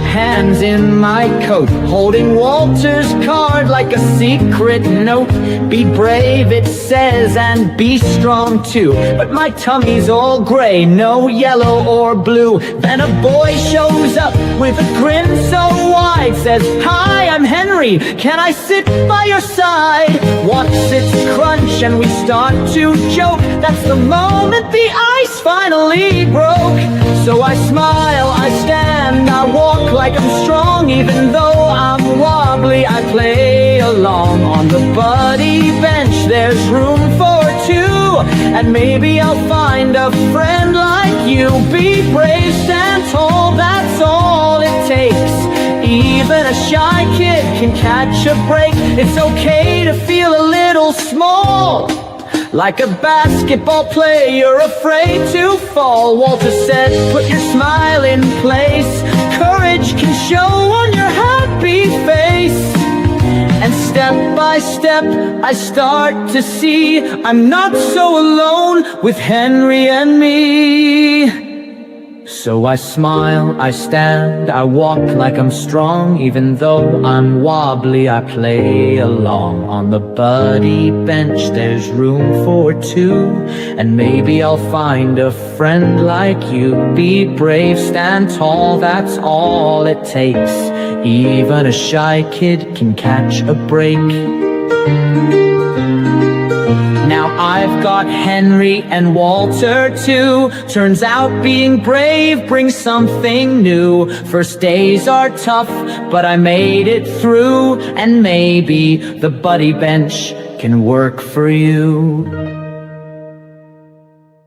Speaker 10: hands in my coat, holding Walter's card like a secret note. Be brave, it says, and be strong too. But my tummy's all gray, no yellow or blue. Then a boy shows up with a grin so wide, says, hi, I'm Henry, can I sit by your side? Watch it crunch and we start to joke. That's the moment the ice finally broke. So I smile, I stand, I walk like I'm strong. Even though I'm wobbly, I play along. On the buddy bench, there's room for two, and maybe I'll find a friend like you. Be brave, stand tall, that's all it takes. Even a shy kid can catch a break. It's okay to feel a little small, like a basketball player afraid to fall. Walter said, put your smile in place. Courage can show on your happy face. And step by step, I start to see I'm not so alone with Henry and me. So I smile, I stand, I walk like I'm strong. Even though I'm wobbly, I play along. On the buddy bench, there's room for two, and maybe I'll find a friend like you. Be brave, stand tall, that's all it takes. Even a shy kid can catch a break. Now I've got Henry and Walter too. Turns out being brave brings something new. First days are tough, but I made it through. And maybe the buddy bench can work for you.